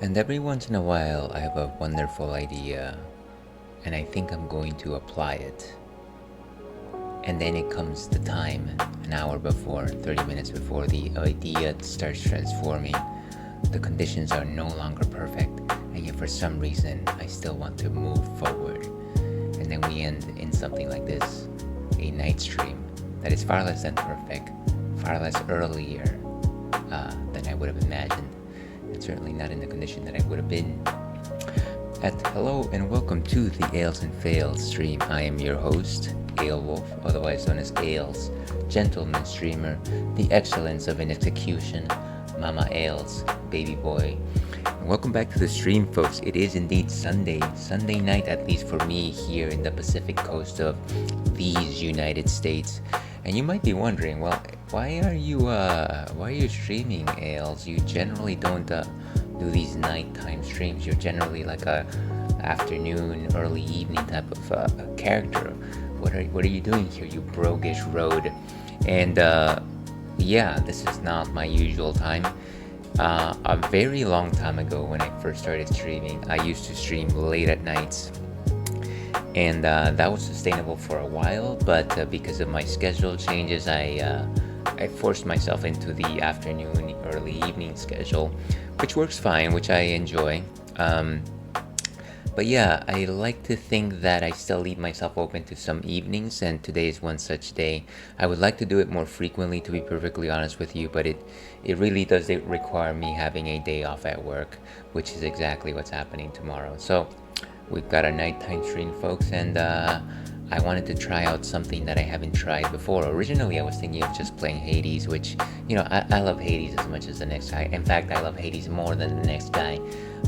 And every once in a while, I have a wonderful idea, and I think I'm going to apply it. And then it comes the time, an hour before, 30 minutes before the idea starts transforming. The conditions are no longer perfect, and yet for some reason, I still want to move forward. And then we end in something like this, a night stream that is far less than perfect, far less earlier than I would have imagined. And certainly not in the condition that I would have been. Hello and welcome to the Ales and Fails stream. I am your host, Ale Wolf, otherwise known as Ales, gentleman streamer, the excellence of an execution, Mama Ales, baby boy. And welcome back to the stream, folks. It is indeed Sunday night, at least for me here in the Pacific coast of these United States. And you might be wondering, well, why are you streaming, Ales? You generally don't do these nighttime streams. You're generally like a afternoon, early evening type of character. What are you doing here, you broguish road? And yeah, this is not my usual time. A very long time ago, when I first started streaming, I used to stream late at nights. And that was sustainable for a while, but because of my schedule changes, I forced myself into the afternoon, early evening schedule, which works fine, which I enjoy. But yeah, I like to think that I still leave myself open to some evenings, and today is one such day. I would like to do it more frequently, to be perfectly honest with you, but it really does require me having a day off at work, which is exactly what's happening tomorrow. So we've got a nighttime stream, folks, and I wanted to try out something that I haven't tried before. Originally, I was thinking of just playing Hades, which, you know, I love Hades as much as the next guy. In fact, I love Hades more than the next guy.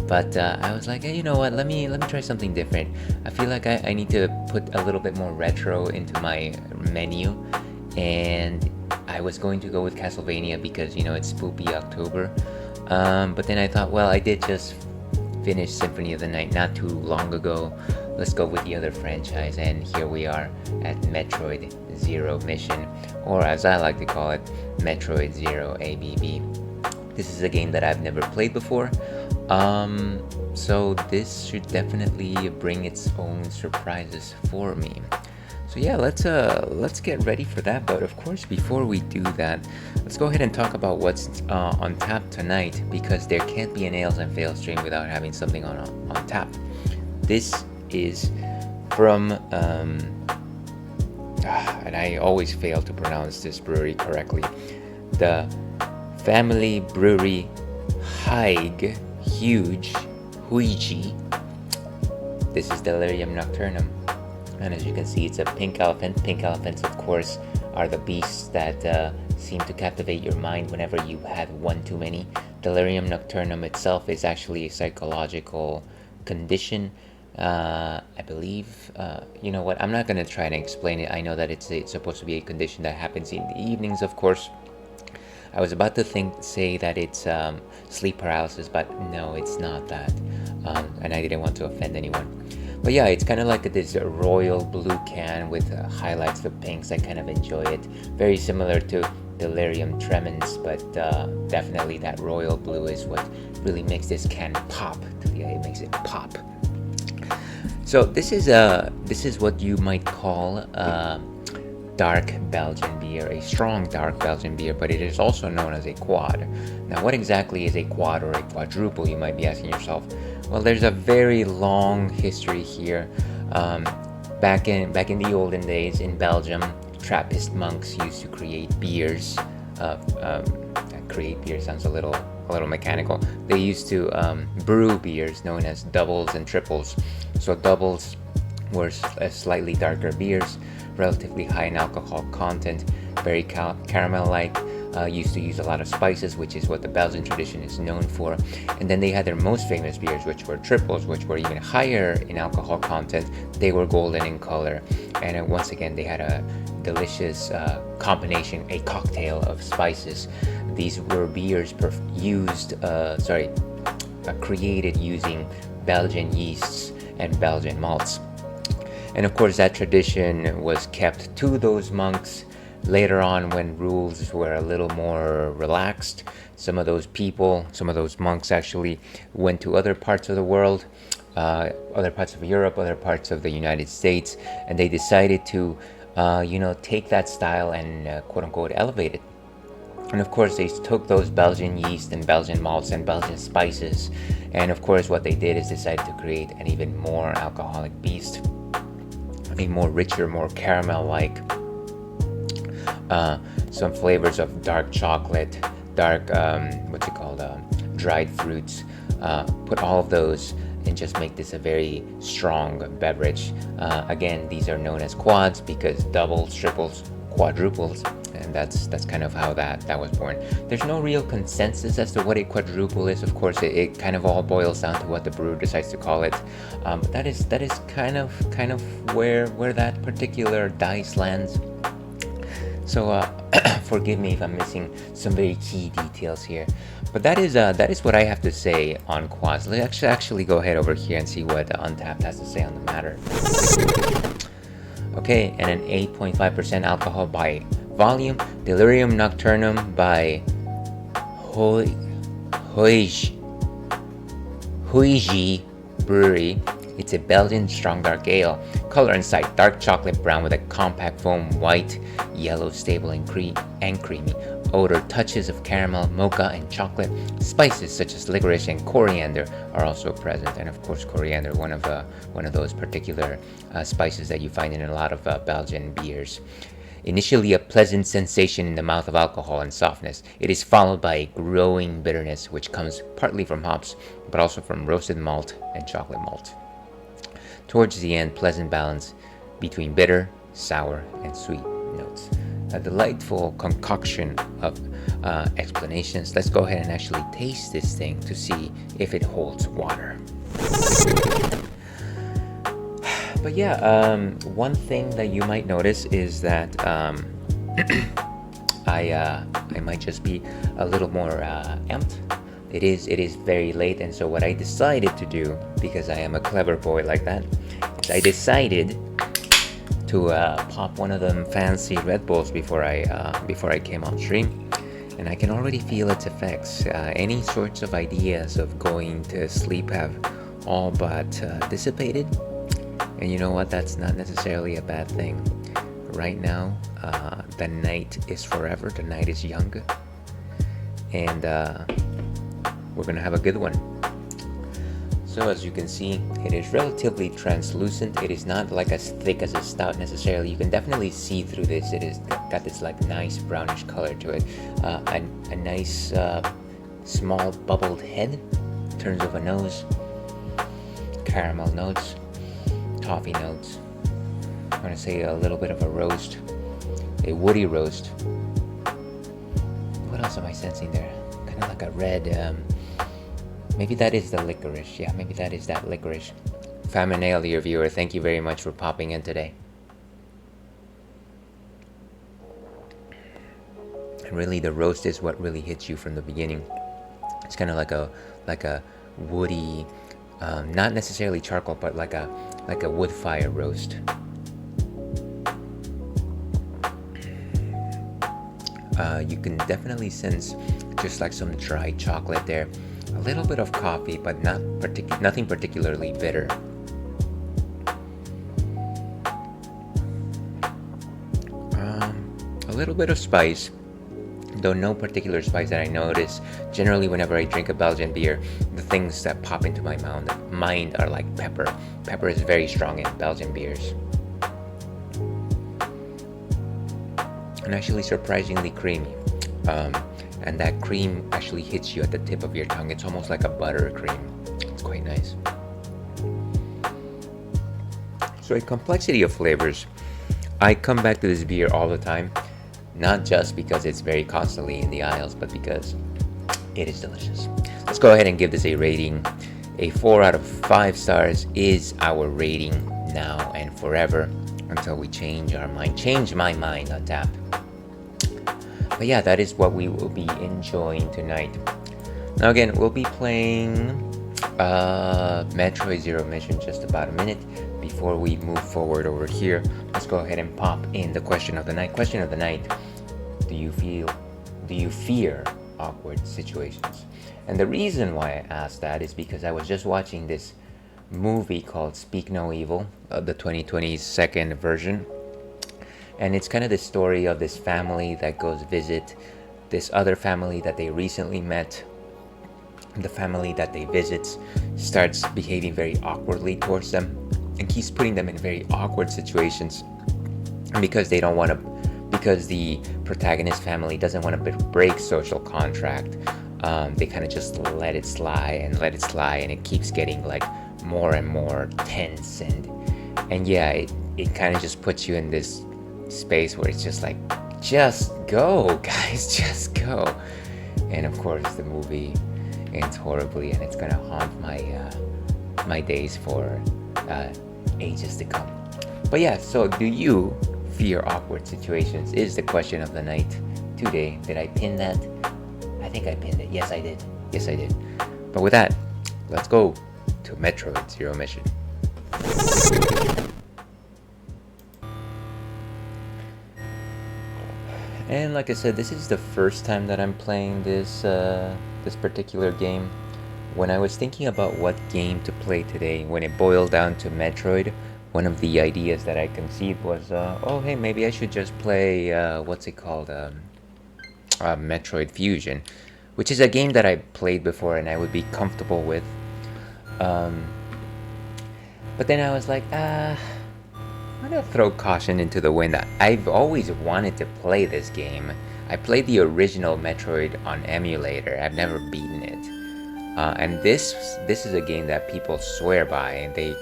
But I was like, hey, you know what? Let me try something different. I feel like I need to put a little bit more retro into my menu, and I was going to go with Castlevania because, you know, it's Spoopy October. But then I thought, well, I did just finish Symphony of the Night not too long ago. Let's go with the other franchise, and here we are at Metroid Zero Mission, or as I like to call it, Metroid Zero ABV. This is a game that I've never played before, so this should definitely bring its own surprises for me. So yeah, let's get ready for that. But of course, before we do that, let's go ahead and talk about what's on tap tonight, because there can't be an Ales and Fail stream without having something on tap. This is from and I always fail to pronounce this brewery correctly. The Family Brewery Huge. This is Delirium Nocturnum. And as you can see, it's a pink elephant. Pink elephants, of course, are the beasts that seem to captivate your mind whenever you had one too many. Delirium Nocturnum itself is actually a psychological condition. I believe, you know what, I'm not going to try to explain it. I know that it's supposed to be a condition that happens in the evenings, of course. I was about to say that it's sleep paralysis, but no, it's not that. And I didn't want to offend anyone. But yeah, it's kind of like this royal blue can with highlights of pinks. I kind of enjoy it. Very similar to Delirium Tremens, but definitely that royal blue is what really makes this can pop. Yeah, it makes it pop. So this is what you might call dark Belgian beer, a strong dark Belgian beer, but it is also known as a quad. Now, what exactly is a quad or a quadruple, you might be asking yourself? Well, there's a very long history here. Back in the olden days in Belgium, Trappist monks used to create beers. Create beer sounds a little mechanical. They used to brew beers known as doubles and triples. So doubles were slightly darker beers, relatively high in alcohol content, very caramel-like, used to use a lot of spices, which is what the Belgian tradition is known for. And then they had their most famous beers, which were triples, which were even higher in alcohol content. They were golden in color, and once again they had a delicious combination, a cocktail of spices. These were beers created using Belgian yeasts and Belgian malts. And of course, that tradition was kept to those monks. Later on, when rules were a little more relaxed, some of those monks actually went to other parts of the world, other parts of Europe, other parts of the United States, and they decided to, take that style and quote-unquote elevate it. And of course, they took those Belgian yeast and Belgian malts and Belgian spices, and of course, what they did is decided to create an even more alcoholic beast, a more richer, more caramel-like, some flavors of dark chocolate, dark, dried fruits. Put all of those and just make this a very strong beverage. Again, these are known as quads because doubles, triples, quadruples, and that's kind of how that was born. There's no real consensus as to what a quadruple is. Of course, it kind of all boils down to what the brewer decides to call it. But that is kind of where that particular dice lands. So forgive me if I'm missing some very key details here, but that is what I have to say on quads. Let's actually go ahead over here and see what Untappd has to say on the matter. Okay, and an 8.5% alcohol by volume, Delirium Nocturnum by Huiji Brewery. It's a Belgian strong dark ale. Color inside, dark chocolate brown with a compact foam, white, yellow, stable and creamy. Odor, touches of caramel, mocha, and chocolate. Spices such as licorice and coriander are also present, and of course coriander, one of those particular spices that you find in a lot of Belgian beers. Initially a pleasant sensation in the mouth of alcohol and softness, it is followed by a growing bitterness which comes partly from hops, but also from roasted malt and chocolate malt. Towards the end, pleasant balance between bitter, sour, and sweet notes. A delightful concoction of explanations. Let's go ahead and actually taste this thing to see if it holds water. But yeah, one thing that you might notice is that I might just be a little more amped it is very late, and so what I decided to do, because I am a clever boy like that, is I decided to pop one of them fancy Red Bulls before I came on stream, and I can already feel its effects. Any sorts of ideas of going to sleep have all but dissipated, and you know what? That's not necessarily a bad thing. Right now, the night is forever. The night is young, and we're gonna have a good one. So as you can see, it is relatively translucent. It is not like as thick as a stout necessarily. You can definitely see through this. It is got this like nice brownish color to it. A nice small bubbled head in terms of a nose. Caramel notes, toffee notes. I want to say a little bit of a roast, a woody roast. What else am I sensing there? Kind of like a red. Maybe that is the licorice. Yeah, maybe that is that licorice. Faminail, your viewer, thank you very much for popping in today. And really, the roast is what really hits you from the beginning. It's kind of like a woody, not necessarily charcoal, but like a wood fire roast. You can definitely sense just like some dry chocolate there. A little bit of coffee, but nothing particularly bitter. A little bit of spice, though no particular spice that I notice. Generally, whenever I drink a Belgian beer, the things that pop into my mind are like pepper. Pepper is very strong in Belgian beers. And actually surprisingly creamy. And that cream actually hits you at the tip of your tongue. It's almost like a buttercream. It's quite nice. So a complexity of flavors. I come back to this beer all the time, not just because it's very constantly in the aisles, but because it is delicious. Let's go ahead and give this a rating. A 4 out of 5 stars is our rating now and forever until we change our mind. Change my mind on tap. But yeah, that is what we will be enjoying tonight. Now again, we'll be playing Metroid Zero Mission just about a minute before we move forward over here. Let's go ahead and pop in the question of the night. Question of the night: do you fear awkward situations? And the reason why I asked that is because I was just watching this movie called Speak No Evil, the 2020 second version. And it's kind of the story of this family that goes visit this other family that they recently met. The family that they visit starts behaving very awkwardly towards them and keeps putting them in very awkward situations because they don't want to, because the protagonist family doesn't want to break social contract. They kind of just let it slide, and it keeps getting like more and more tense, and yeah, it kind of just puts you in this space where it's just like, just go guys, just go. And of course the movie ends horribly, and it's gonna haunt my days for ages to come. But yeah, so do you fear awkward situations is the question of the night today. Did I pin that? I think I pinned it. Yes I did. But with that, let's go to Metroid Zero Mission. And like I said, this is the first time that I'm playing this particular game. When I was thinking about what game to play today, when it boiled down to Metroid, one of the ideas that I conceived was, oh hey, maybe I should just play, what's it called, Metroid Fusion, which is a game that I played before and I would be comfortable with. But then I was like, I'm gonna throw caution into the wind. I've always wanted to play this game. I played the original Metroid on emulator. I've never beaten it. And this is a game that people swear by, and they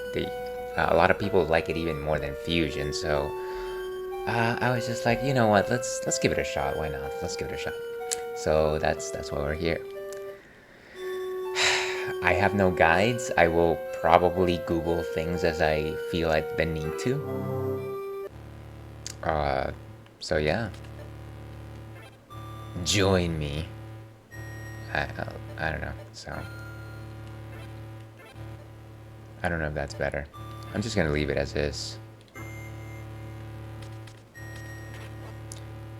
a lot of people like it even more than Fusion. So I was just like, you know what? Let's give it a shot. Why not? Let's give it a shot. So that's why we're here. I have no guides. I will probably Google things as I feel like the need to. So yeah. Join me I don't know. So I don't know if that's better. I'm just gonna leave it as is.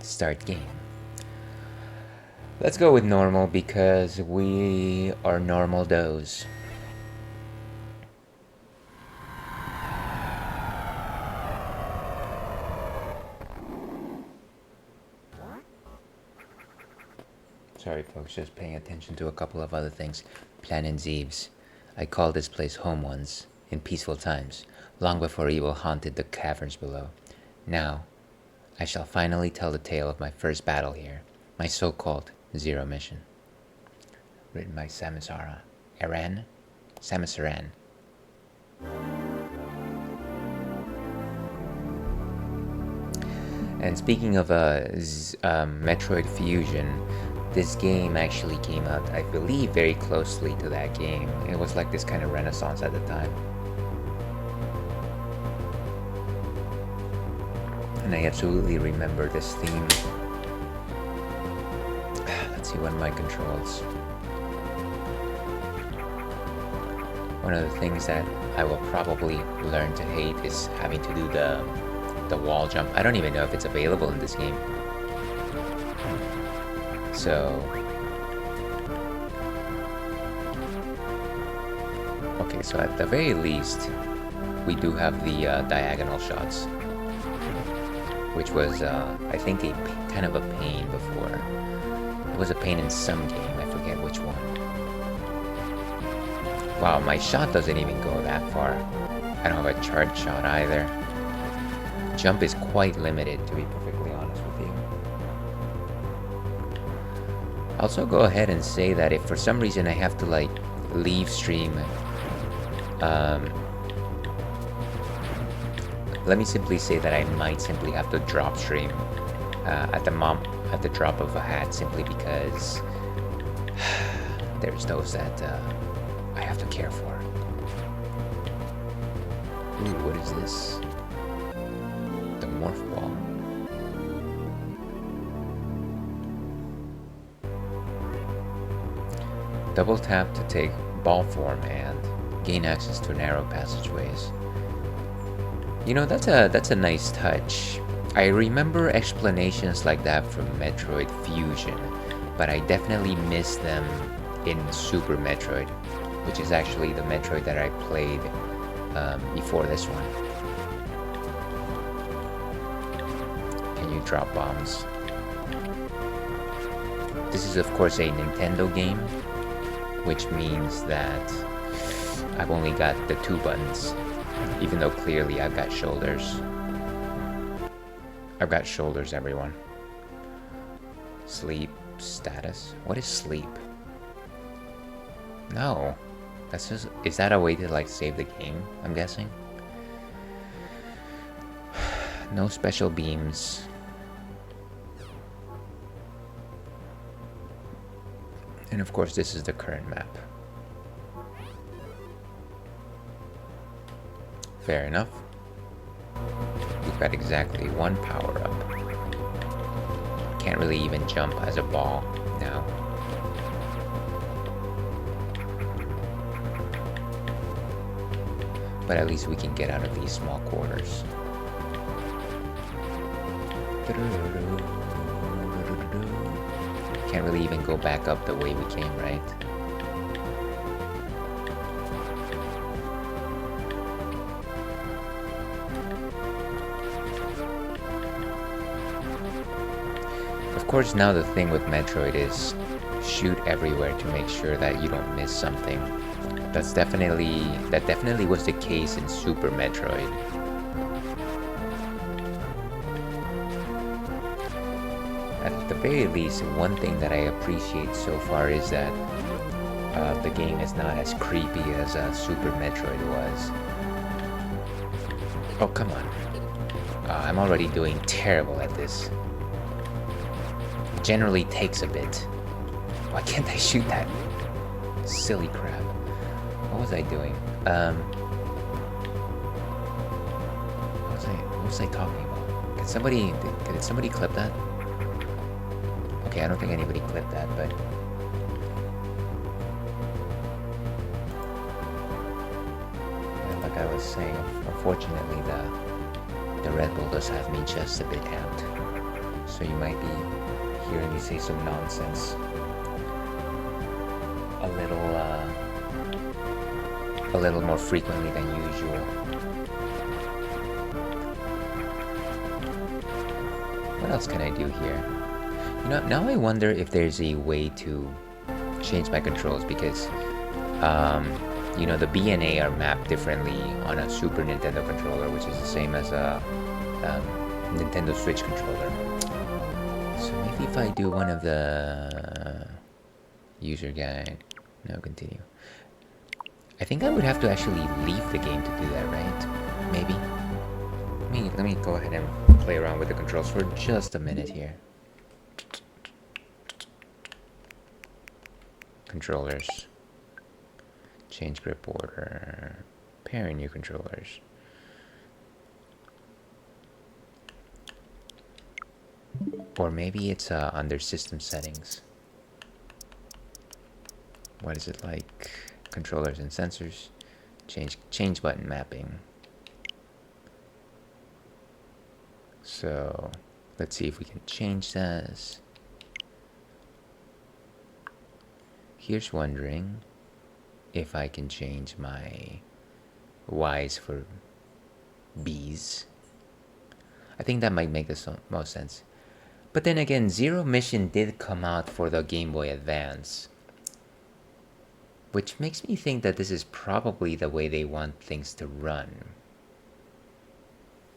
Start game. Let's go with normal because we are normal does. Sorry folks, just paying attention to a couple of other things. Planning Zeeves. I called this place home once, in peaceful times, long before evil haunted the caverns below. Now, I shall finally tell the tale of my first battle here, my so-called Zero mission. Written by Samus Aran? Samus Aran. And speaking of Metroid Fusion, this game actually came out, I believe, very closely to that game. It was like this kind of renaissance at the time. And I absolutely remember this theme. Let's see what my controls. One of the things that I will probably learn to hate is having to do the wall jump. I don't even know if it's available in this game. So, okay, so at the very least, we do have the diagonal shots, which was, I think, kind of a pain before. It was a pain in some game, I forget which one. Wow, my shot doesn't even go that far. I don't have a charged shot either. Jump is quite limited, to be perfectly honest with you. I'll also go ahead and say that if for some reason I have to like leave stream, let me simply say that I might simply have to drop stream at the drop of a hat, simply because there's those that I have to care for. Ooh, what is this? The morph ball. Double tap to take ball form and gain access to narrow passageways. You know, that's a nice touch. I remember explanations like that from Metroid Fusion, but I definitely miss them in Super Metroid, which is actually the Metroid that I played before this one. Can you drop bombs? This is of course a Nintendo game, which means that I've only got the 2 buttons, even though clearly I've got shoulders. I've got shoulders, everyone. Sleep status? What is sleep? No. That's just... Is that a way to like save the game, I'm guessing? No special beams. And of course this is the current map. Fair enough. We've got exactly 1 power-up. Can't really even jump as a ball now. But at least we can get out of these small quarters. Can't really even go back up the way we came, right? Of course, now the thing with Metroid is shoot everywhere to make sure that you don't miss something. That definitely was the case in Super Metroid. At the very least, one thing that I appreciate so far is that the game is not as creepy as Super Metroid was. Oh, come on. I'm already doing terrible at this. It generally takes a bit. Why can't I shoot that? Silly crap. What was I doing? What was I talking about? Did somebody clip that? Okay, I don't think anybody clipped that, but I was saying, unfortunately the Red Bull does have me just a bit out. So you might be hearing me say some nonsense a little more frequently than usual. What else can I do here? You know, now I wonder if there's a way to change my controls, because you know, the B and A are mapped differently on a Super Nintendo controller, which is the same as a Nintendo Switch controller. So maybe if I do one of the user guide, no, continue. I think I would have to actually leave the game to do that, right? Maybe. Let me go ahead and play around with the controls for just a minute here. Controllers. Change grip order. Pairing new controllers. Or maybe it's under system settings. What is it like? Controllers and sensors. Change button mapping. So let's see if we can change this. Here's wondering if I can change my Y's for B's. I think that might make the most sense. But then again, Zero Mission did come out for the Game Boy Advance, which makes me think that this is probably the way they want things to run.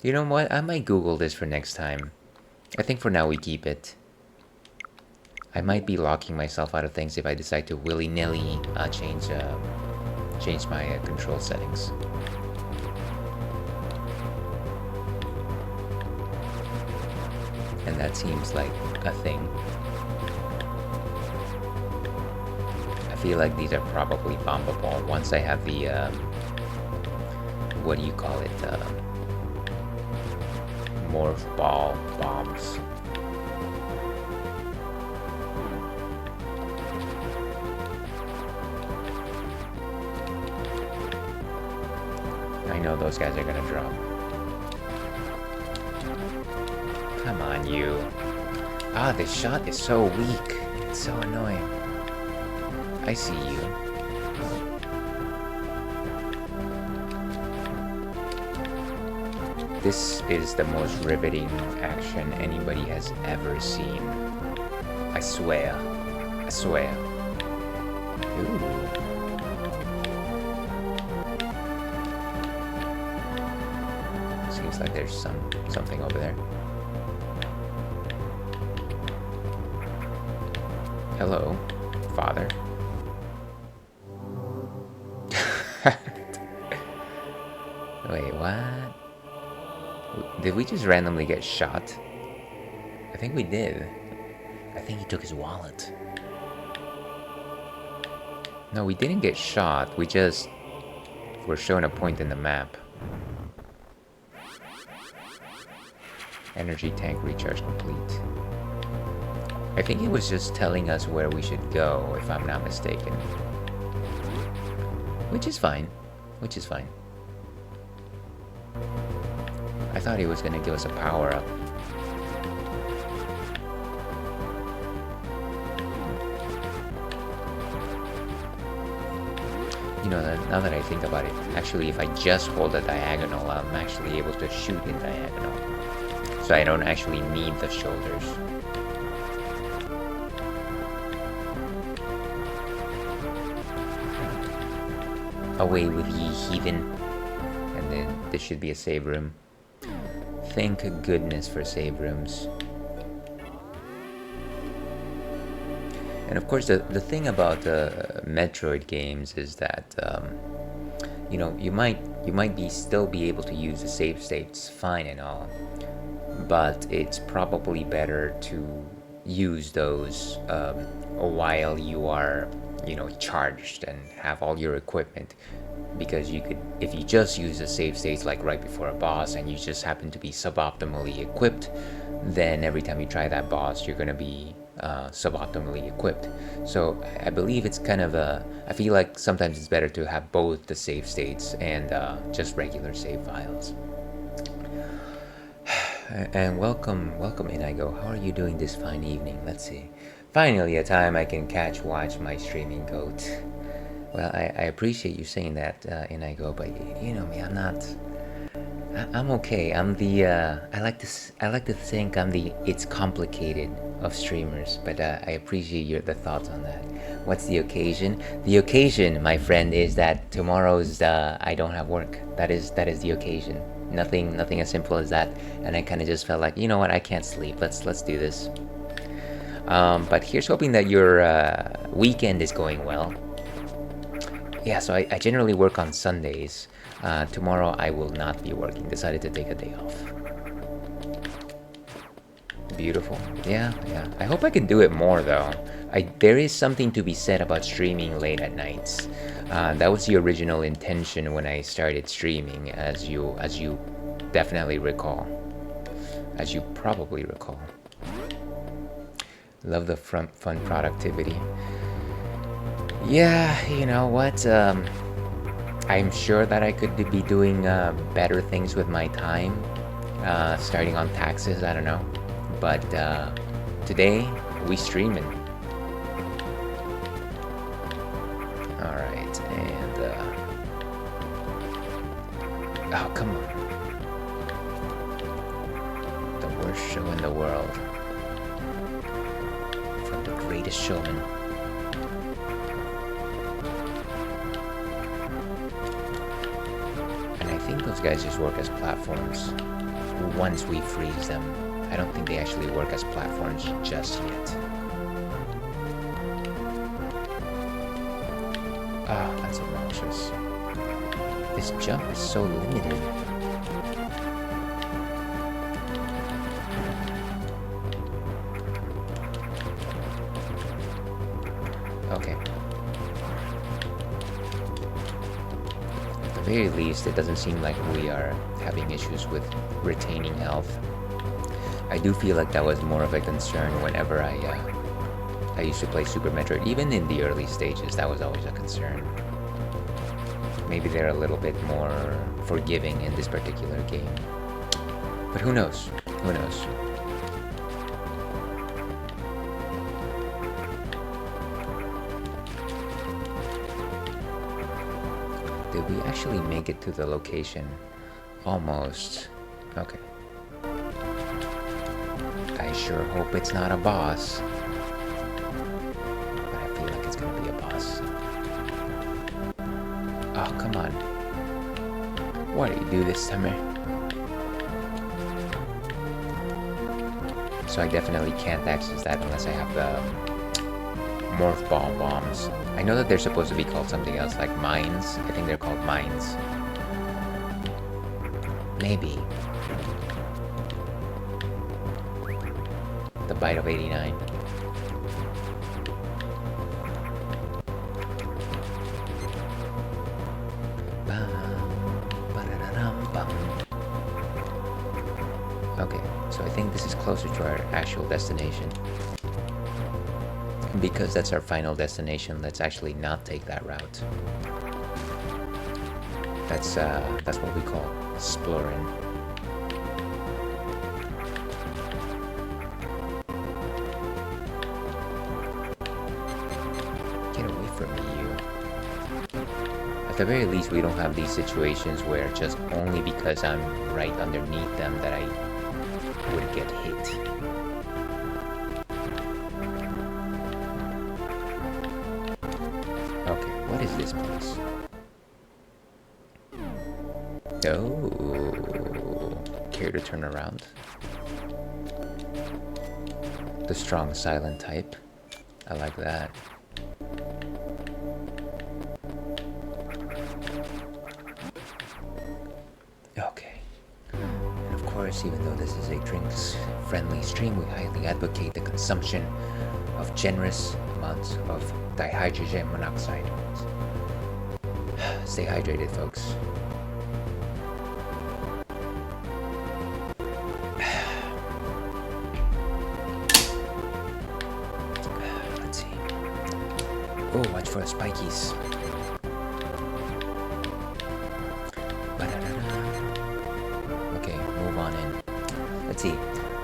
You know what? I might Google this for next time. I think for now we keep it. I might be locking myself out of things if I decide to willy-nilly change my control settings. And that seems like a thing. I feel like these are probably bombable once I have the what do you call it? Morph ball bombs. I know those guys are gonna drop. Come on, you. Ah, this shot is so weak. It's so annoying. I see you. This is the most riveting action anybody has ever seen. I swear. I swear. Ooh. Seems like there's something over there. Hello, father. Wait, what? Did we just randomly get shot? I think we did. I think he took his wallet. No, we didn't get shot. We just were shown a point in the map. Energy tank recharge complete. I think it was just telling us where we should go, if I'm not mistaken. Which is fine. Which is fine. I thought he was gonna give us a power-up. You know, now that I think about it, actually if I just hold a diagonal, I'm actually able to shoot in diagonal. So I don't actually need the shoulders. Away with ye heathen. And then there should be a save room. Thank goodness for save rooms. And of course the thing about Metroid games is that you know, you might still be able to use the save states fine and all, but it's probably better to use those while you are, you know, charged and have all your equipment, because you could, if you just use the save states like right before a boss and you just happen to be suboptimally equipped, then every time you try that boss you're gonna be suboptimally equipped. So I believe it's kind of a. I feel like sometimes it's better to have both the save states and just regular save files. And welcome Inigo. How are you doing this fine evening? Let's see. Finally, a time I can watch my streaming goat. Well, I appreciate you saying that, Inigo, but you know me, I'm not. I'm okay. I'm the. I like to think I'm the. It's complicated of streamers, but I appreciate the thoughts on that. What's the occasion? The occasion, my friend, is that tomorrow's. I don't have work. That is the occasion. Nothing as simple as that. And I kind of just felt like, you know what? I can't sleep. Let's do this. But here's hoping that your weekend is going well. Yeah, so I generally work on Sundays. Tomorrow I will not be working. Decided to take a day off. Beautiful. Yeah. I hope I can do it more though. There is something to be said about streaming late at nights. That was the original intention when I started streaming, as you definitely recall. As you probably recall. Love the fun productivity. Yeah, you know what? I'm sure that I could be doing better things with my time, starting on taxes, I don't know. But today, we streaming. Alright, and... oh, come on. The worst show in the world. From the greatest showman. I think those guys just work as platforms once we freeze them. I don't think they actually work as platforms just yet. Ah, oh, that's obnoxious. This jump is so limited. Okay. At the very least, it doesn't seem like we are having issues with retaining health. I do feel like that was more of a concern whenever I used to play Super Metroid. Even in the early stages, that was always a concern. Maybe they're a little bit more forgiving in this particular game. But who knows? Who knows? Did we actually make it to the location? Almost. Okay. I sure hope it's not a boss. But I feel like it's gonna be a boss. Oh, come on. Why do you do this to me? So I definitely can't access that unless I have the morph ball bombs. I know that they're supposed to be called something else, like mines. I think they're called mines. Maybe. The bite of 89. Okay, so I think this is closer to our actual destination. Because that's our final destination, let's actually not take that route. That's what we call exploring. Get away from me, you. At the very least, we don't have these situations where just only because I'm right underneath them that I would get hit. Okay, what is this place? Oh, care to turn around? The strong silent type. I like that. Okay. And of course, even though this is a drinks-friendly stream, we highly advocate the consumption of generous amounts of dihydrogen monoxide. Stay hydrated, folks. Oh, watch for the spikies. Okay, move on in. Let's see.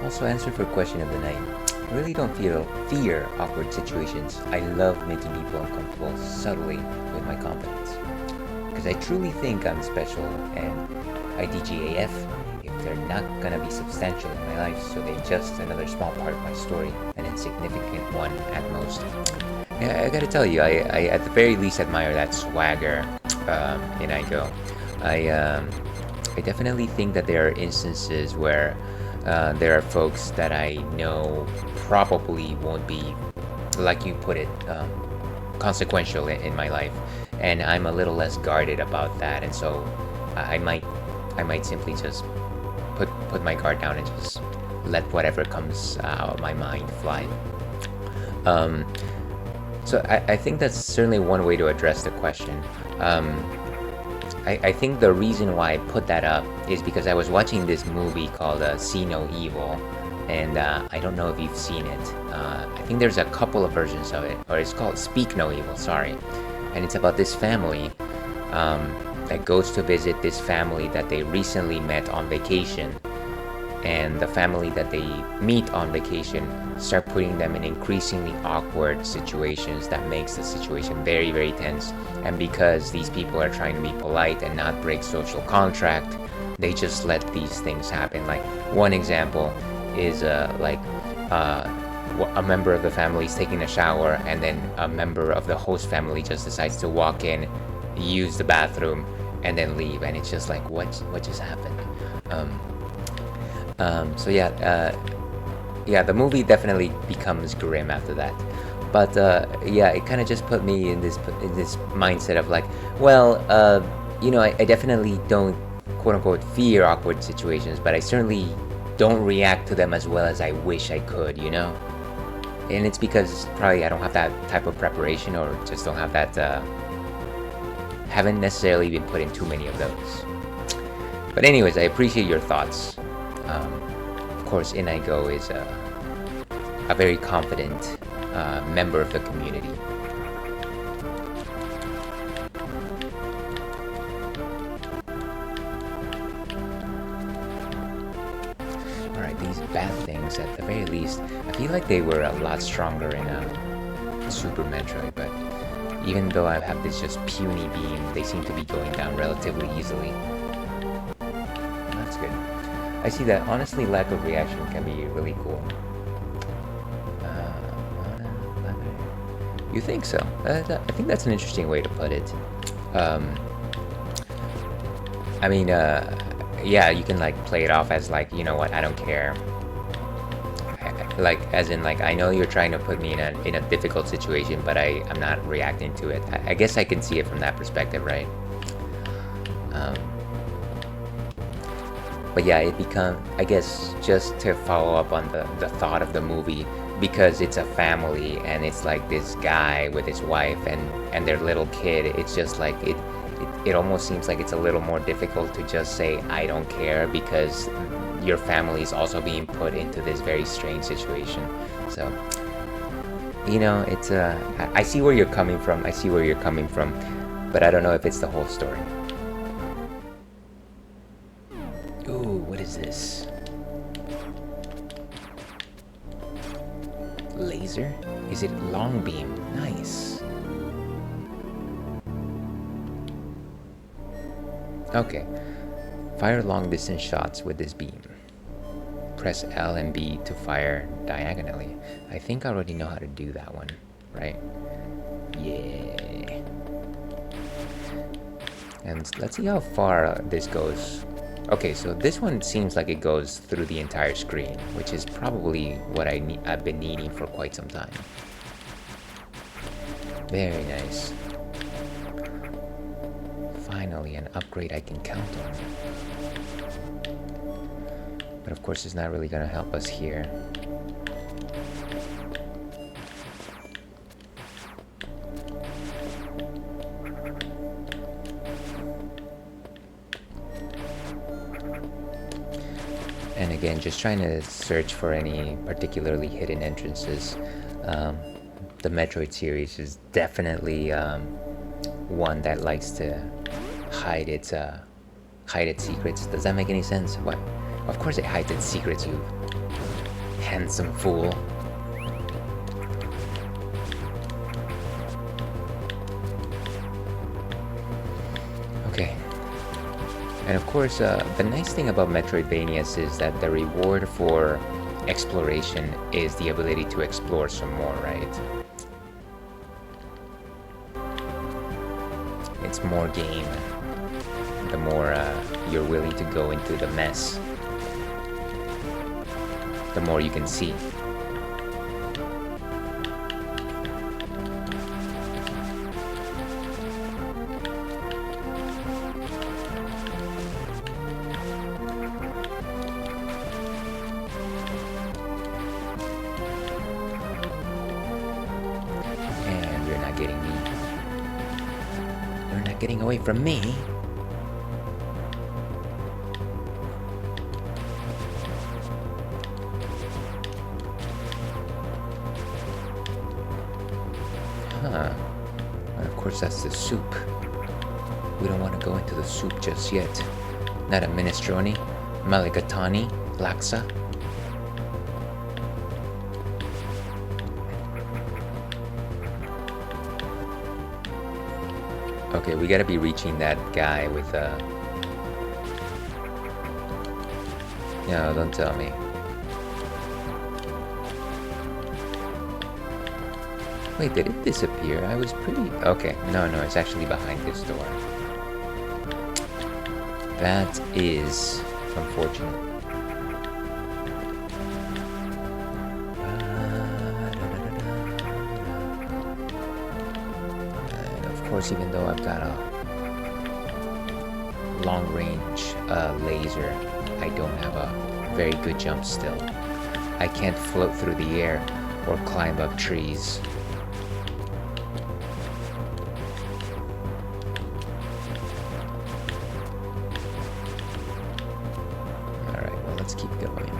Also, answer for question of the night. I really don't fear awkward situations. I love making people uncomfortable subtly with my confidence. Because I truly think I'm special and IDGAF if they're not gonna be substantial in my life, so they're just another small part of my story, an insignificant one at most. Yeah, I gotta tell you, I at the very least admire that swagger in Igo. I definitely think that there are instances where there are folks that I know probably won't be, like you put it, consequential in my life, and I'm a little less guarded about that, and so I might simply just put my guard down and just let whatever comes out of my mind fly. So I think that's certainly one way to address the question. I think the reason why I put that up is because I was watching this movie called See No Evil, and I don't know if you've seen it. I think there's a couple of versions of it, or it's called Speak No Evil, sorry. And it's about this family that goes to visit this family that they recently met on vacation. And the family that they meet on vacation start putting them in increasingly awkward situations that makes the situation very, very tense. And because these people are trying to be polite and not break social contract, they just let these things happen. Like one example is a member of the family is taking a shower, and then a member of the host family just decides to walk in, use the bathroom, and then leave. And it's just like, what just happened? So yeah, the movie definitely becomes grim after that. But yeah, it kind of just put me in this mindset of like, well, I definitely don't quote unquote fear awkward situations, but I certainly don't react to them as well as I wish I could, And it's because probably I don't have that type of preparation, or just don't have that, haven't necessarily been put in too many of those. But anyways, I appreciate your thoughts. Of course, Inigo is a very confident member of the community. Alright, these bad things, at the very least, I feel like they were a lot stronger in Super Metroid, but even though I have this just puny beam, they seem to be going down relatively easily. That's good. I see that honestly lack of reaction can be really cool. You think so? I think that's an interesting way to put it. I mean, yeah, you can like play it off as like, you know what, I don't care. Like, as in like, I know you're trying to put me in a difficult situation, but I'm not reacting to it. I guess I can see it from that perspective, right? But yeah, it becomes, I guess, just to follow up on the thought of the movie, because it's a family and it's like this guy with his wife and their little kid, it's just like it almost seems like it's a little more difficult to just say I don't care, because your family is also being put into this very strange situation. So it's I see where you're coming from, but I don't know if it's the whole story. Ooh, what is this? Laser? Is it long beam? Nice. Okay. Fire long distance shots with this beam. Press L and B to fire diagonally. I think I already know how to do that one, right? Yeah. And let's see how far this goes. Okay, so this one seems like it goes through the entire screen, which is probably what I've been needing for quite some time. Very nice. Finally, an upgrade I can count on. But of course, it's not really going to help us here. And again, just trying to search for any particularly hidden entrances. the Metroid series is definitely one that likes to hide its secrets. Does that make any sense? What? Of course it hides its secrets, you handsome fool. Okay. And of course, the nice thing about Metroidvanias is that the reward for exploration is the ability to explore some more, right? It's more game, the more you're willing to go into the mess, the more you can see. And you're not getting me. You're not getting away from me. Huh. And of course that's the soup. We don't want to go into the soup just yet. Not a minestrone, mulligatawny, laksa. Okay, we gotta be reaching that guy with No, don't tell me. Wait, did it disappear? I was pretty... Okay, no, it's actually behind this door. That is unfortunate. And of course, even though I've got a long-range laser, I don't have a very good jump still. I can't float through the air or climb up trees. Keep going.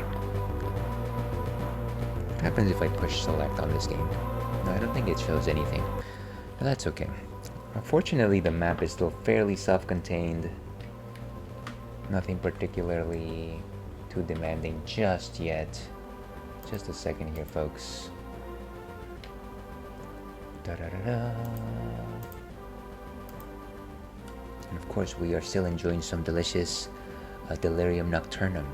What happens if I push select on this game? No, I don't think it shows anything. But that's okay. Unfortunately, the map is still fairly self-contained. Nothing particularly too demanding just yet. Just a second here, folks. Da-da-da-da. And of course, we are still enjoying some delicious delirium nocturnum.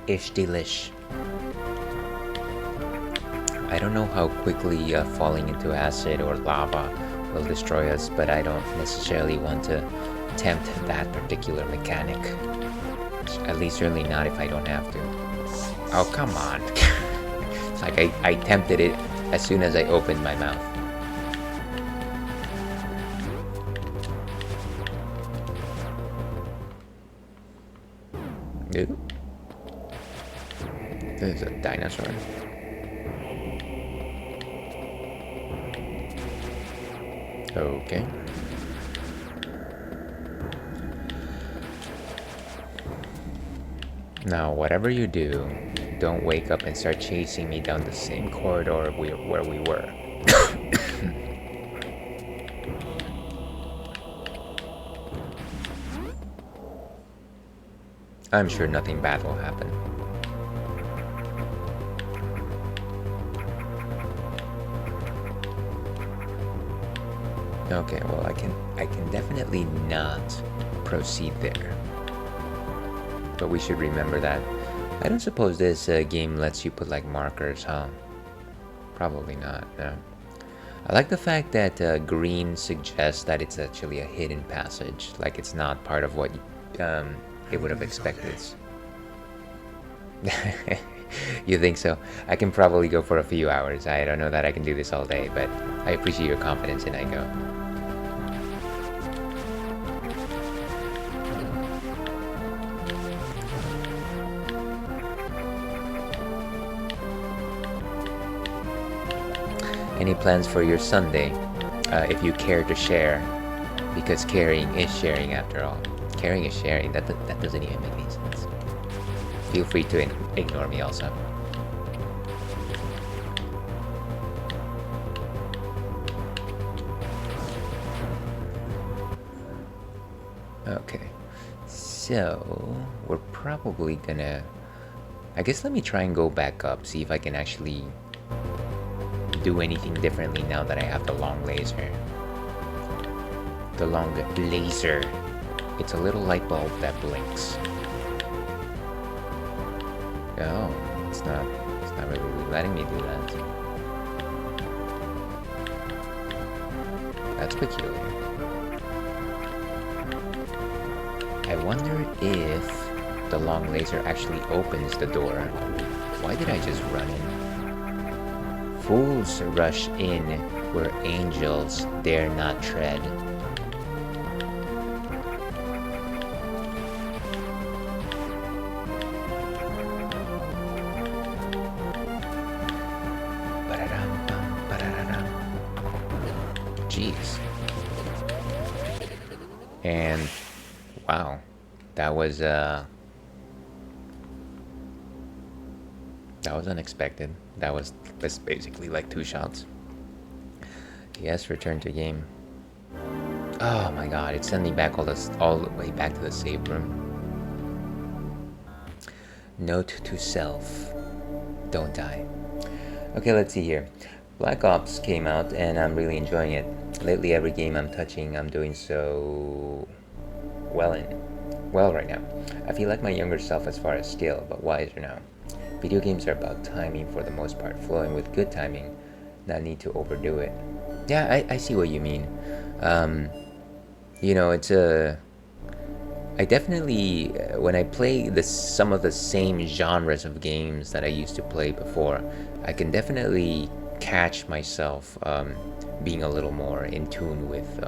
Ish delish. I don't know how quickly falling into acid or lava will destroy us, but I don't necessarily want to tempt that particular mechanic. At least certainly not if I don't have to. Oh, come on. It's like I tempted it as soon as I opened my mouth. Ooh. There's a dinosaur. Okay. Now, whatever you do, don't wake up and start chasing me down the same corridor where we were. I'm sure nothing bad will happen. Okay, well I can definitely not proceed there. But we should remember that. I don't suppose this game lets you put like markers, huh? Probably not, no. I like the fact that green suggests that it's actually a hidden passage, like it's not part of what it would have expected. You think so? I can probably go for a few hours. I don't know that I can do this all day, but I appreciate your confidence and I go. Any plans for your Sunday? If you care to share, because caring is sharing after all. Caring is sharing. That doesn't even make any sense. Feel free to ignore me also. Okay, so we're probably gonna... I guess let me try and go back up, see if I can actually do anything differently now that I have the long laser. The long laser. It's a little light bulb that blinks. Oh, it's not really letting me do that. That's peculiar. I wonder if the long laser actually opens the door. Why did I just run in? Fools rush in where angels dare not tread. Jeez. And wow, that was unexpected. That was basically like 2 shots. Yes, return to game. Oh my god, it's sending back all the way back to the save room. Note to self: don't die. Okay, let's see here. Black Ops came out and I'm really enjoying it. Lately, every game I'm touching, I'm doing so well right now. I feel like my younger self as far as skill, but wiser now. Video games are about timing for the most part, flowing with good timing, not need to overdo it. Yeah, I see what you mean. You know, it's I definitely, when I play some of the same genres of games that I used to play before, I can definitely catch myself being a little more in tune with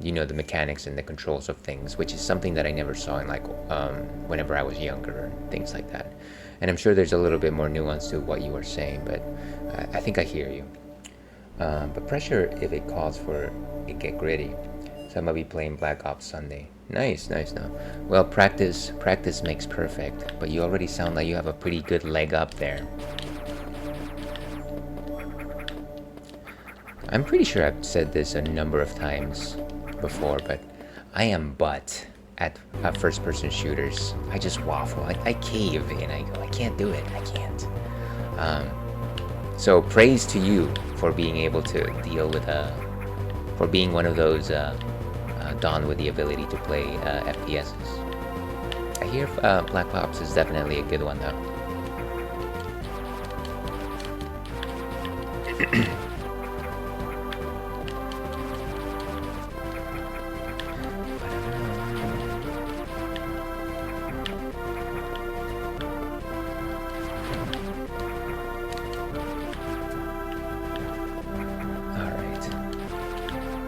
you know, the mechanics and the controls of things, which is something that I never saw in like whenever I was younger and things like that. And I'm sure there's a little bit more nuance to what you were saying, but I think I hear you. But pressure, if it calls for it, get gritty. So I'm gonna be playing Black Ops Sunday. Nice. Now, well, practice makes perfect. But you already sound like you have a pretty good leg up there. I'm pretty sure I've said this a number of times before, but I am butt at first-person shooters. I just waffle. I cave and I go, I can't do it. I can't. So praise to you for being able to deal with for being one of those Dawn with the ability to play FPSs. I hear Black Ops is definitely a good one though.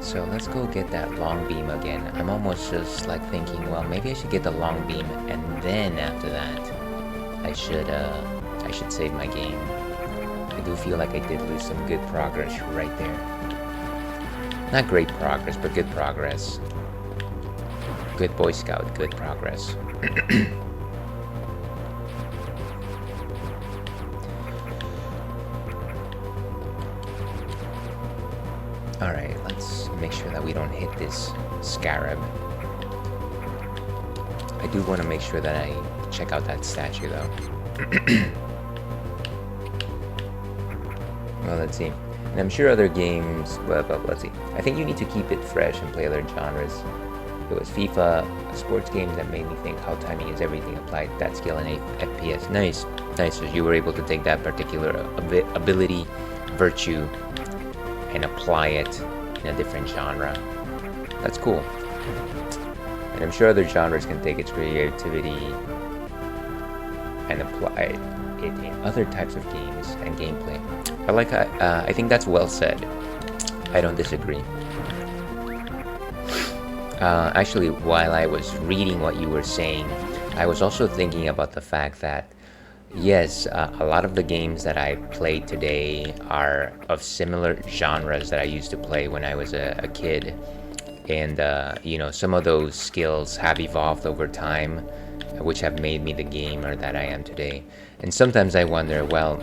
So let's go get that long beam again. I'm almost just like thinking, well, maybe I should get the long beam, and then after that, I should save my game. I do feel like I did lose some good progress right there. Not great progress, but good progress. Good Boy Scout, good progress. Alright, let's make sure that we don't hit this scarab. I do want to make sure that I check out that statue though. Well, let's see. And I'm sure other games, well, let's see. I think you need to keep it fresh and play other genres. It was FIFA, a sports game that made me think how timing is everything, applied that skill in FPS. Nice. So you were able to take that particular ability, virtue, and apply it in a different genre. That's cool. And I'm sure other genres can take its creativity and apply it in other types of games and gameplay. I think that's well said. I don't disagree. Actually, while I was reading what you were saying, I was also thinking about the fact that yes, a lot of the games that I play today are of similar genres that I used to play when I was a kid. And, you know, some of those skills have evolved over time. which have made me the gamer that I am today. And sometimes I wonder, well,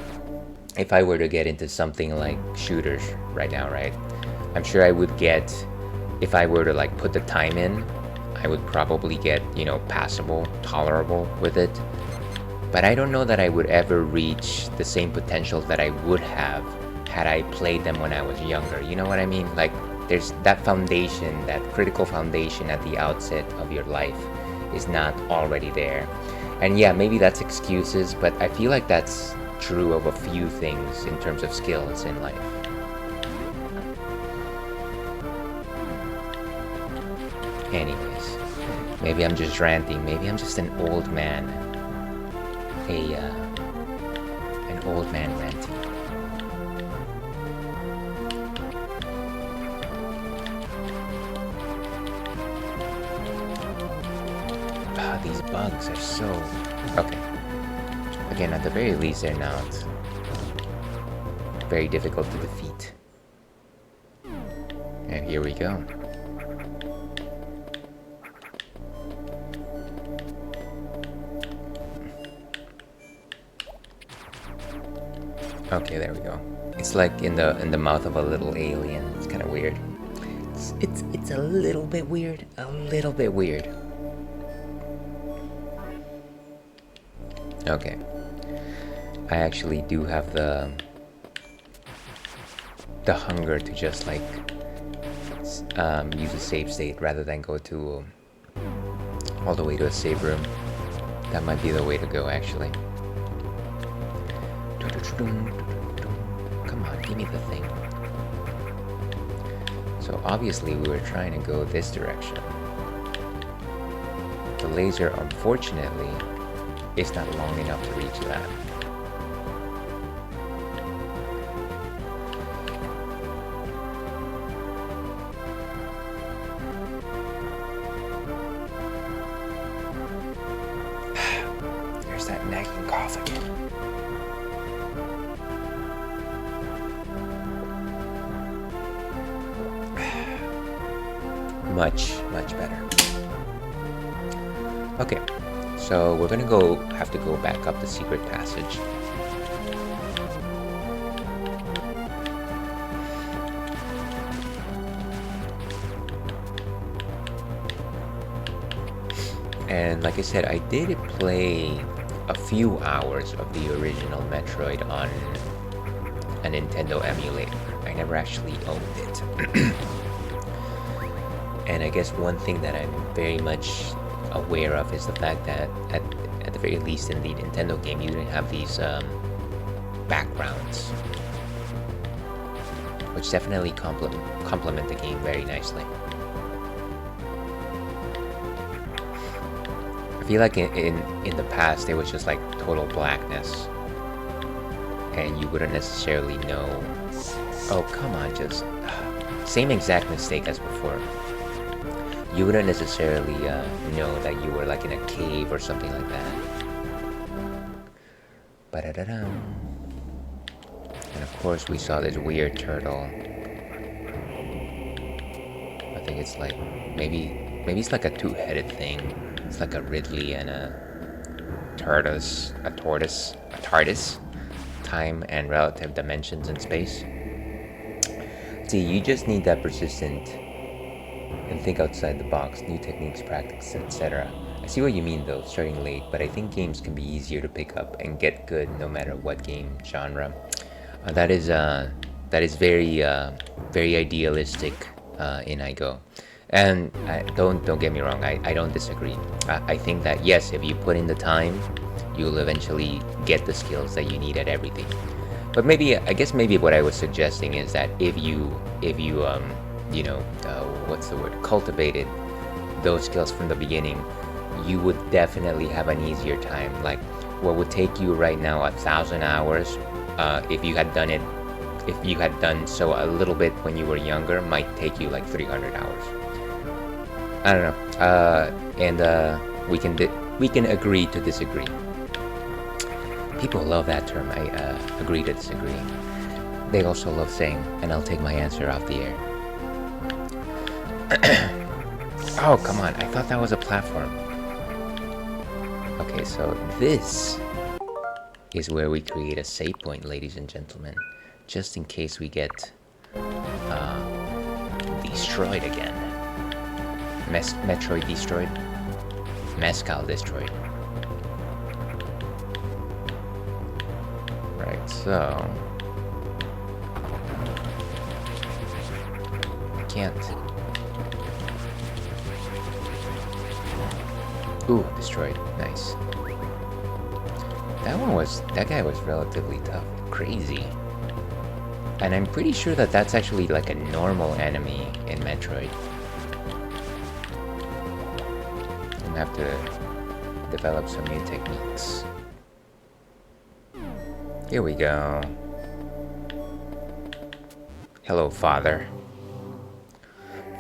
if I were to get into something like shooters right now, right? I'm sure I would get, if I were to like put the time in, I would probably get, you know, passable, tolerable with it. But I don't know that I would ever reach the same potential that I would have had I played them when I was younger. You know what I mean? Like, there's that foundation, that critical foundation at the outset of your life is not already there. And yeah, maybe that's excuses, but I feel like that's true of a few things in terms of skills in life. Anyways, maybe I'm just ranting, maybe I'm just an old man. An old man ranting. These bugs are so... Okay. Again, at the very least, they're not very difficult to defeat. And here we go. Okay, there we go. It's like in the mouth of a little alien. It's kind of weird. It's a little bit weird. A little bit weird. Okay. I actually do have the hunger to just like use a save state rather than go to all the way to a save room. That might be the way to go, actually. Come on, give me the thing. So obviously we were trying to go this direction. The laser, unfortunately, is not long enough to reach that. There's that nagging cough again. Much better. Okay, so we're gonna have to go back up the secret passage. And like I said, I did play a few hours of the original Metroid on a Nintendo emulator. I never actually owned it. And I guess one thing that I'm very much aware of is the fact that at the very least in the Nintendo game you didn't have these backgrounds, which definitely complement the game very nicely. I feel like in the past it was just like total blackness and you wouldn't necessarily know. Oh, come on, just same exact mistake as before. You wouldn't necessarily know that you were like in a cave or something like that. Ba-da-da-dum. And of course we saw this weird turtle. I think it's like, maybe it's like a two-headed thing. It's like a Ridley and a tortoise. Time and relative dimensions in space. See, you just need that persistent and think outside the box, new techniques, practice, etc. I see what you mean though, starting late, but I think games can be easier to pick up and get good no matter what game genre. That is very idealistic in IGO. And don't get me wrong, I don't disagree. I think that yes, if you put in the time, you'll eventually get the skills that you need at everything. But I guess what I was suggesting is that if you you know, what's the word, cultivated those skills from the beginning, you would definitely have an easier time. Like what would take you right now 1,000 hours, if you had done so a little bit when you were younger, might take you like 300 hours. I don't know. And we can agree to disagree. People love that term. I agree to disagree. They also love saying, and I'll take my answer off the air. Oh, come on. I thought that was a platform. Okay, so this is where we create a save point, ladies and gentlemen, just in case we get destroyed again. Metroid destroyed. Mescal destroyed. Right, so I can't. Ooh, destroyed. Nice. That guy was relatively tough. Crazy. And I'm pretty sure that that's actually like a normal enemy in Metroid. I'm gonna have to develop some new techniques. Here we go. Hello, father.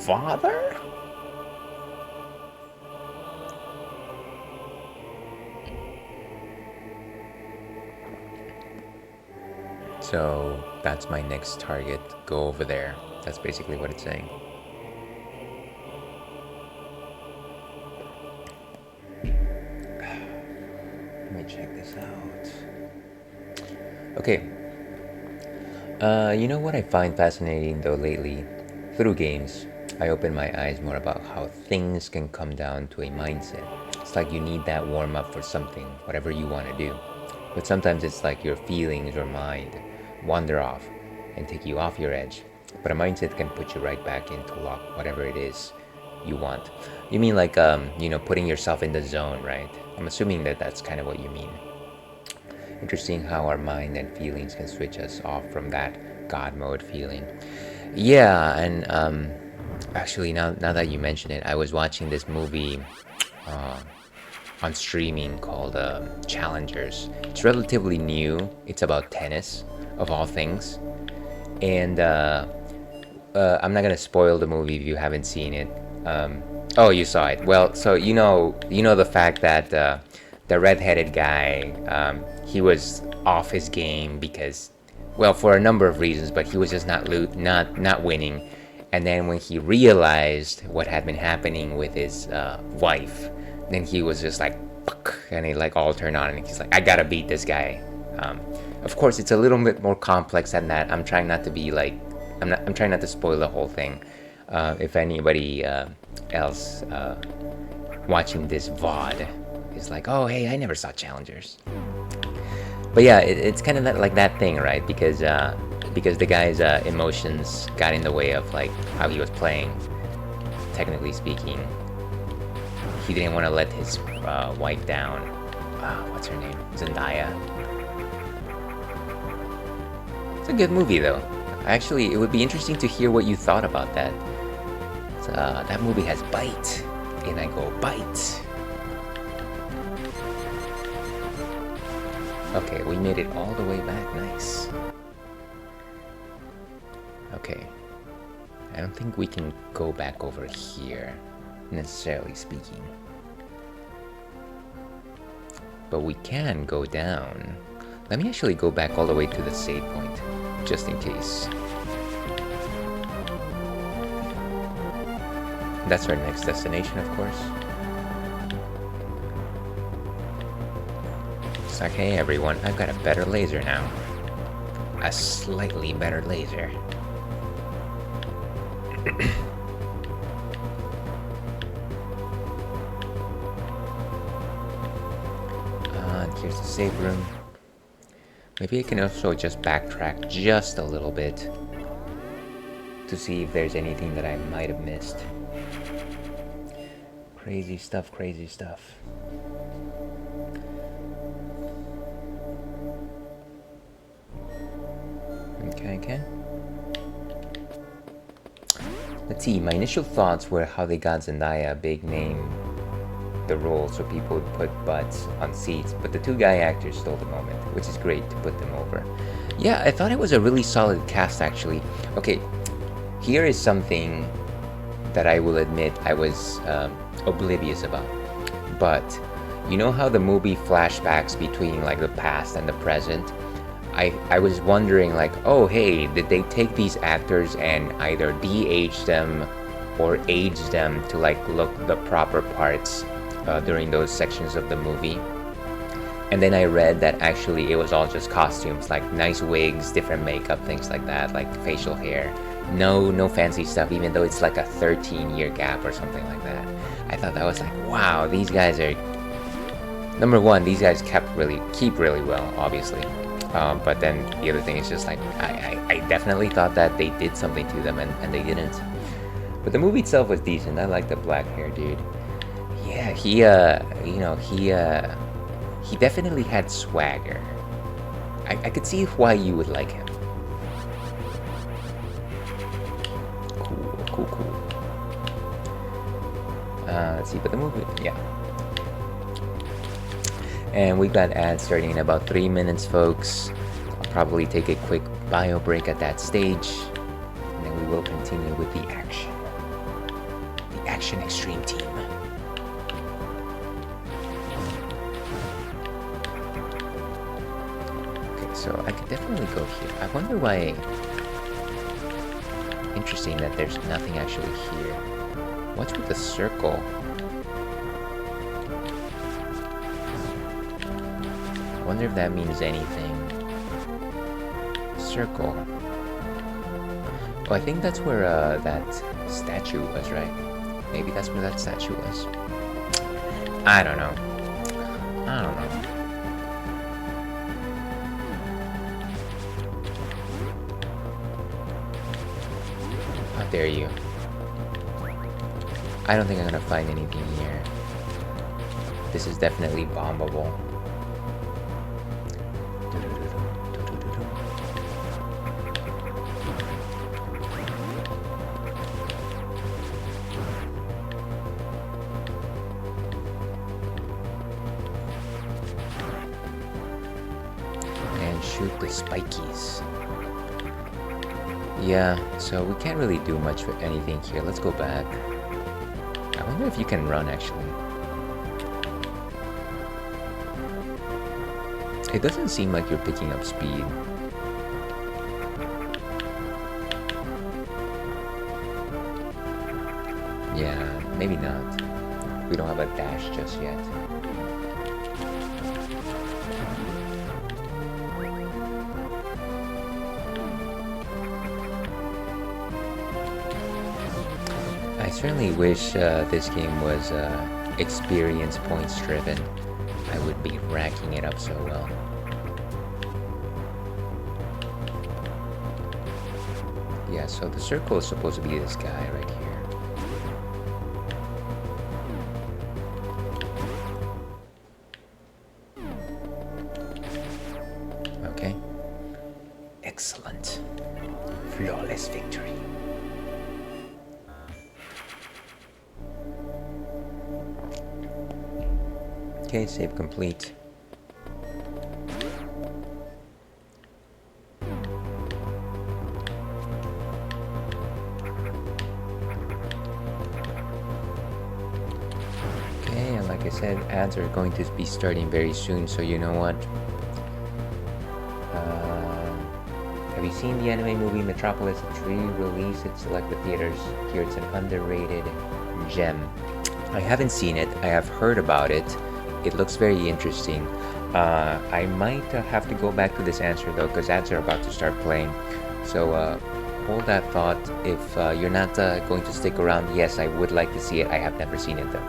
Father? So that's my next target. Go over there. That's basically what it's saying. Let me check this out. Okay. You know what I find fascinating though lately? Through games, I open my eyes more about how things can come down to a mindset. It's like you need that warm up for something, whatever you want to do. But sometimes it's like your feelings or mind wander off and take you off your edge. But a mindset can put you right back into lock, whatever it is you want. You mean like, putting yourself in the zone, right? I'm assuming that that's kind of what you mean. Interesting how our mind and feelings can switch us off from that God mode feeling. Yeah, and actually, now that you mention it, I was watching this movie on streaming called Challengers. It's relatively new. It's about tennis, of all things. And I'm not gonna spoil the movie if you haven't seen it. Oh, you saw it. Well, so you know the fact that the redheaded guy, he was off his game because, well, for a number of reasons, but he was just not winning. And then when he realized what had been happening with his wife, then he was just like, and he like all turned on, and he's like, I gotta beat this guy. Of course, it's a little bit more complex than that. I'm trying not to be like, I'm trying not to spoil the whole thing. If anybody else watching this VOD is like, oh hey, I never saw Challengers. But yeah, it's kind of like that thing, right? Because the guy's emotions got in the way of like how he was playing. Technically speaking, he didn't want to let his wife down. What's her name? Zendaya. It's a good movie though. Actually, it would be interesting to hear what you thought about that. That movie has bite, and I go bite. Okay, we made it all the way back. Nice. Okay. I don't think we can go back over here, necessarily speaking. But we can go down. Let me actually go back all the way to the save point, just in case. That's our next destination, of course. It's like, hey everyone, I've got a better laser now. A slightly better laser. Here's the save room. Maybe I can also just backtrack just a little bit to see if there's anything that I might have missed. Crazy stuff, crazy stuff. Okay. Let's see, my initial thoughts were how they got Zendaya a big name, the role, so people would put butts on seats, but the two guy actors stole the moment, which is great to put them over. Yeah, I thought it was a really solid cast actually. Okay, here is something that I will admit I was oblivious about. But you know how the movie flashbacks between like the past and the present? I was wondering like, oh hey, did they take these actors and either de-age them or age them to like look the proper parts during those sections of the movie. And then I read that actually it was all just costumes, like nice wigs, different makeup, things like that, like facial hair. No fancy stuff, even though it's like a 13-year gap or something like that. I thought that was like, wow, these guys are... Number one, these guys keep really well, obviously. But then the other thing is just like, I definitely thought that they did something to them, and they didn't. But the movie itself was decent. I like the black hair dude. Yeah, he definitely had swagger. I could see why you would like him. Cool. Let's see, but the movie, yeah. And we've got ads starting in about 3 minutes, folks. I'll probably take a quick bio break at that stage, and then we will continue with the action. The Action Extreme Team. Okay, so I could definitely go here. I wonder why... Interesting that there's nothing actually here. What's with the circle? I wonder if that means anything. Circle. Oh, I think that's where that statue was, right? Maybe that's where that statue was. I don't know. How dare you? I don't think I'm gonna find anything here. This is definitely bombable. And shoot the spikies. Yeah, so we can't really do much with anything here. Let's go back. I wonder if you can run, actually. It doesn't seem like you're picking up speed. Yeah, maybe not. We don't have a dash just yet. I certainly wish this game was experience points driven. I would be racking it up so well. Yeah, so the circle is supposed to be this guy right here. Okay. Excellent. Flawless victory. Okay, save complete. Okay, and like I said, ads are going to be starting very soon, so you know what? Have you seen the anime movie Metropolis? It's re-released at selected theaters. Here it's an underrated gem. I haven't seen it. I have heard about it. It looks very interesting. I might have to go back to this answer though, because ads are about to start playing. So hold that thought. If you're not going to stick around, yes, I would like to see it. I have never seen it though.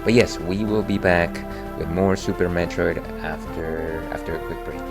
But yes, we will be back with more Super Metroid after a quick break.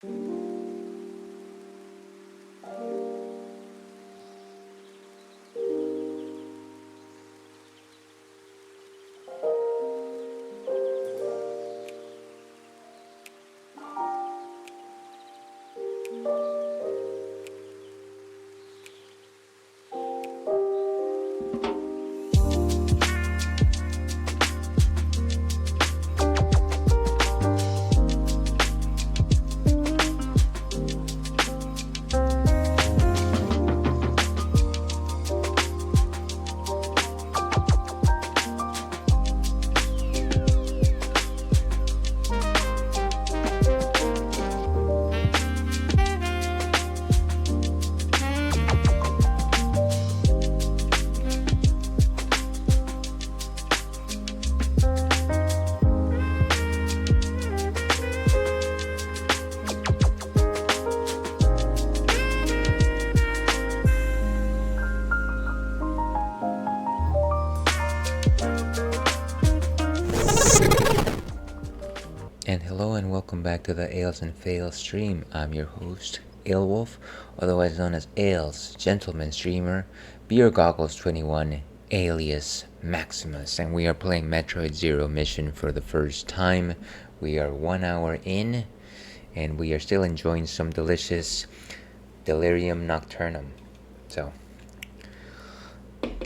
And hello and welcome back to the Ales and Fails stream. I'm your host, Alewolf, otherwise known as Ales, Gentleman Streamer, Beer Goggles 21, alias Maximus, and we are playing Metroid Zero Mission for the first time. We are 1 hour in, and we are still enjoying some delicious Delirium Nocturnum. So,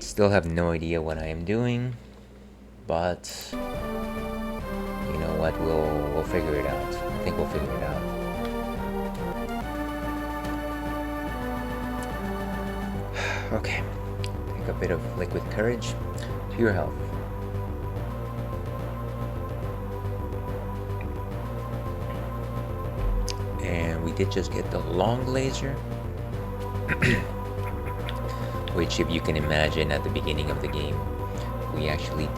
still have no idea what I am doing, but you know what, we'll figure it out. I think we'll figure it out. Okay, take a bit of liquid courage to your health. And we did just get the long laser, which, if you can imagine, at the beginning of the game, we actually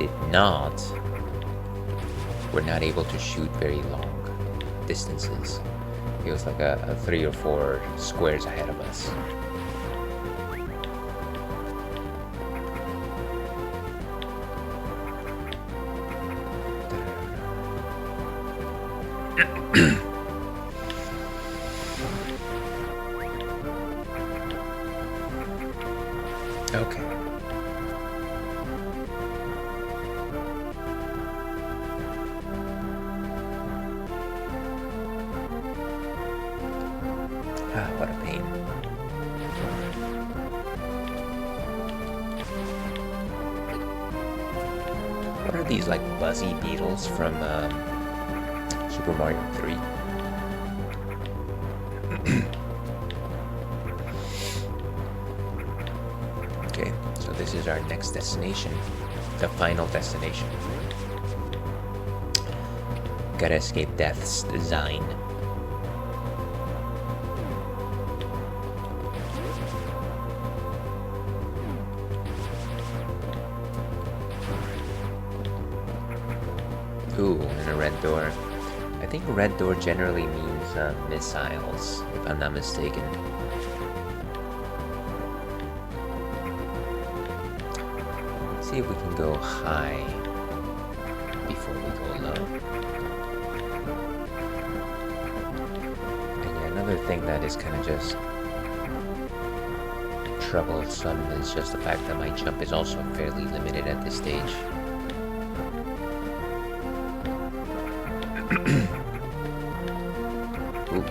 we're not able to shoot very long distances. It was like a 3 or 4 squares ahead of us. Okay. What a pain. What are these, like, buzzy beetles from Super Mario 3? Okay, so this is our next destination, the final destination. Gotta escape death's design. Ooh, and a red door. I think red door generally means missiles, if I'm not mistaken. Let's see if we can go high before we go low. And yeah, another thing that is kind of just troublesome is just the fact that my jump is also fairly limited at this stage. Ooh.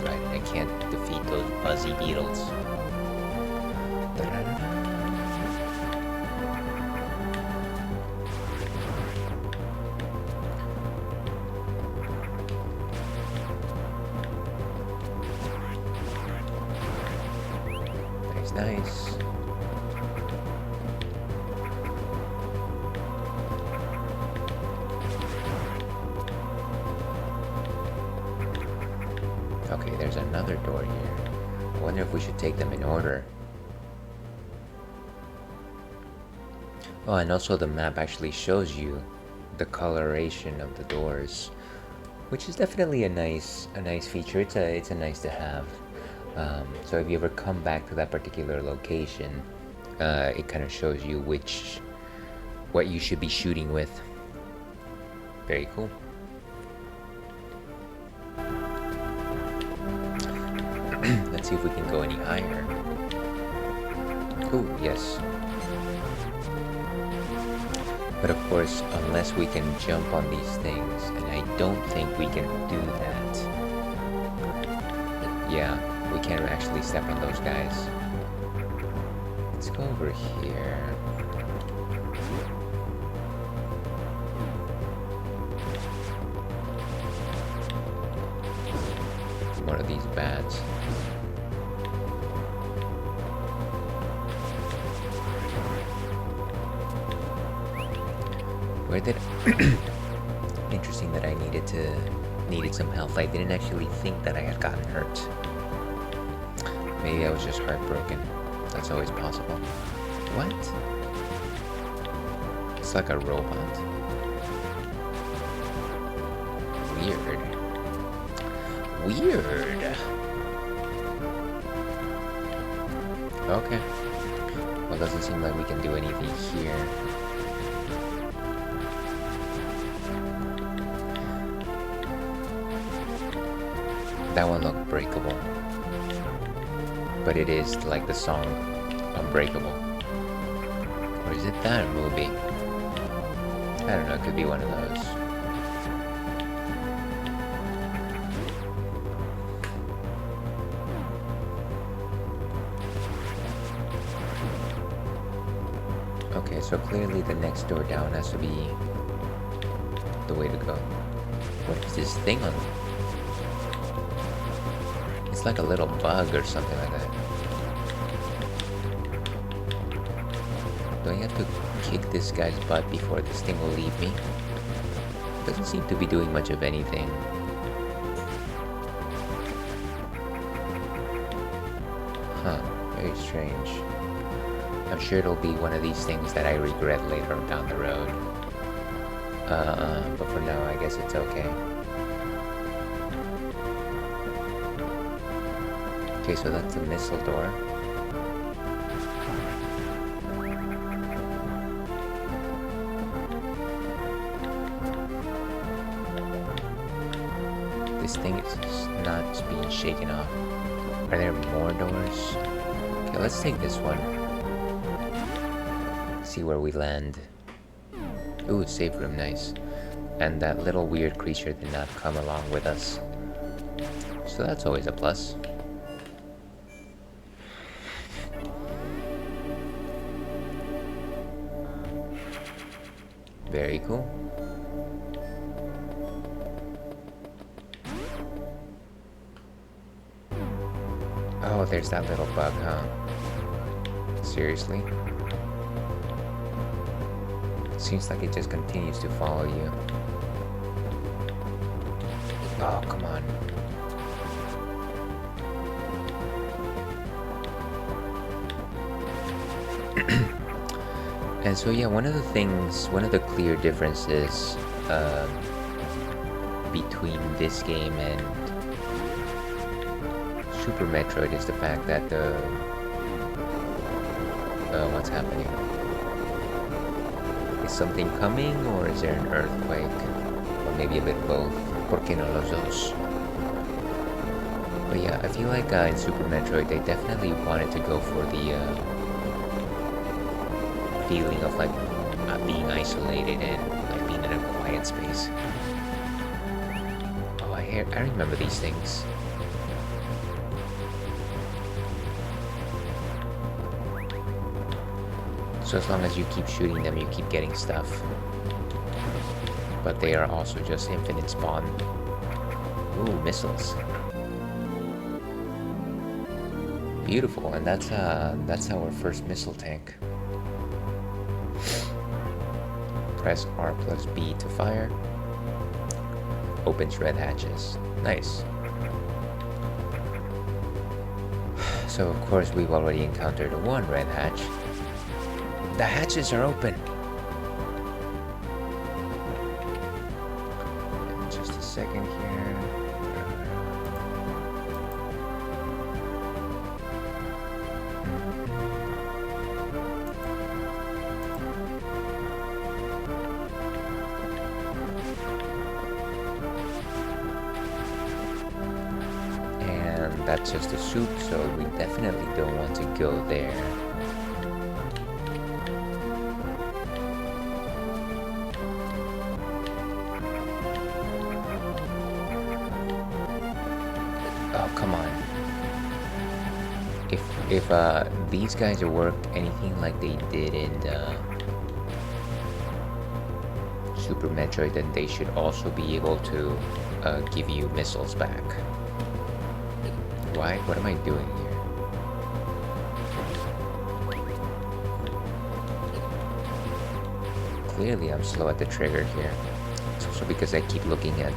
Right, I can't defeat those buzzy beetles. Nice, nice. Okay, there's another door here. I wonder if we should take them in order. Oh, and also the map actually shows you the coloration of the doors, which is definitely a nice feature. It's a nice to have. So if you ever come back to that particular location, it kind of shows you what you should be shooting with. Very cool. Let's see if we can go any higher. Ooh, yes. But of course, unless we can jump on these things, and I don't think we can do that. Yeah, we can't actually step on those guys. Let's go over here. One of these bats. Where did interesting that I needed some health. I didn't actually think that I had gotten hurt. Maybe I was just heartbroken. That's always possible. What? It's like a robot. Weird. Weird. Okay. Well, it doesn't seem like we can do anything here. That one looked breakable. But it is like the song Unbreakable. Or is it that movie? I don't know, it could be one of those. Okay, so clearly the next door down has to be the way to go. What is this thing on? It's like a little bug or something like that. Do I have to kick this guy's butt before this thing will leave me? Doesn't seem to be doing much of anything. Huh, very strange. I'm sure it'll be one of these things that I regret later down the road. But for now, I guess it's okay. Okay, so that's the missile door. This thing is not being shaken off. Are there more doors? Okay, let's take this one. See where we land. Ooh, safe room, nice. And that little weird creature did not come along with us. So that's always a plus. Very cool. Oh, there's that little bug, huh? Seriously? Seems like it just continues to follow you. Oh, come on. And so yeah, one of the clear differences between this game and Super Metroid is the fact that what's happening? Is something coming, or is there an earthquake? Or maybe a bit of both. ¿Por qué no los dos? But yeah, I feel like in Super Metroid they definitely wanted to go for the feeling of like being isolated and like being in a quiet space. Oh, I remember these things. So as long as you keep shooting them, you keep getting stuff. But they are also just infinite spawn. Ooh, missiles. Beautiful, and that's our first missile tank. Press R plus B to fire. Opens red hatches. Nice. So of course we've already encountered one red hatch. The hatches are open. Just a second here. And that's just a soup, so we definitely don't want to go there. Oh, come on. If these guys work anything like they did in Super Metroid, then they should also be able to give you missiles back. Why? What am I doing here? Clearly I'm slow at the trigger here. It's also because I keep looking at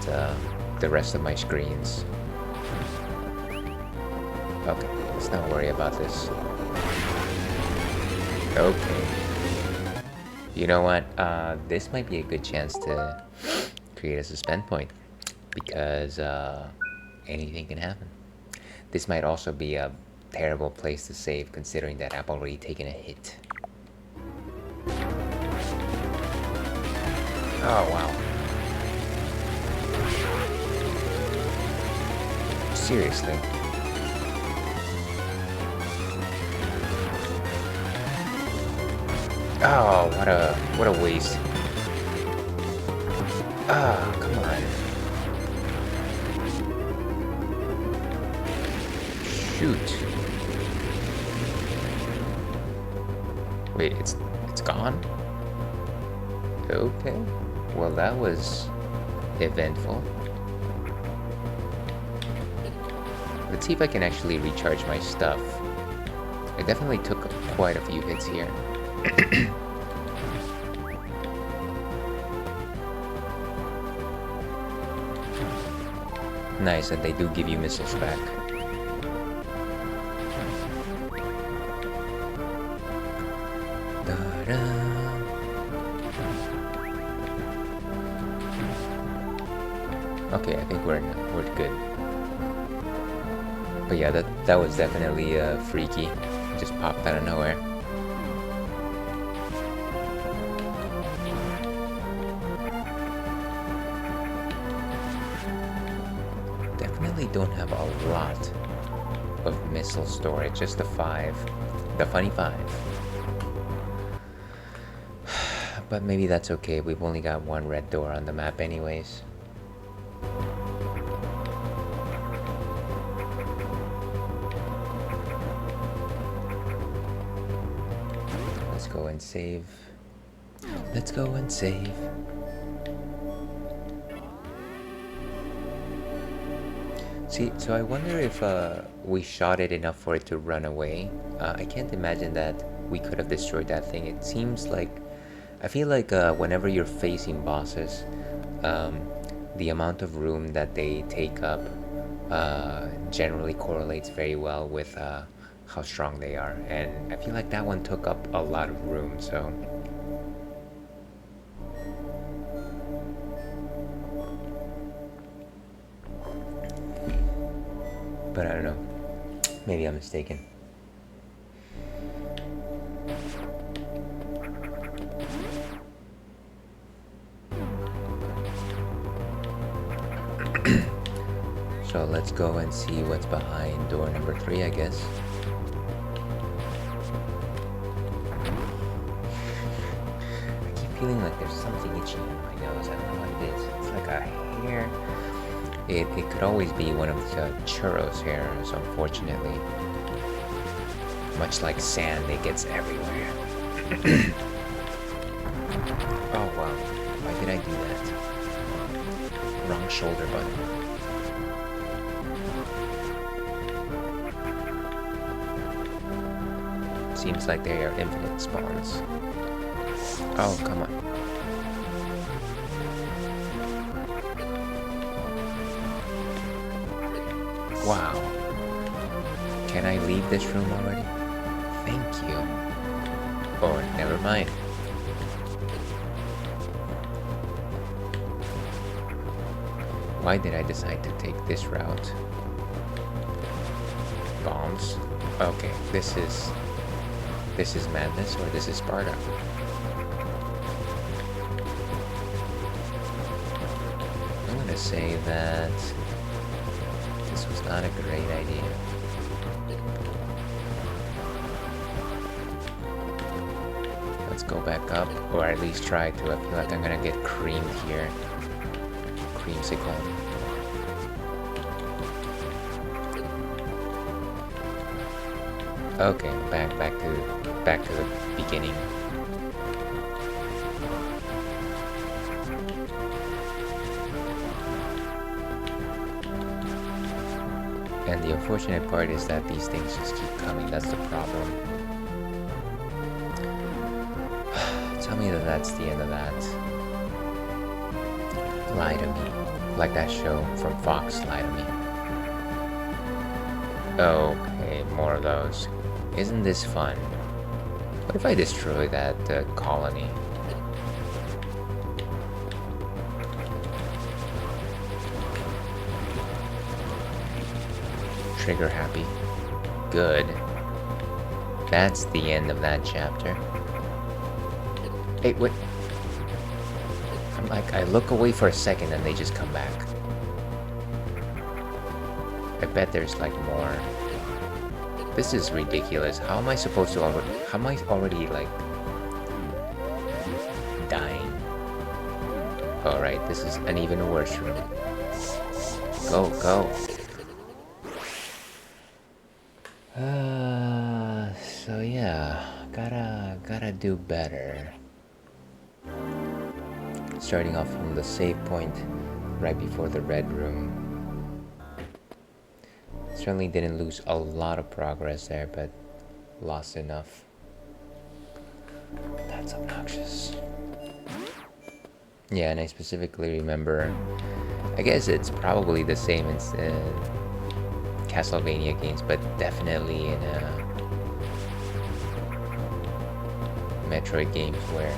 the rest of my screens. Okay, let's not worry about this. Okay. You know what? This might be a good chance to create a suspend point, because anything can happen. This might also be a terrible place to save, considering that I've already taken a hit. Oh, wow. Seriously. Oh, what a waste. Ah, come on. Shoot. Wait, it's gone? Okay. Well, that was eventful. Let's see if I can actually recharge my stuff. I definitely took quite a few hits here. Nice, and they do give you missiles back. Okay, I think we're good. But yeah, that was definitely freaky. It just popped out of nowhere. Definitely don't have a lot of missile storage, just the 5. The funny 5. But maybe that's okay, we've only got one red door on the map anyways. Let's go and save. Let's go and save. See, so I wonder if we shot it enough for it to run away. I can't imagine that we could have destroyed that thing. It seems like, I feel like whenever you're facing bosses, the amount of room that they take up generally correlates very well with how strong they are. And I feel like that one took up a lot of room, so... But I don't know. Maybe I'm mistaken. So let's go and see what's behind door number 3, I guess. I keep feeling like there's something itching in my nose. I don't know what it is. It's like a hair. It could always be one of the churros hairs, unfortunately. Much like sand, it gets everywhere. Oh wow, why did I do that? Wrong shoulder button. Seems like they are infinite spawns. Oh, come on. Wow. Can I leave this room already? Thank you. Or never mind. Why did I decide to take this route? Bombs. Okay, this is madness, or this is Sparta. I'm gonna say that this It's not a great idea. Let's go back up, or at least try to. I feel like I'm gonna get creamed here. Creamsicle. Okay, back to the beginning. And the unfortunate part is that these things just keep coming. That's the problem. Tell me that that's the end of that. Lie to me. Like that show from Fox, Lie to me. Okay, more of those. Isn't this fun? What if I destroy that colony? Trigger happy. Good. That's the end of that chapter. Hey, wait. I'm like, I look away for a second and they just come back. I bet there's like more. This is ridiculous. How am I supposed to already... How am I already like... dying? Alright, this is an even worse room. Go, go. So yeah, gotta do better. Starting off from the save point right before the red room. Certainly didn't lose a lot of progress there, but lost enough. That's obnoxious. Yeah, and I specifically remember, I guess it's probably the same in Castlevania games, but definitely in Metroid games where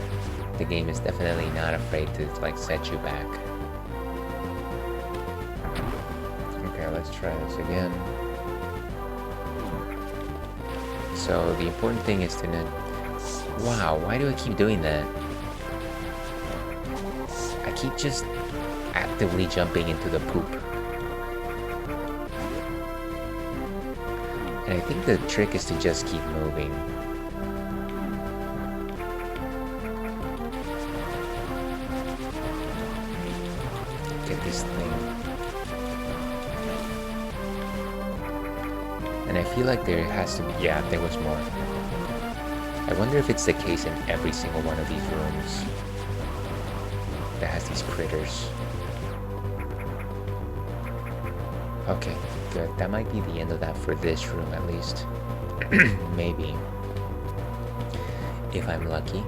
the game is definitely not afraid to like set you back. Okay, let's try this again. So the important thing is to know... Wow, why do I keep doing that? I keep just actively jumping into the poop. And I think the trick is to just keep moving. Get this thing. And I feel like there has to be... Yeah, there was more. I wonder if it's the case in every single one of these rooms that has these critters. Okay, good. That might be the end of that for this room, at least. Maybe. If I'm lucky.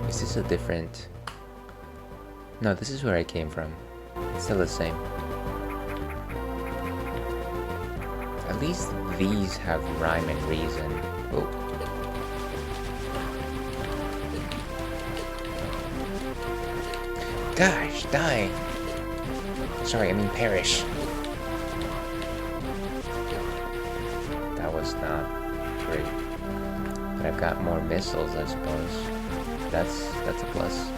Is this a different... No, this is where I came from. It's still the same. At least these have rhyme and reason. Oh. Gosh, die! Sorry, I mean perish. That was not great. But I've got more missiles, I suppose. That's a plus.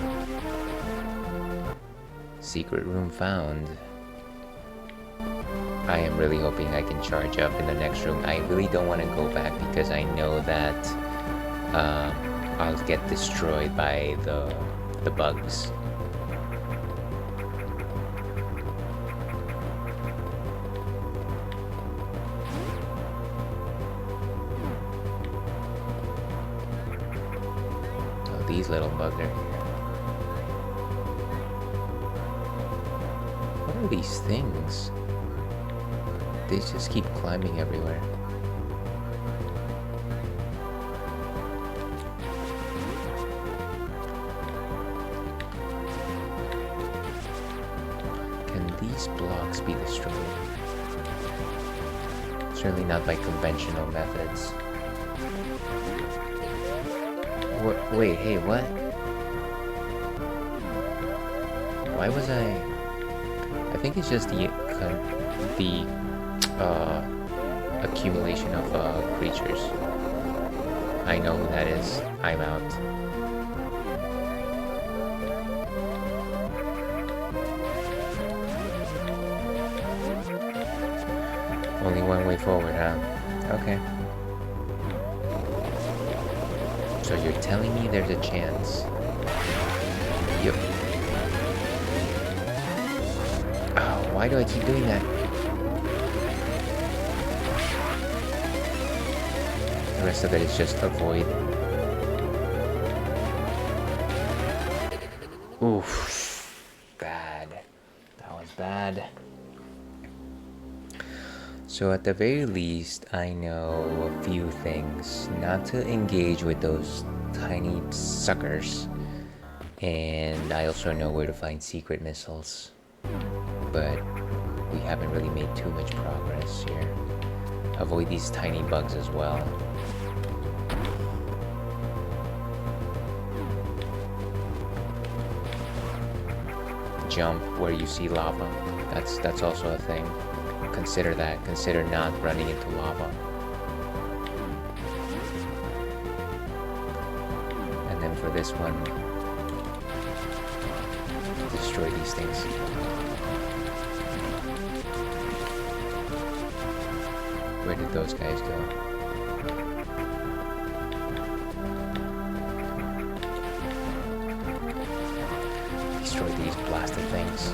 Secret room found. I am really hoping I can charge up in the next room. I really don't want to go back because I know that I'll get destroyed by the bugs. Oh, these little bugs are here. What are these things? They just keep climbing everywhere. Can these blocks be destroyed? Certainly not by conventional methods. Wait, hey, what? Why was I think it's just the accumulation of creatures. I know who that is. I'm out. Only one way forward, huh? Okay. So you're telling me there's a chance? Yep. Oh, why do I keep doing that? The rest of it is just avoid. Oof. Bad. That was bad. So at the very least, I know a few things. Not to engage with those tiny suckers. And I also know where to find secret missiles. But we haven't really made too much progress here. Avoid these tiny bugs as well. Jump where you see lava. That's also a thing. Consider that. Consider not running into lava. And then for this one, destroy these things. Where did those guys go? Destroy these blasted things.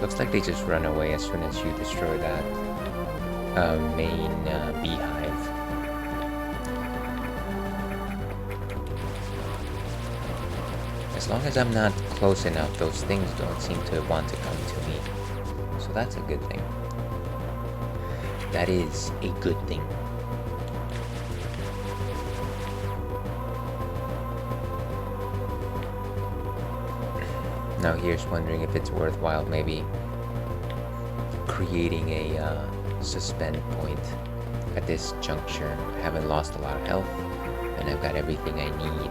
Looks like they just run away as soon as you destroy that main beehive. As long as I'm not close enough, those things don't seem to want to come to me. So that's a good thing. That is a good thing. Now here's wondering if it's worthwhile maybe creating a suspend point at this juncture. I haven't lost a lot of health and I've got everything I need.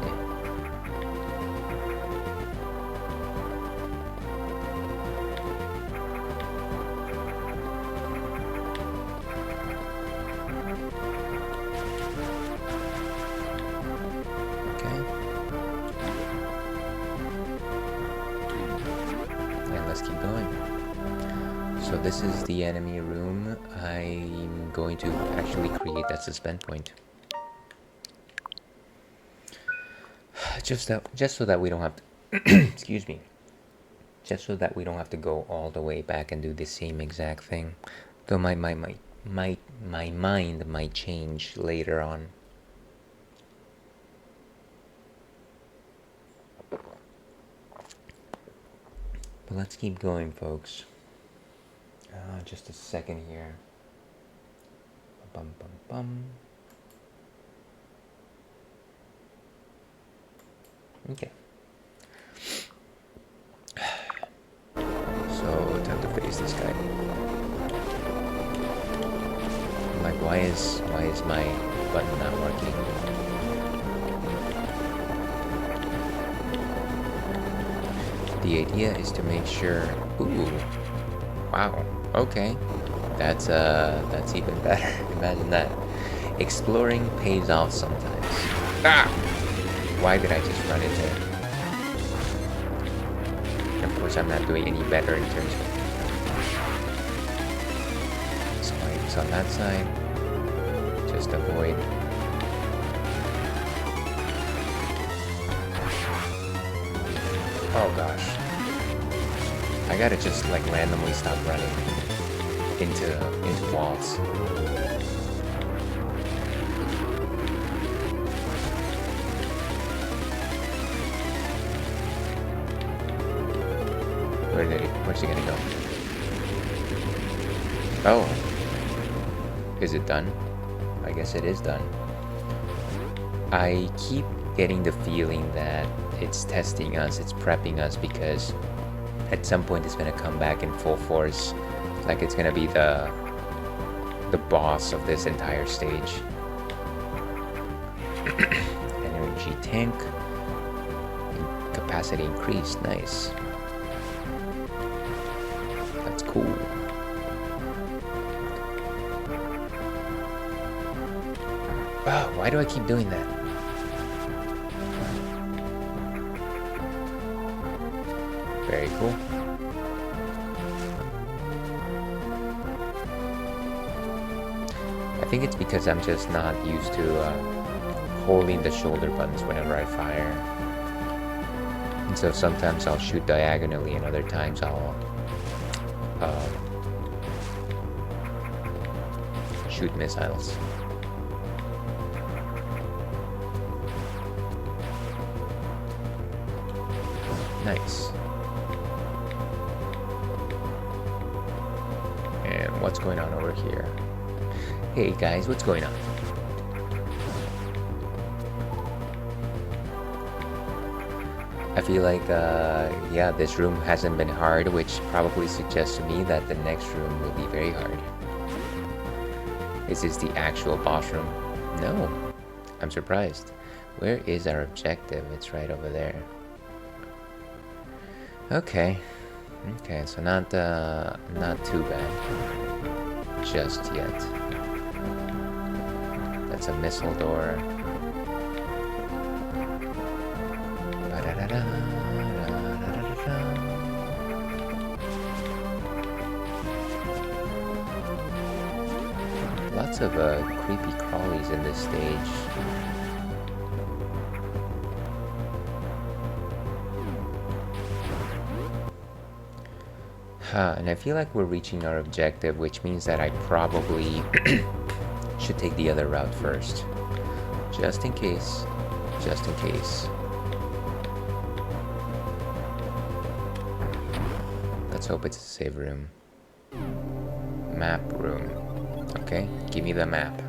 So this is the enemy room. I'm going to actually create that suspend point. Just so that we don't have to excuse me. Just so that we don't have to go all the way back and do the same exact thing. Though my mind might change later on. But let's keep going, folks. Just a second here. Bum bum bum. Okay. So time to face this guy. I'm like, why is my button not working? The idea is to make sure. Ooh. Wow. Okay, that's even better. Imagine that. Exploring pays off sometimes. Ah! Why did I just run into it? Of course, I'm not doing any better in terms of spikes on that side. Just avoid. Oh gosh. I gotta just like randomly stop running into walls. Where's he gonna go? Oh. Is it done? I guess it is done. I keep getting the feeling that it's testing us, it's prepping us, because at some point it's gonna come back in full force. Like it's gonna be the boss of this entire stage. Energy tank. Capacity increased, nice. That's cool. Oh, why do I keep doing that? Very cool. I think it's because I'm just not used to holding the shoulder buttons whenever I fire. And so sometimes I'll shoot diagonally and other times I'll shoot missiles. Nice. And what's going on over here? Hey guys, what's going on? I feel like, yeah, this room hasn't been hard, which probably suggests to me that the next room will be very hard. Is this the actual boss room? No. I'm surprised. Where is our objective? It's right over there. Okay. Okay, so not too bad. Just yet. That's a missile door. Lots of creepy crawlies in this stage. And I feel like we're reaching our objective, which means that I probably should take the other route first. Just in case. Just in case. Let's hope it's a save room. Map room. Okay, give me the map.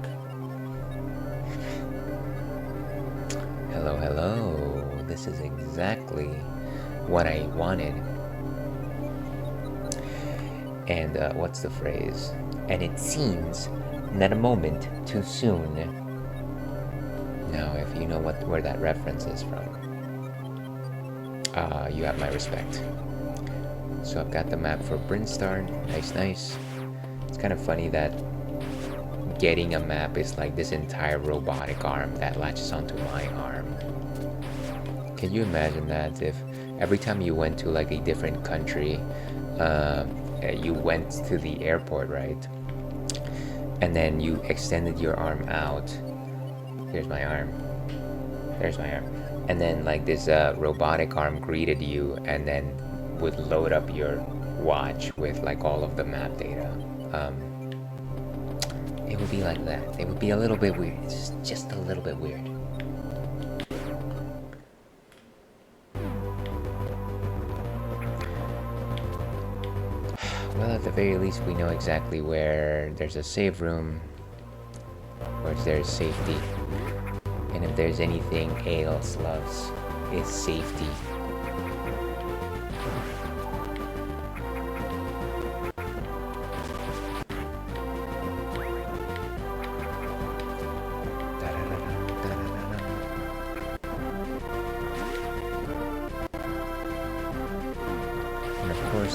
Hello, hello. This is exactly what I wanted. And what's the phrase? And it seems not a moment too soon. Now, if you know where that reference is from, you have my respect. So I've got the map for Brinstar. Nice, nice. It's kind of funny that getting a map is like this entire robotic arm that latches onto my arm. Can you imagine that if every time you went to like a different country, you went to the airport, right? And then you extended your arm out. Here's my arm. There's my arm. And then like this robotic arm greeted you and then would load up your watch with like all of the map data. It would be like that. It would be a little bit weird. It's just a little bit weird. Well, at the very least, we know exactly where there's a save room, where there's safety. And if there's anything Ales loves, it's safety.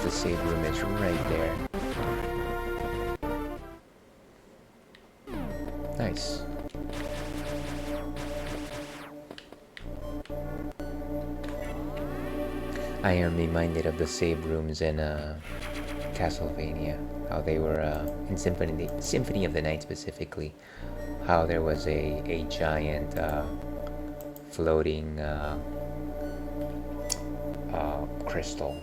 The save room is right there. Nice. I am reminded of the save rooms in Castlevania, how they were in Symphony of the Night specifically, how there was a giant floating crystal.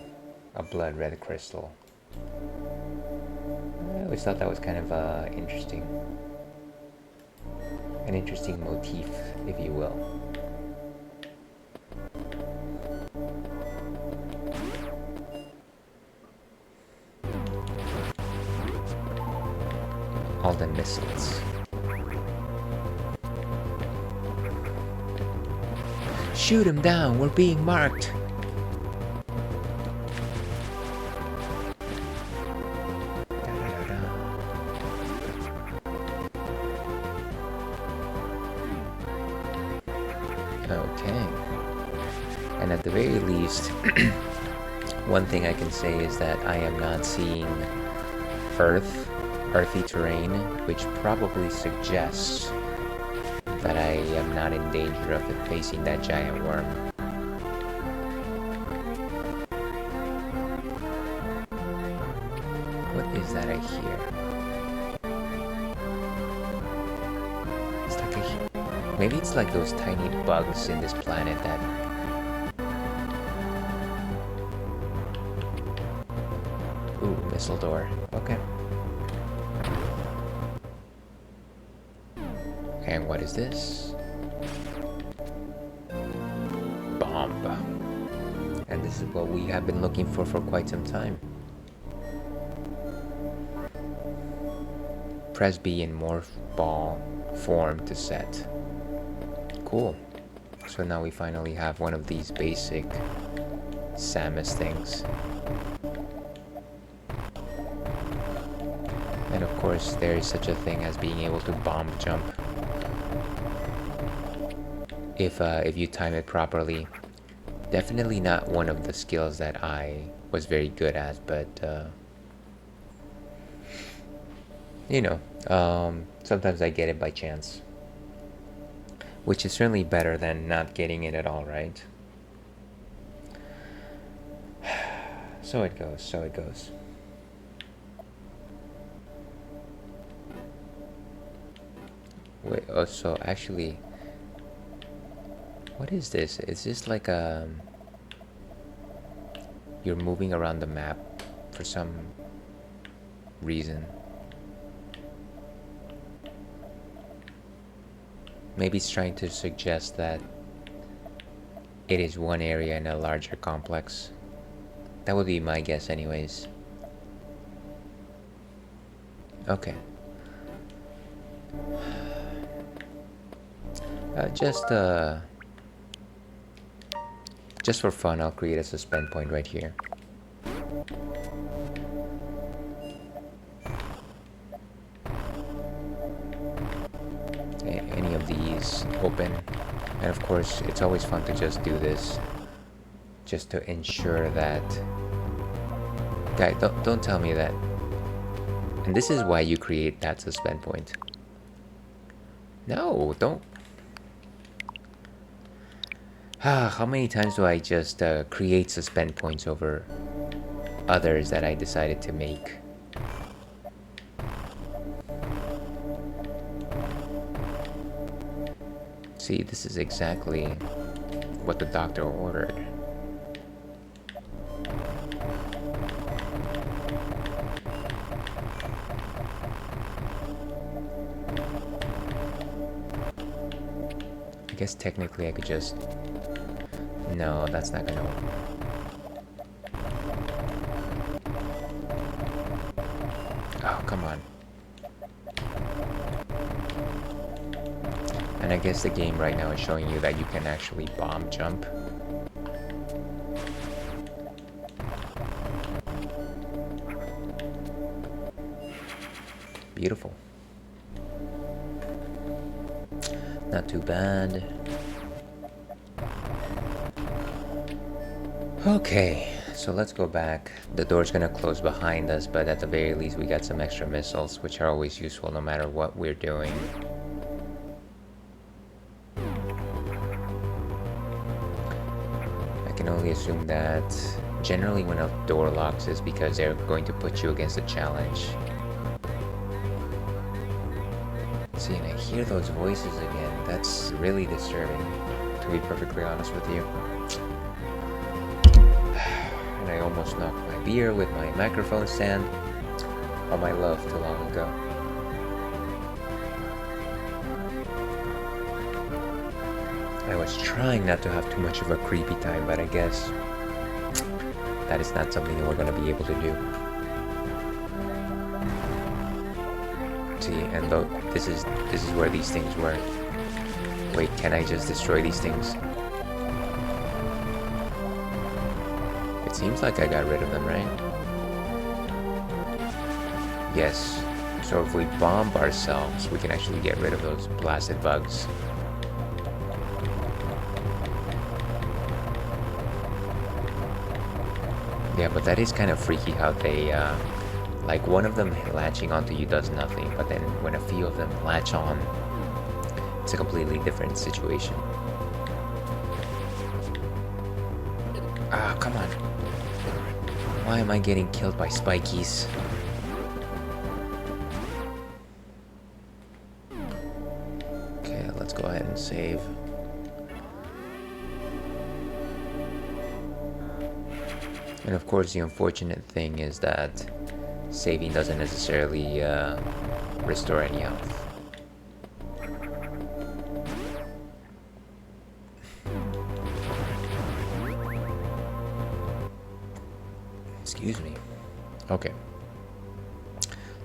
A blood red crystal. I always thought that was kind of interesting. An interesting motif, if you will. All the missiles. Shoot him down, we're being marked. Okay. And at the very least, one thing I can say is that I am not seeing earthy terrain, which probably suggests that I am not in danger of facing that giant worm. What is that I hear? It's like maybe it's like those tiny bugs in this planet that... Ooh, missile door. Okay. And what is this? Bomb. And this is what we have been looking for quite some time. Press B in morph ball form to set. Cool. So now we finally have one of these basic Samus things. And of course there is such a thing as being able to bomb jump. If you time it properly. Definitely not one of the skills that I was very good at, but you know, sometimes I get it by chance, which is certainly better than not getting it at all, right? So it goes, so it goes. Wait, oh, so actually, what is this? Is this like you're moving around the map for some reason? Maybe it's trying to suggest that it is one area in a larger complex. That would be my guess anyways. Okay. Just for fun, I'll create a suspend point right here. Any of these open, and of course it's always fun to just do this just to ensure that... Guy, don't tell me that. And this is why you create that suspend point. No, don't. How many times do I just create suspend points over others that I decided to make? See, this is exactly what the doctor ordered. I guess technically I could just... No, that's not gonna work. Oh, come on. And I guess the game right now is showing you that you can actually bomb jump. Beautiful. Not too bad. Okay, so let's go back. The door's gonna close behind us, but at the very least we got some extra missiles, which are always useful no matter what we're doing. I can only assume that generally when a door locks is because they're going to put you against a challenge. See, and I hear those voices again. That's really disturbing, to be perfectly honest with you. And I almost knocked my beer with my microphone stand on my love too long ago. I was trying not to have too much of a creepy time, but I guess that is not something that we're gonna be able to do. See, and look, this is where these things work. Wait, can I just destroy these things? It seems like I got rid of them, right? Yes. So if we bomb ourselves, we can actually get rid of those blasted bugs. Yeah, but that is kind of freaky how they, like one of them latching onto you does nothing, but then when a few of them latch on, It's a completely different situation. Ah, come on. Why am I getting killed by spikies? Okay, let's go ahead and save. And of course, the unfortunate thing is that saving doesn't necessarily restore any health. Excuse me. Okay.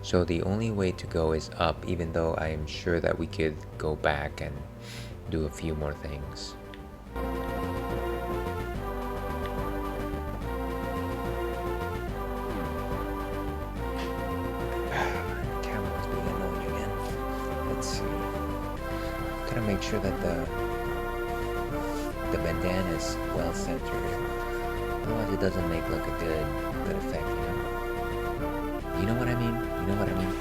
So the only way to go is up, even though I am sure that we could go back and do a few more things. Camera's being annoying again. Let's see. Gotta make sure that the bandana is well centered. Otherwise it doesn't make like a good effect, you know? You know what I mean? You know what I mean?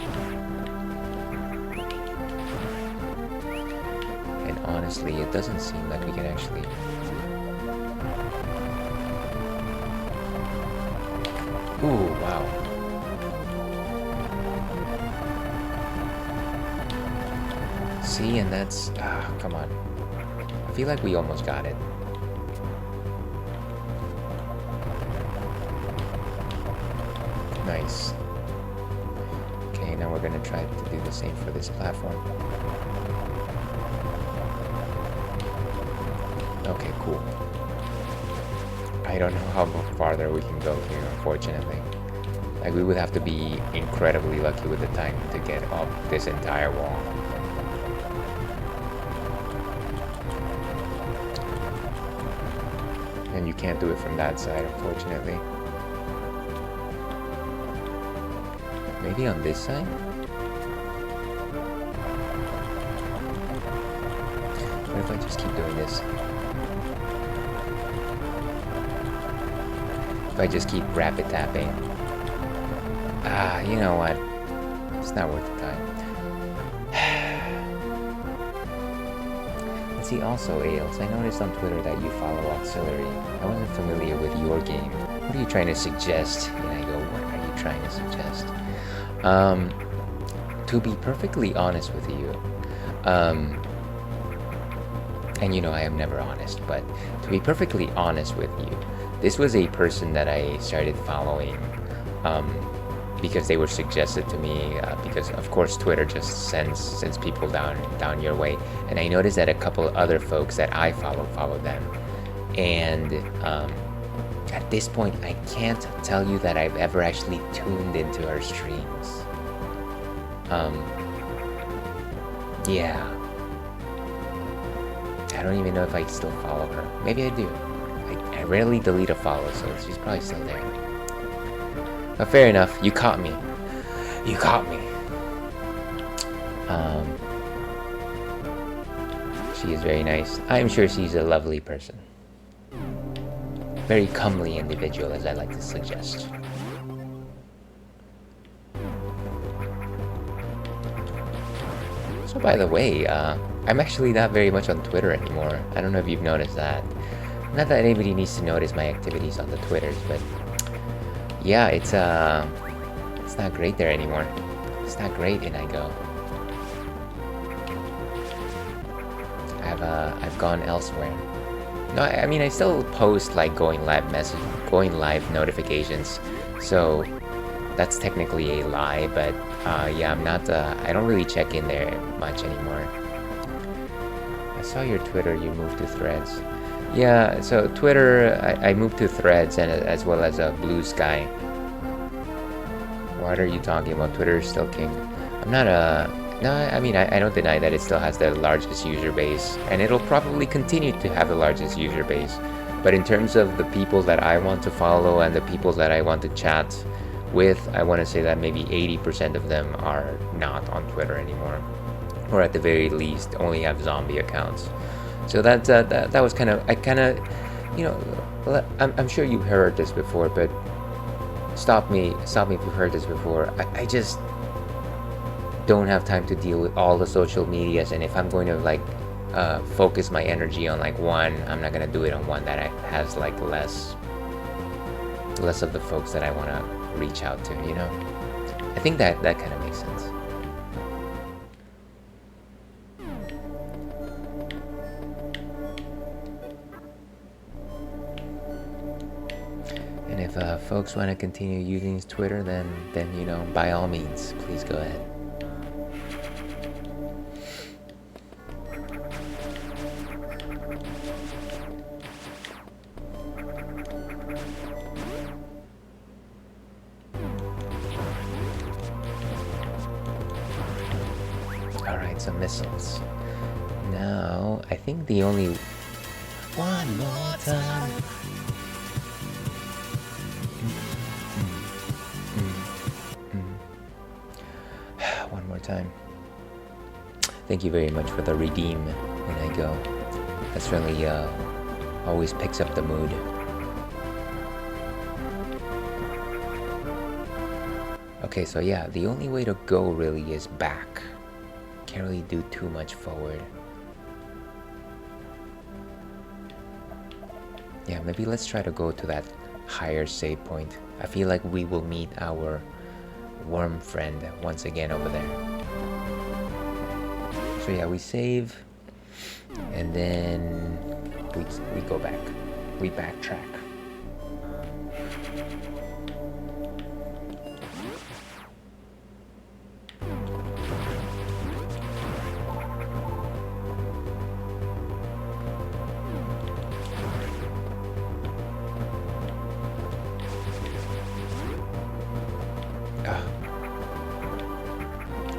And honestly, it doesn't seem like we can actually... Ooh, wow. See, and that's... come on. I feel like we almost got it. Nice. Okay, now we're gonna try to do the same for this platform. Okay, cool. I don't know how farther we can go here, unfortunately. Like, we would have to be incredibly lucky with the time to get up this entire wall. And you can't do it from that side, unfortunately. Maybe on this side? What if I just keep doing this? If I just keep rapid tapping? Ah, you know what? It's not worth the time. Let's see, also, Ails, I noticed on Twitter that you follow Auxiliary. I wasn't familiar with your game. What are you trying to suggest? And I go, what are you trying to suggest? To be perfectly honest with you, and you know I am never honest, but to be perfectly honest with you, this was a person that I started following because they were suggested to me, because of course Twitter just sends people down your way, and I noticed that a couple other folks that I follow them, and at this point I can't tell you that I've ever actually tuned into her streams. Yeah. I don't even know if I still follow her. Maybe I do. I rarely delete a follow, so she's probably still there. But fair enough, you caught me. You caught me. She is very nice. I'm sure she's a lovely person. Very comely individual, as I like to suggest. So by the way, I'm actually not very much on Twitter anymore. I don't know if you've noticed that. Not that anybody needs to notice my activities on the Twitters, but yeah, it's not great there anymore. It's not great, and I go. I've gone elsewhere. No, I mean I still post like going live notifications, so that's technically a lie. But yeah, I'm not. I don't really check in there much anymore. I saw your Twitter. You moved to Threads. Yeah, so Twitter, I moved to Threads and as well as Blue Sky. What are you talking about? Twitter is still king. I'm not no, I mean, I don't deny that it still has the largest user base, and it'll probably continue to have the largest user base. But in terms of the people that I want to follow and the people that I want to chat with, I want to say that maybe 80% of them are not on Twitter anymore, or at the very least only have zombie accounts. So that was kind of, you know, I'm sure you've heard this before, but stop me if you've heard this before. I just, don't have time to deal with all the social medias, and if I'm going to like focus my energy on like one, I'm not gonna do it on one that has like less of the folks that I want to reach out to, you know. I think that kind of makes sense. And if folks want to continue using Twitter, then you know, by all means, please go ahead. Alright, some missiles. Now, I think the only... One more time. One more time. Thank you very much for the redeem when I go. That's really always picks up the mood. Okay, so yeah, the only way to go really is back. Can't really do too much forward. Yeah, maybe let's try to go to that higher save point. I feel like we will meet our worm friend once again over there. So yeah, we save, and then we go back. We backtrack.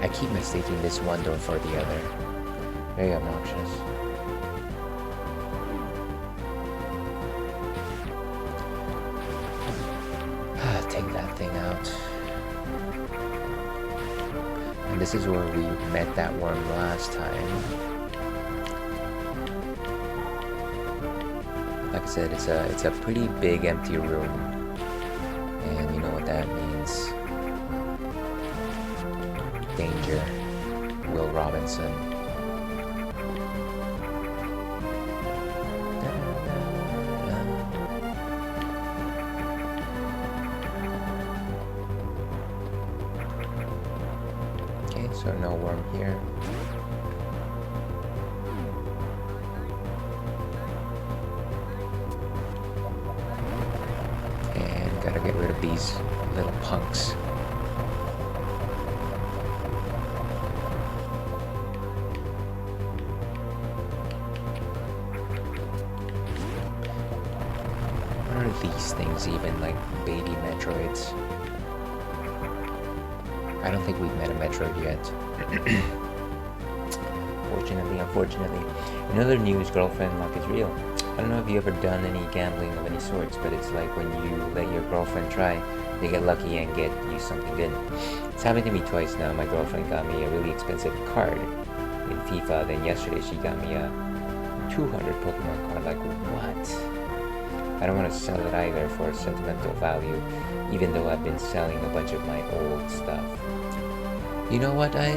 I keep mistaking this one door for the other. Very obnoxious. Take that thing out. And this is where we met that worm last time. Like I said, it's a pretty big empty room. And you know what that means. Danger, Will Robinson. Okay, so no worm here. And gotta get rid of these little punks. These things even like baby Metroids. I don't think we've met a Metroid yet. Unfortunately. In other news, girlfriend luck is real. I don't know if you ever done any gambling of any sorts, but it's like when you let your girlfriend try, they get lucky and get you something good. It's happened to me twice now. My girlfriend got me a really expensive card in FIFA, then yesterday she got me a 200 Pokemon card. Like, what? I don't want to sell it either for sentimental value, even though I've been selling a bunch of my old stuff. You know what? I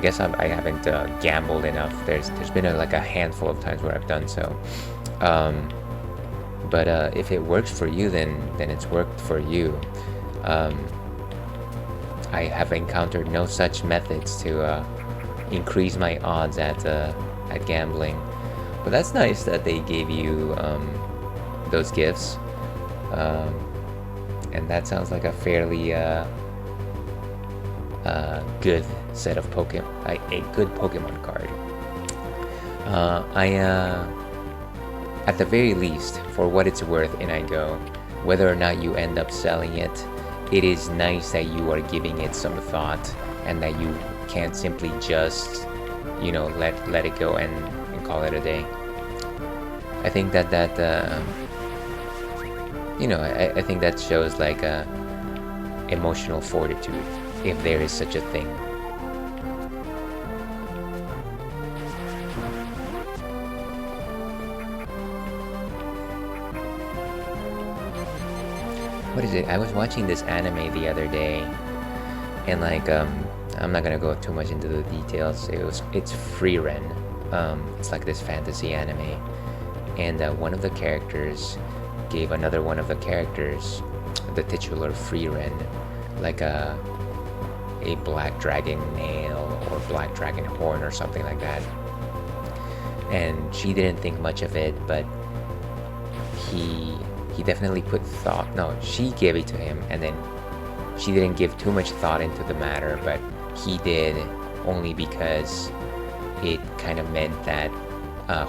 guess I haven't gambled enough. There's been like a handful of times where I've done so. But if it works for you, then it's worked for you. I have encountered no such methods to increase my odds at gambling. But that's nice that they gave you those gifts, and that sounds like a fairly good set of a good Pokemon card. At the very least, for what it's worth, and I go, whether or not you end up selling it, it is nice that you are giving it some thought, and that you can't simply just, you know, let it go and call it a day. I think that you know, I think that shows like emotional fortitude, if there is such a thing. what is it? I was watching this anime the other day, and like I'm not gonna go too much into the details. It's Free Ren. It's like this fantasy anime, and one of the characters gave another one of the characters, the titular Free Ren, like a black dragon nail or black dragon horn or something like that. And she didn't think much of it, but he definitely put thought. No, she gave it to him, and then she didn't give too much thought into the matter, but he did, only because it kind of meant that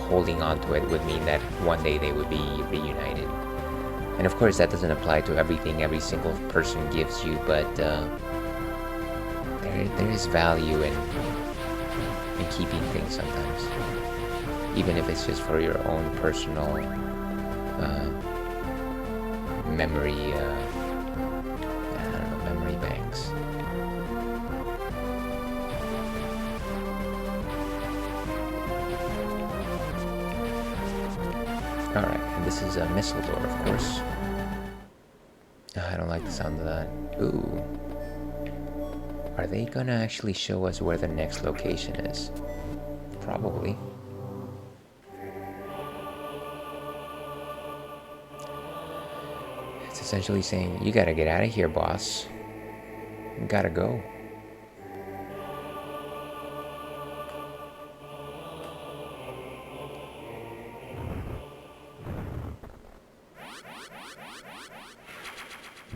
holding on to it would mean that one day they would be reunited. And of course that doesn't apply to everything every single person gives you, but there is value in keeping things sometimes, even if it's just for your own personal memory, I don't know, memory banks. Alright, and this is a missile door, of course. I don't like the sound of that. Ooh. Are they gonna actually show us where the next location is? Probably. It's essentially saying, you gotta get out of here, boss. You gotta go.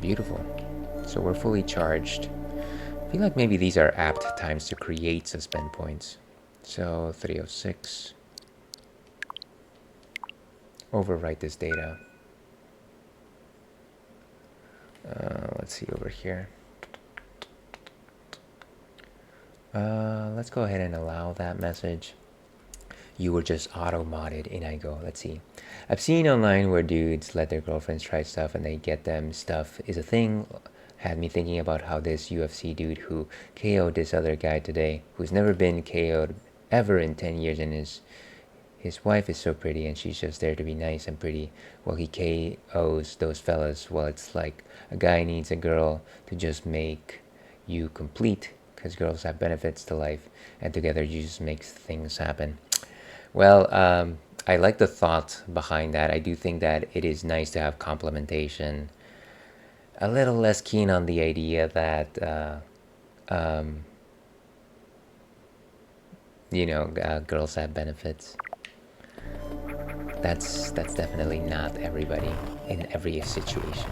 Beautiful. So we're fully charged. I feel like maybe these are apt times to create suspend points. So 306. Overwrite this data. Let's see over here. Let's go ahead and allow that message. You were just auto-modded, in I go. Let's see. I've seen online where dudes let their girlfriends try stuff and they get them stuff is a thing. Had me thinking about how this UFC dude who KO'd this other guy today, who's never been KO'd ever in 10 years, and his wife is so pretty and she's just there to be nice and pretty. Well, he KOs those fellas. Well, it's like a guy needs a girl to just make you complete, because girls have benefits to life, and together you just make things happen. Well, I like the thought behind that. I do think that it is nice to have complementation. A little less keen on the idea that, you know, girls have benefits. That's definitely not everybody in every situation.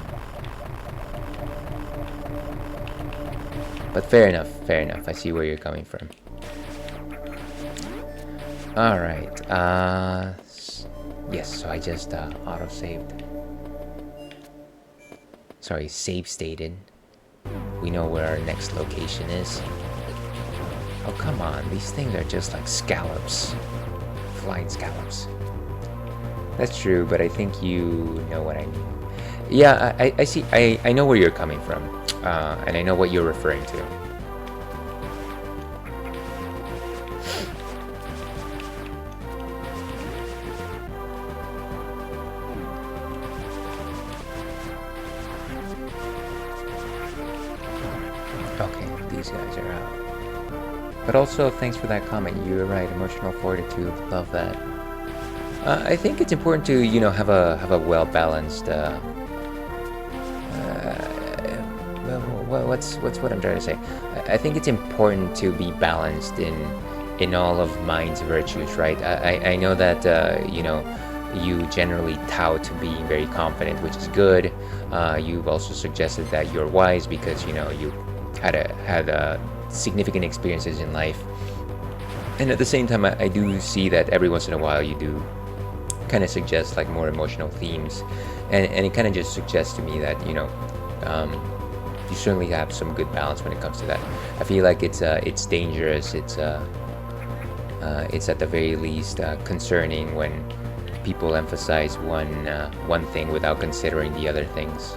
But fair enough, fair enough. I see where you're coming from. Alright, yes, so I just auto-saved. Sorry, save stated. We know where our next location is. Oh, come on, these things are just like scallops. Flying scallops. That's true, but I think you know what I mean. Yeah, I see, I know where you're coming from, and I know what you're referring to. Okay, these guys are out. But also, thanks for that comment. You were right. Emotional fortitude. Love that. I think it's important to, you know, have a well balanced. What's what I'm trying to say? I think it's important to be balanced in all of mind's virtues, right? I know that you know, you generally tout being very confident, which is good. You've also suggested that you're wise because, you know, you had significant experiences in life, and at the same time I do see that every once in a while you do kind of suggest like more emotional themes, and it kind of just suggests to me that, you know, you certainly have some good balance when it comes to that. I feel like it's dangerous, it's at the very least concerning when people emphasize one thing without considering the other things.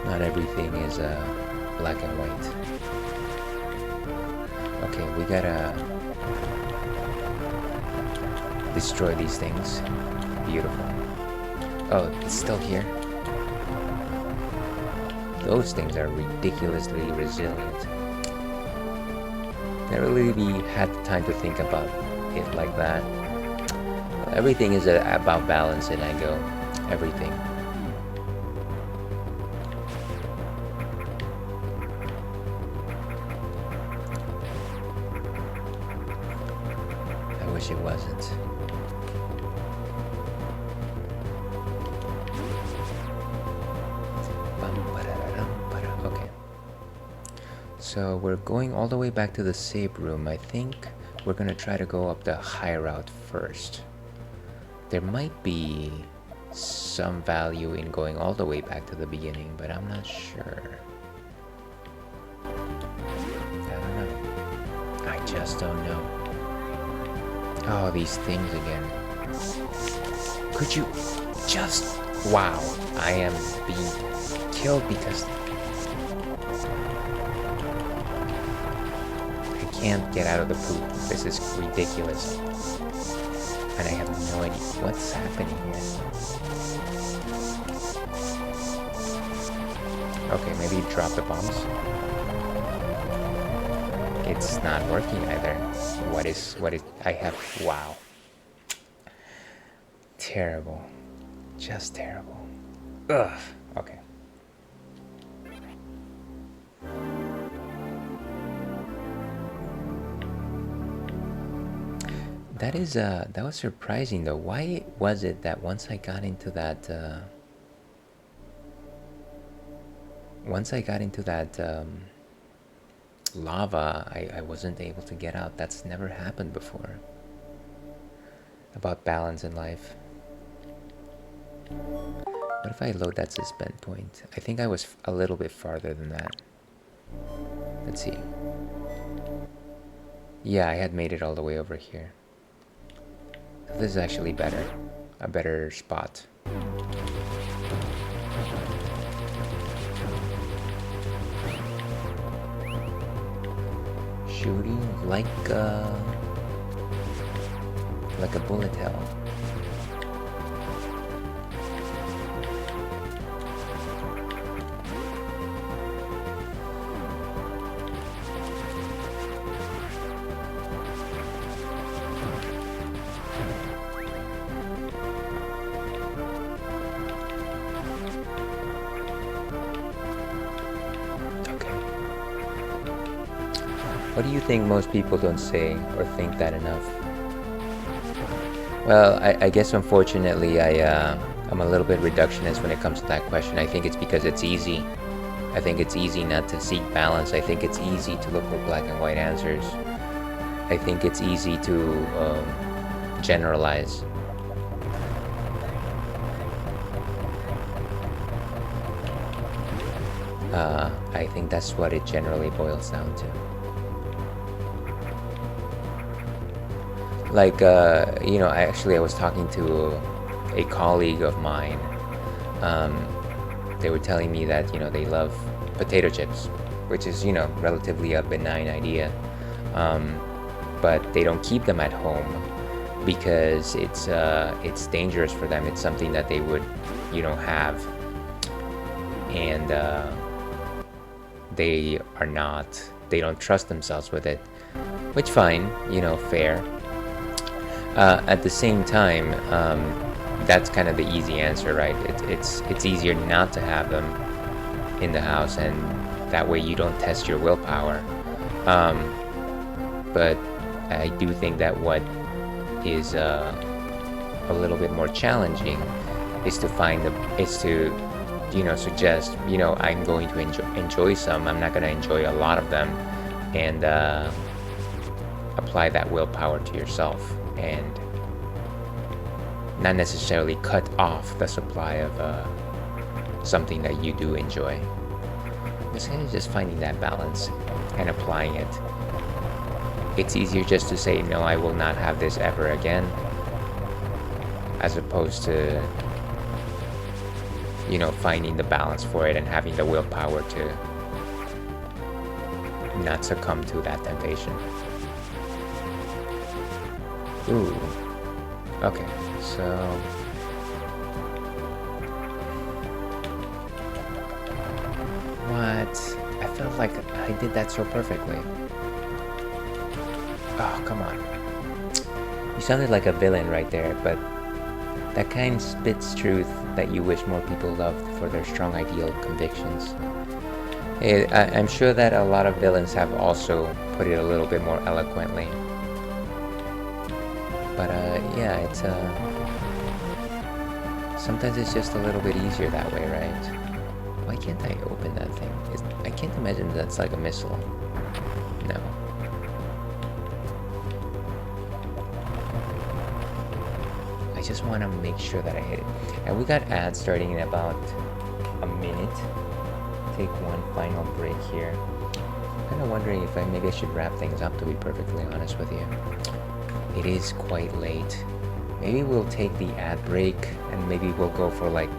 Not everything is black and white. Okay, we gotta destroy these things. Beautiful. Oh, it's still here. Those things are ridiculously resilient. Never really had the time to think about it like that. Everything is about balance, and I go, everything. I wish it wasn't. Okay. So we're going all the way back to the save room. I think we're gonna try to go up the high route first. There might be some value in going all the way back to the beginning, but I'm not sure. I don't know. I just don't know. Oh, these things again. Could you just... Wow, I am being killed because I can't get out of the poop. This is ridiculous. And I have no idea what's happening here. Okay, maybe drop the bombs. It's not working either. What is, I have, wow. Terrible. Just terrible. Ugh, okay. That was surprising though. Why was it that once I got into that, lava, I wasn't able to get out? That's never happened before. About balance in life. What if I load that suspend point? I think I was a little bit farther than that. Let's see. Yeah, I had made it all the way over here. This is actually better. A better spot. Shooting like a bullet hell. What do you think most people don't say or think that enough? Well, I guess unfortunately I'm a little bit reductionist when it comes to that question. I think it's because it's easy. I think it's easy not to seek balance. I think it's easy to look for black and white answers. I think it's easy to generalize. I think that's what it generally boils down to. Like, you know, I was talking to a colleague of mine. They were telling me that, you know, they love potato chips, which is, you know, relatively a benign idea. But they don't keep them at home because it's dangerous for them. It's something that they would, you know, have. And they don't trust themselves with it. Which, fine, you know, fair. At the same time, that's kind of the easy answer, right? It's easier not to have them in the house, and that way you don't test your willpower. But I do think that what is a little bit more challenging is to you know, suggest, you know, I'm going to enjoy some. I'm not going to enjoy a lot of them, and apply that willpower to yourself. And not necessarily cut off the supply of something that you do enjoy. It's kind of just finding that balance and applying it. It's easier just to say, no, I will not have this ever again, as opposed to, you know, finding the balance for it and having the willpower to not succumb to that temptation. Ooh. Okay, so... What? I felt like I did that so perfectly. Oh, come on. You sounded like a villain right there, but that kind spits truth that you wish more people loved for their strong ideal convictions. I'm sure that a lot of villains have also put it a little bit more eloquently. But yeah, it's sometimes it's just a little bit easier that way, right? Why can't I open that thing? I can't imagine that's like a missile. No. I just want to make sure that I hit it. And we got ads starting in about a minute. Take one final break here. I'm kind of wondering if maybe I should wrap things up, to be perfectly honest with you. It is quite late. Maybe we'll take the ad break and maybe we'll go for like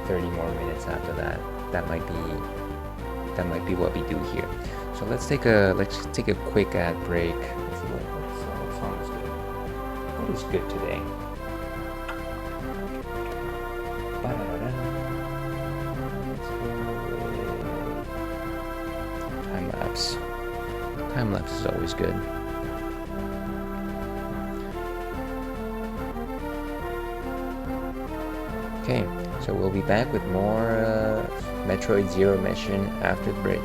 30 more minutes after that. That might be what we do here. So let's take a quick ad break. Let's see what song is good. What is good today? Time lapse. Time lapse is always good. Okay, so we'll be back with more Metroid Zero Mission after the break.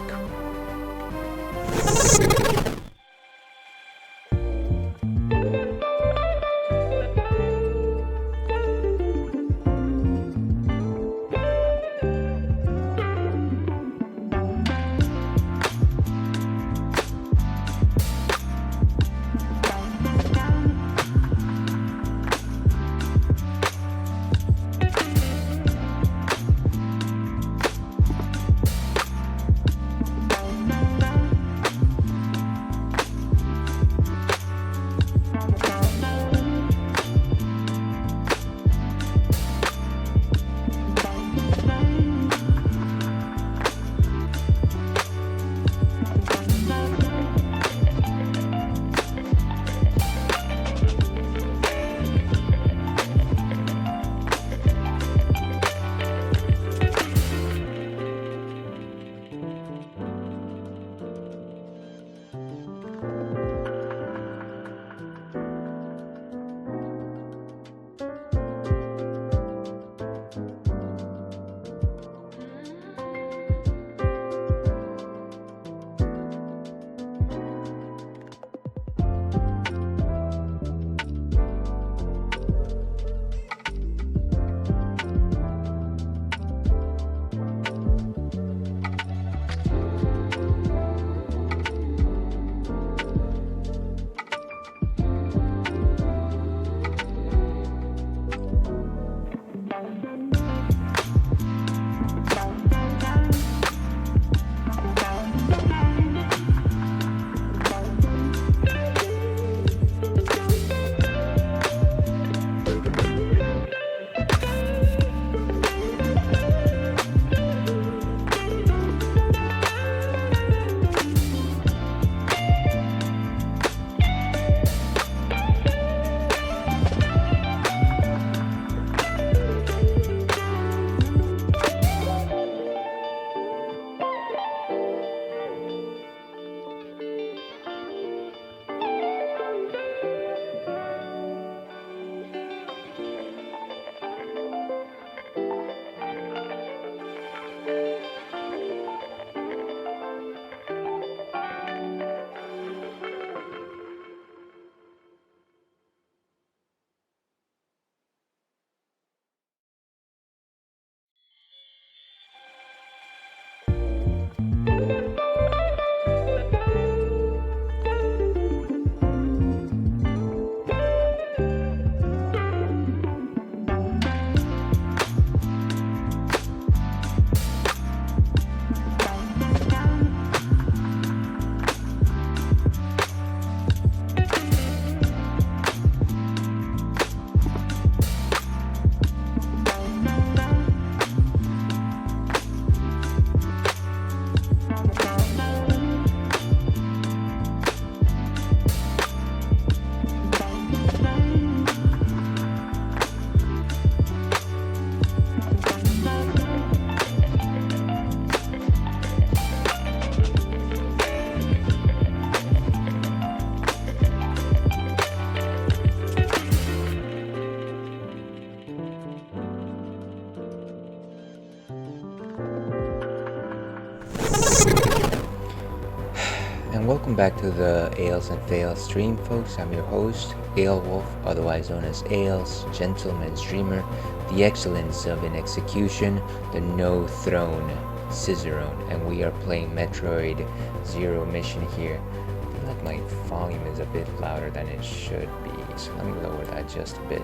And welcome back to the Ales and Fails stream, folks. I'm your host, Aelwolf, otherwise known as Ales, gentleman's dreamer, the excellence of an execution, the no throne Cicerone, and we are playing Metroid Zero Mission here. I feel like my volume is a bit louder than it should be, so let me lower that just a bit.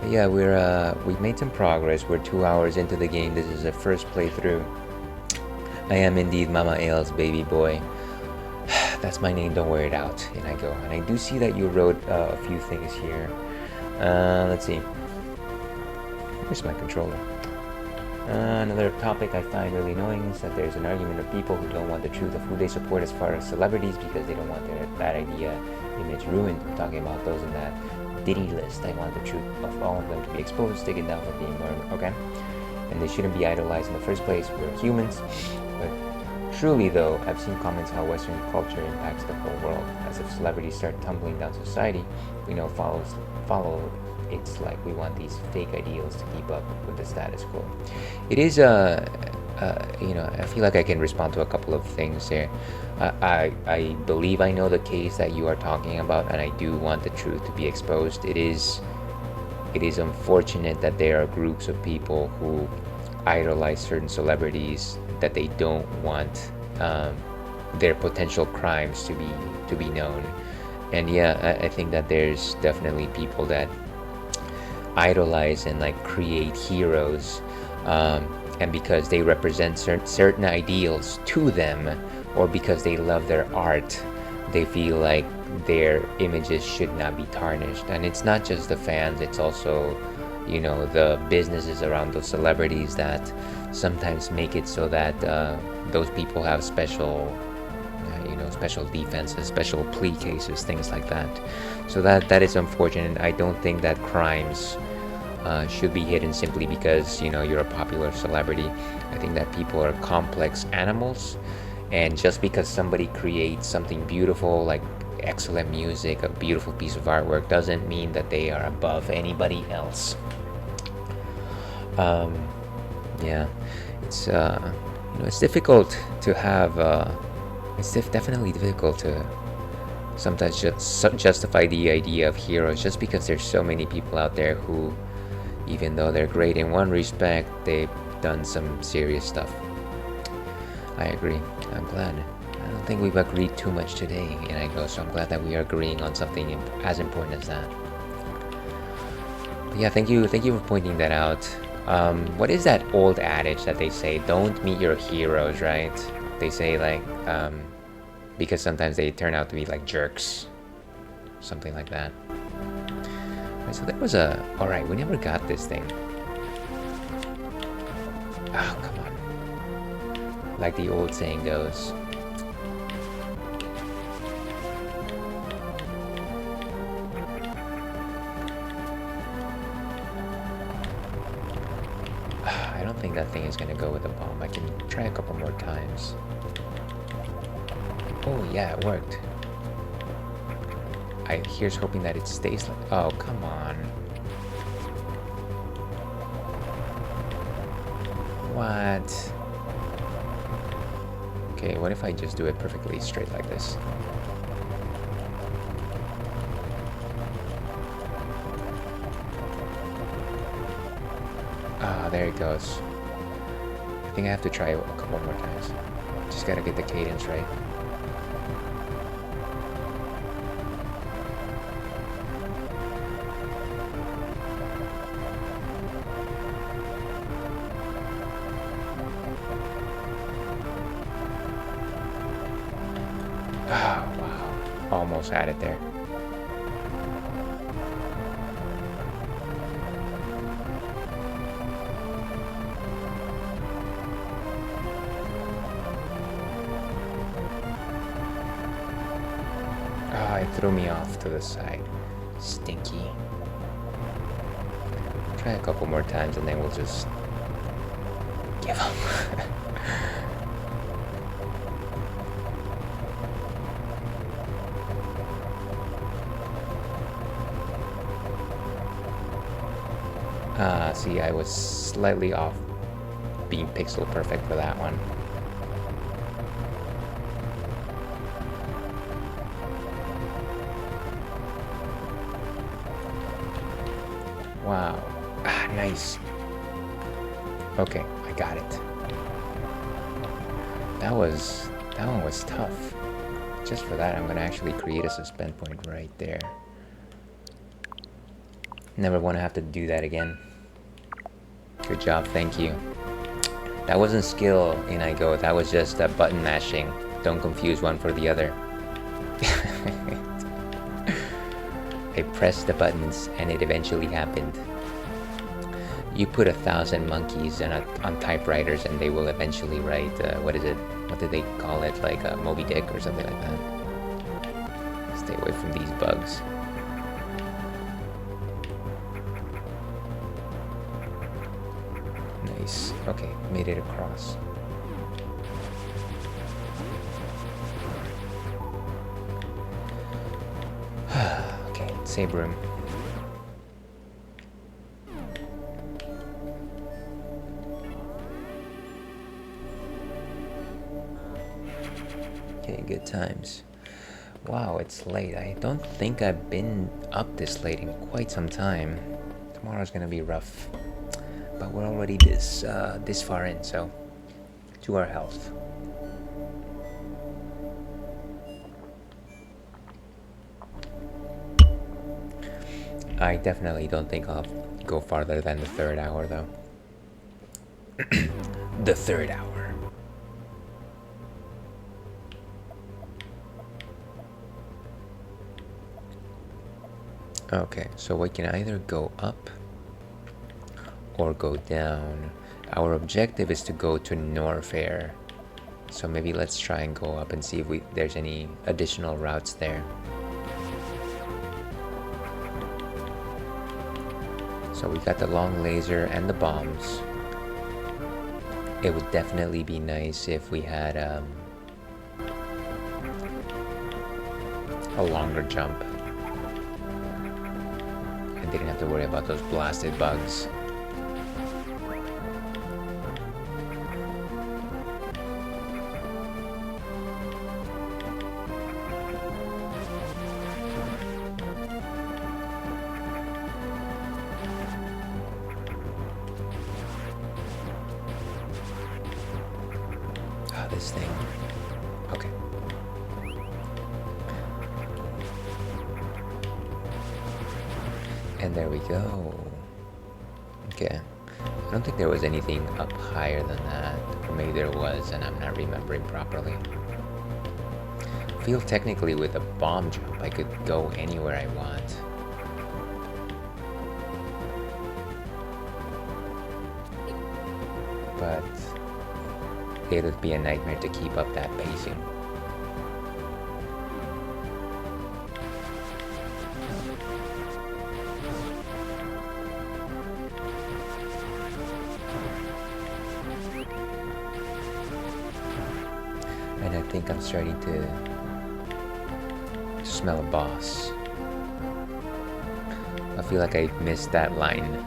But yeah, we've made some progress. We're 2 hours into the game. This is the first playthrough. I am indeed Mama Ale's baby boy. That's my name, don't wear it out. In I go. And I do see that you wrote a few things here. Let's see. Where's my controller? Another topic I find really annoying is that there's an argument of people who don't want the truth of who they support as far as celebrities because they don't want their bad idea image ruined. I'm talking about those in that Diddy list. I want the truth of all of them to be exposed, taken down for being murdered. Okay? And they shouldn't be idolized in the first place. We're humans. But truly, though, I've seen comments how Western culture impacts the whole world. As if celebrities start tumbling down society, we know follow it's like we want these fake ideals to keep up with the status quo. It is I feel like I can respond to a couple of things here. I believe I know the case that you are talking about, and I do want the truth to be exposed. It is unfortunate that there are groups of people who idolize certain celebrities that they don't want their potential crimes to be known. And yeah, I think that there's definitely people that idolize and like create heroes, and because they represent certain ideals to them, or because they love their art, they feel like their images should not be tarnished. And it's not just the fans, it's also, you know, the businesses around those celebrities that sometimes make it so that those people have special defenses, special plea cases, things like that. So that is unfortunate. I don't think that crimes should be hidden simply because, you know, you're a popular celebrity. I think that people are complex animals, and just because somebody creates something beautiful, like excellent music, a beautiful piece of artwork, doesn't mean that they are above anybody else. Yeah, it's it's difficult to have. It's definitely difficult to sometimes just justify the idea of heroes, just because there's so many people out there who, even though they're great in one respect, they've done some serious stuff. I agree. I'm glad. I don't think we've agreed too much today, and I go, so I'm glad that we are agreeing on something as important as that. But yeah, thank you for pointing that out. What is that old adage that they say? Don't meet your heroes, right? They say like, because sometimes they turn out to be like jerks, something like that. Right, so there was alright, we never got this thing. Oh, come on. Like the old saying goes. I don't think that thing is gonna go with a bomb. I can try a couple more times. Oh yeah, it worked. Here's hoping that it stays like... Oh, come on. What? Okay, what if I just do it perfectly straight like this? Ah, there it goes. I think I have to try it a couple more times. Just gotta get the cadence right. Oh, wow. Almost had it there. Oh, it threw me off to the side. Stinky. Try a couple more times and then we'll just give up. See, I was slightly off being pixel perfect for that one. Wow. Ah, nice. Okay, I got it. That one was tough. Just for that, I'm gonna actually create a suspend point right there. Never want to have to do that again. Good job, thank you. That wasn't skill in I Go, that was just button mashing. Don't confuse one for the other. I pressed the buttons and it eventually happened. You put 1,000 monkeys on typewriters and they will eventually write, what is it? What do they call it? Like Moby Dick or something like that. Stay away from these bugs. Nice. Okay, made it across. Okay, save room. Okay, good times. Wow, it's late. I don't think I've been up this late in quite some time. Tomorrow's gonna be rough. But we're already this far in, so to our health. I definitely don't think I'll go farther than the 3rd hour, though. The 3rd hour. Okay, so we can either go up or go down. Our objective is to go to Norfair. So maybe let's try and go up and see if there's any additional routes there. So we got the long laser and the bombs. It would definitely be nice if we had a longer jump. And didn't have to worry about those blasted bugs. This thing. Okay. And there we go. Okay. I don't think there was anything up higher than that. Or maybe there was and I'm not remembering properly. I feel technically with a bomb jump I could go anywhere I want. But it would be a nightmare to keep up that pacing. And I think I'm starting to smell a boss. I feel like I missed that line,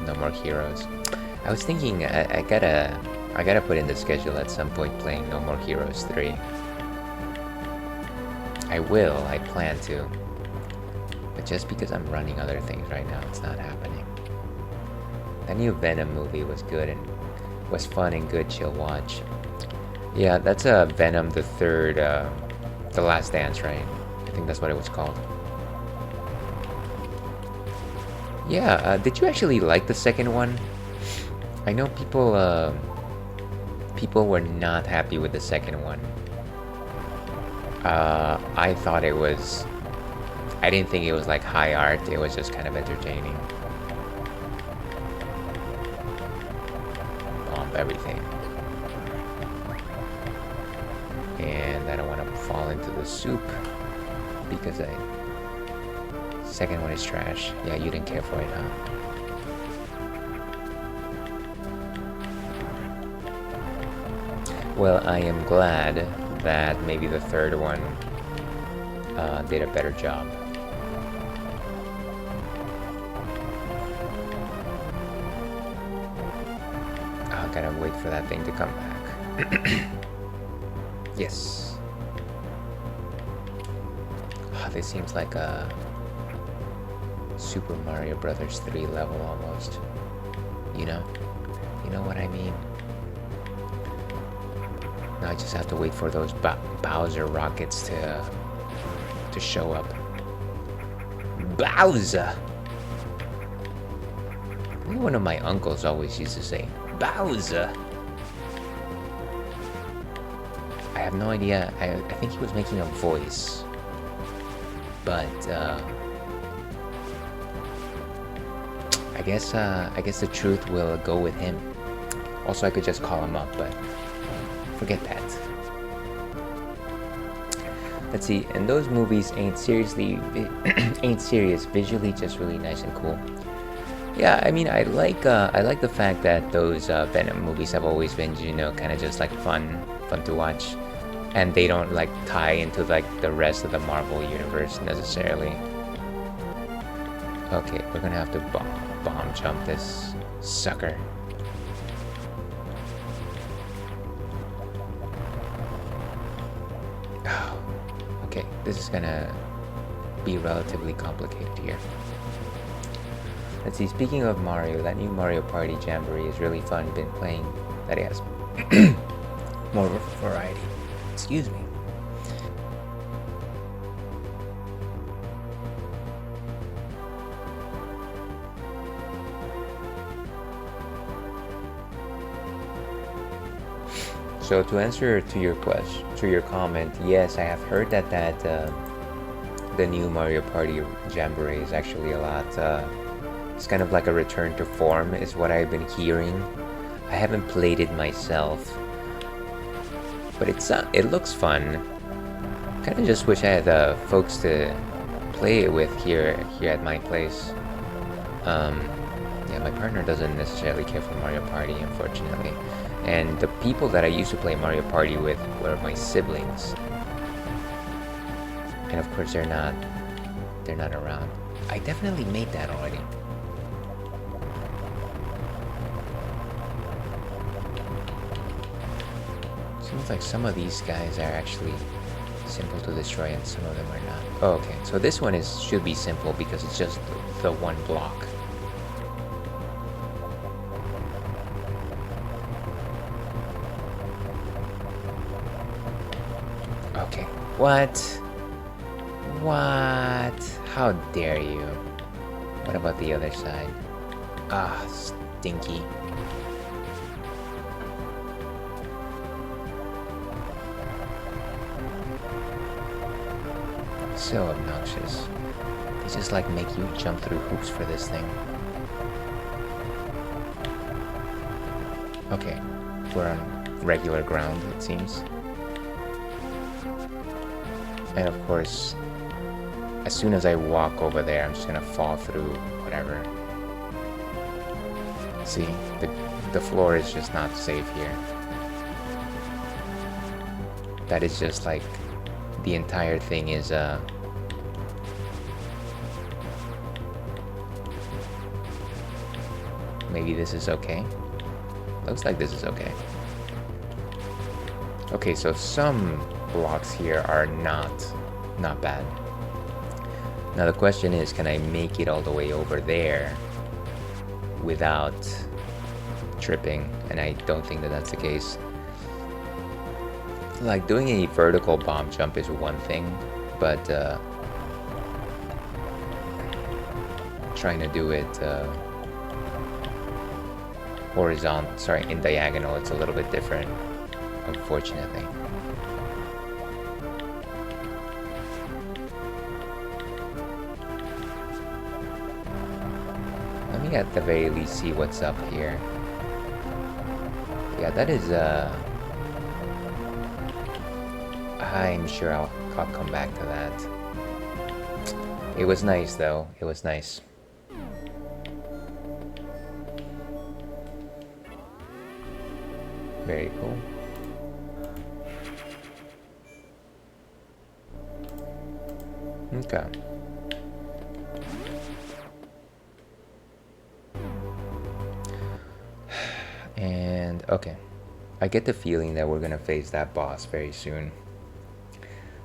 no more heroes. I was thinking I gotta put in the schedule at some point playing No More Heroes 3. I plan to. But just because I'm running other things right now, it's not happening. The new Venom movie was good and was fun and good, chill watch. Yeah, that's Venom the 3rd, The Last Dance, right? I think that's what it was called. Yeah, did you actually like the 2nd one? I know people were not happy with the 2nd one. I thought it was... I didn't think it was like high art, it was just kind of entertaining. Bomb everything. And I don't want to fall into the soup because 2nd one is trash. Yeah, you didn't care for it, huh? Well, I am glad that maybe the 3rd one did a better job. I gotta wait for that thing to come back. Yes. Oh, this seems like a Super Mario Brothers 3 level almost. You know? You know what I mean? Now I just have to wait for those Bowser rockets to show up. Bowser! One of my uncles always used to say, Bowser! I have no idea. I think he was making a voice. But, I guess the truth will go with him. Also, I could just call him up, but forget that. Let's see, and those movies ain't serious, visually just really nice and cool. Yeah, I mean, I like the fact that those Venom movies have always been, you know, kind of just like fun to watch, and they don't like tie into like the rest of the Marvel universe necessarily. Okay, we're gonna have to bomb jump this sucker. Oh, okay, this is gonna be relatively complicated here. Let's see, speaking of Mario, that new Mario Party Jamboree is really fun. Been playing that he has more of a variety. Excuse me. So to answer to your comment, yes, I have heard that the new Mario Party Jamboree is actually a lot. It's kind of like a return to form, is what I've been hearing. I haven't played it myself, but it looks fun. Kind of just wish I had folks to play it with here at my place. Yeah, my partner doesn't necessarily care for Mario Party, unfortunately. And the people that I used to play Mario Party with were my siblings. And of course they're not around. I definitely made that already. Seems like some of these guys are actually simple to destroy and some of them are not. Oh, okay, so this one should be simple because it's just the one block. Okay, what? How dare you? What about the other side? Ah, stinky. So obnoxious. They just like make you jump through hoops for this thing. Okay, we're on regular ground, it seems. And of course, as soon as I walk over there, I'm just gonna fall through whatever. See, the floor is just not safe here. That is just like, the entire thing is, maybe this is okay? Looks like this is okay. Okay, so some blocks here are not bad. Now the question is, can I make it all the way over there without tripping? And I don't think that that's the case. Like, doing a vertical bomb jump is one thing, but trying to do it in diagonal, it's a little bit different, unfortunately. Let me at the very least see what's up here. Yeah, that is I'm sure I'll come back to that. It was nice though, it was nice. Very cool. Okay. And okay, I get the feeling that we're gonna face that boss very soon.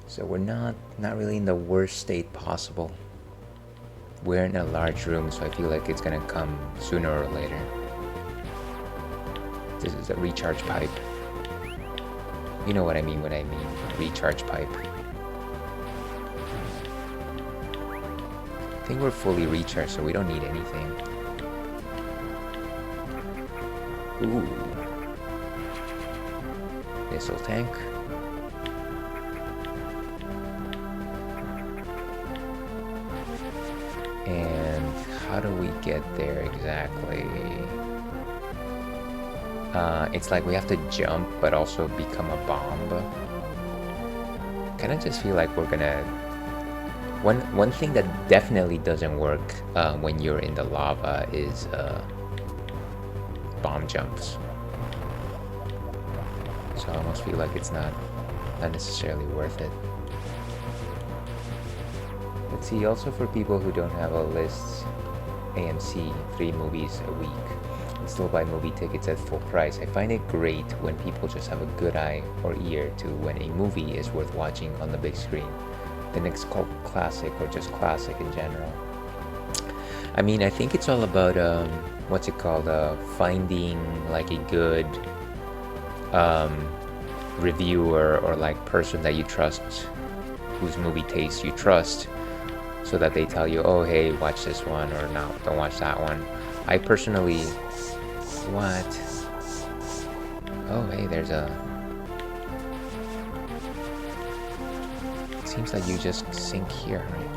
So we're not really in the worst state possible. we're in a large room, so I feel like it's gonna come sooner or later. This is a recharge pipe. You know what I mean when I mean recharge pipe. I think we're fully recharged, so we don't need anything. Ooh. Missile tank. And how do we get there exactly? It's like we have to jump, but also become a bomb. Kinda just feel like we're gonna... One thing that definitely doesn't work when you're in the lava is bomb jumps. So I almost feel like it's not necessarily worth it. Let's see, also for people who don't have a list, AMC, 3 movies a week. And still buy movie tickets at full price. I find it great when people just have a good eye or ear to when a movie is worth watching on the big screen. The next cult classic or just classic in general. I mean, I think it's all about, what's it called, finding like a good reviewer or like person that you trust, whose movie taste you trust, so that they tell you, oh hey, watch this one, or no, don't watch that one. I personally... What? Oh hey, there's a... It seems like you just sink here, right?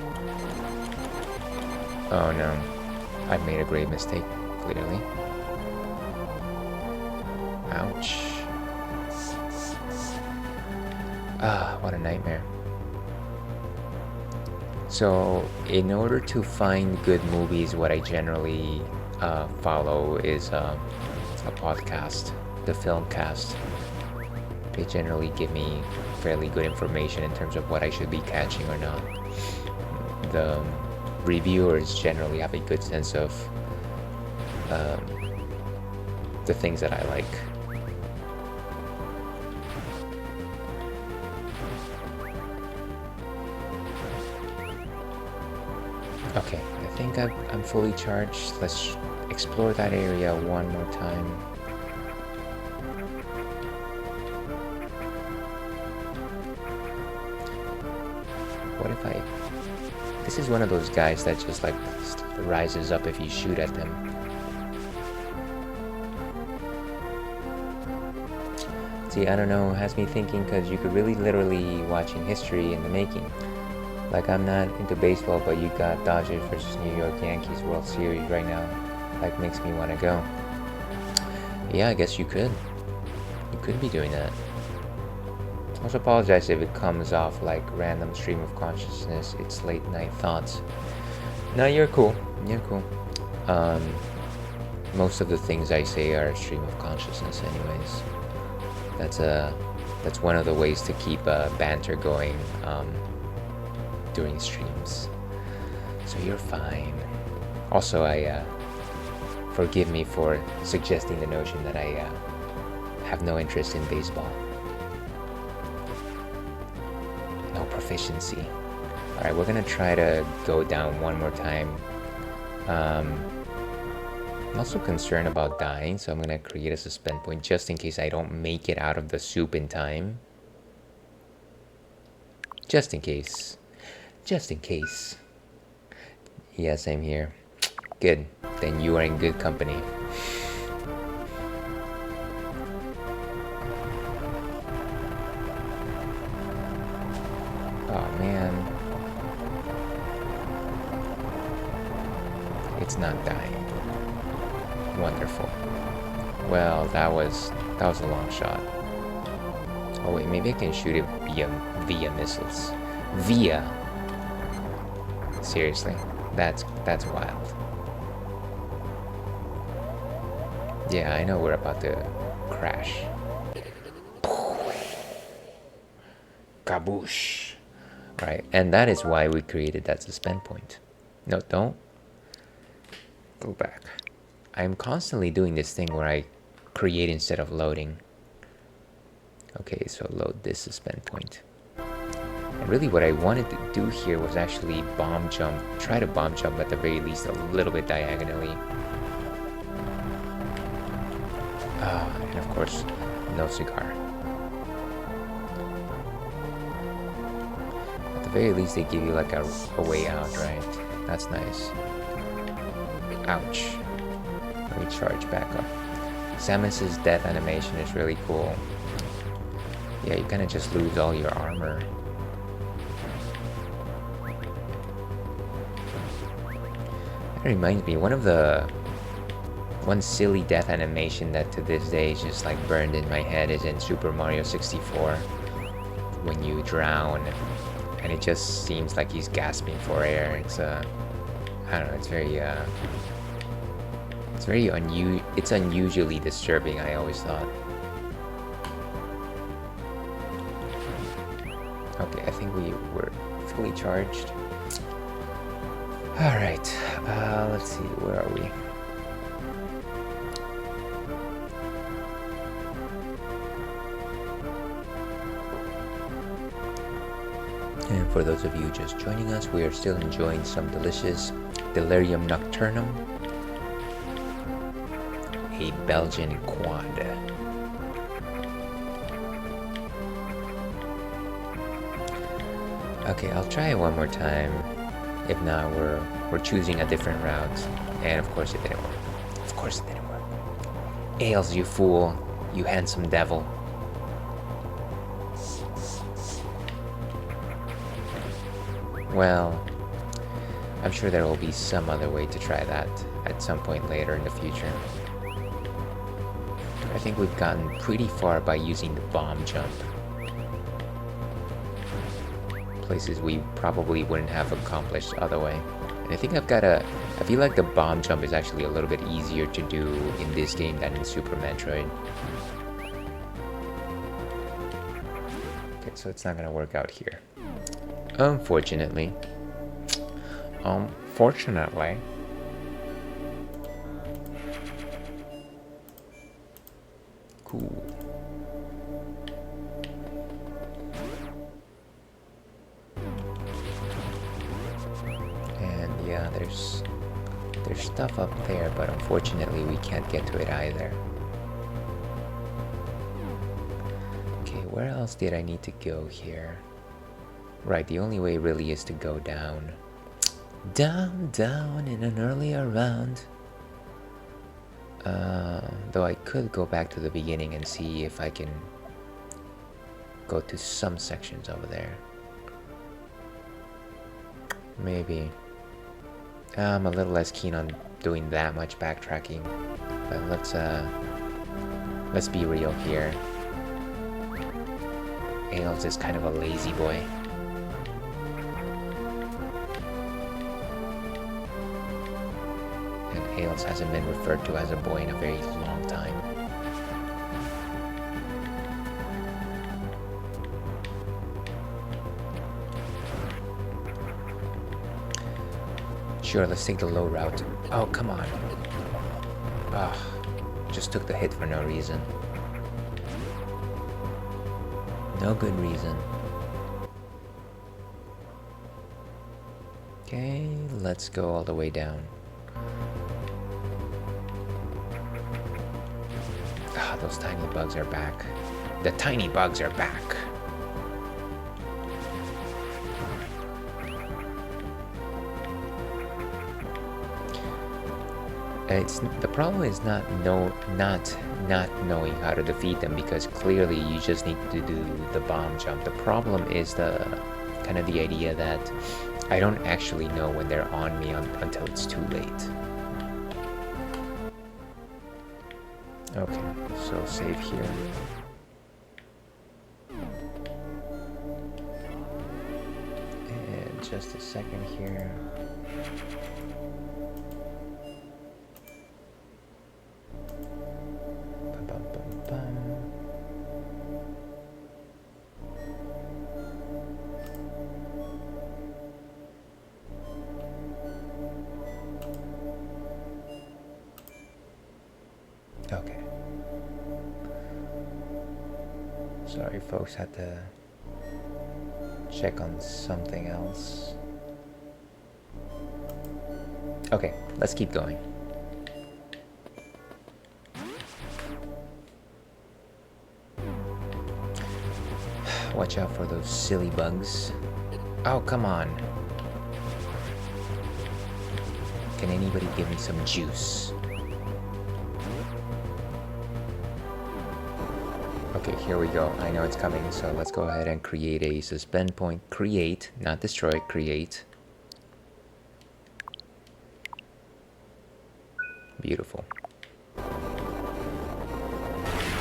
Oh no, I've made a grave mistake, clearly. Ouch. Ah, what a nightmare. So, in order to find good movies, what I generally follow is a podcast, the Filmcast. They generally give me fairly good information in terms of what I should be catching or not. The reviewers generally have a good sense of the things that I like. Okay, I think I'm fully charged. Let's explore that area one more time. What if I... This is one of those guys that just like rises up if you shoot at them. See, I don't know, it has me thinking, because you could really literally watching history in the making. Like, I'm not into baseball, but you got Dodgers versus New York Yankees World Series right now. Like, makes me want to go. Yeah, I guess you could. You could be doing that. Also apologize if it comes off like random stream of consciousness. It's late night thoughts. No, you're cool. You're cool. Most of the things I say are a stream of consciousness anyways. That's one of the ways to keep banter going during streams. So you're fine. Also, forgive me for suggesting the notion that I have no interest in baseball. No proficiency. Alright, we're gonna try to go down one more time. I'm also concerned about dying, so I'm gonna create a suspend point just in case I don't make it out of the soup in time. Just in case. Just in case. Yes, I'm here. Good. Then you are in good company. Oh man. It's not dying. Wonderful. Well, that was a long shot. Oh wait, maybe I can shoot it via missiles. Via. Seriously, that's wild. Yeah, I know we're about to crash. Kaboosh. Right, and that is why we created that suspend point. No, don't. Go back. I'm constantly doing this thing where I create instead of loading. Okay, so load this suspend point. And really what I wanted to do here was actually bomb jump, try to bomb jump at the very least a little bit diagonally. And of course, no cigar. At the very least they give you like a way out, right? That's nice. Ouch. Let me charge back up. Samus's death animation is really cool. Yeah, you kind of just lose all your armor. That reminds me, one silly death animation that to this day is just like burned in my head is in Super Mario 64. When you drown, and it just seems like he's gasping for air. It's I don't know, it's unusually disturbing, I always thought. Okay, I think we were fully charged. Alright, let's see, where are we? And for those of you just joining us, we are still enjoying some delicious Delirium Nocturnum, a Belgian quad. Okay, I'll try it one more time. If not, we're choosing a different route. And of course it didn't work. Of course it didn't work. Ails, you fool. You handsome devil. Well, I'm sure there will be some other way to try that at some point later in the future. I think we've gotten pretty far by using the bomb jump. Places we probably wouldn't have accomplished other way. And I think I feel like the bomb jump is actually a little bit easier to do in this game than in Super Metroid. Okay, so it's not gonna work out here. Unfortunately. Unfortunately. Cool. And yeah, there's stuff up there, but unfortunately we can't get to it either. Okay, where else did I need to go here? Right, the only way really is to go down. Down, down in an earlier round. Though I could go back to the beginning and see if I can go to some sections over there. Maybe. I'm a little less keen on doing that much backtracking. But let's be real here. Ails is kind of a lazy boy. Ails hasn't been referred to as a boy in a very long time. Sure, let's take the low route. Oh, come on. Ugh, just took the hit for no reason. No good reason. Okay, let's go all the way down. Those tiny bugs are back. The tiny bugs are back. The problem is not knowing how to defeat them, because clearly you just need to do the bomb jump. The problem is the kind of the idea that I don't actually know when they're on me until it's too late. Okay, so save here. And just a second here. Okay. Sorry folks, had to check on something else. Okay, let's keep going. Watch out for those silly bugs. Oh, come on. Can anybody give me some juice? Okay, here we go. I know it's coming, so let's go ahead and create a suspend point. Create, not destroy, create. Beautiful.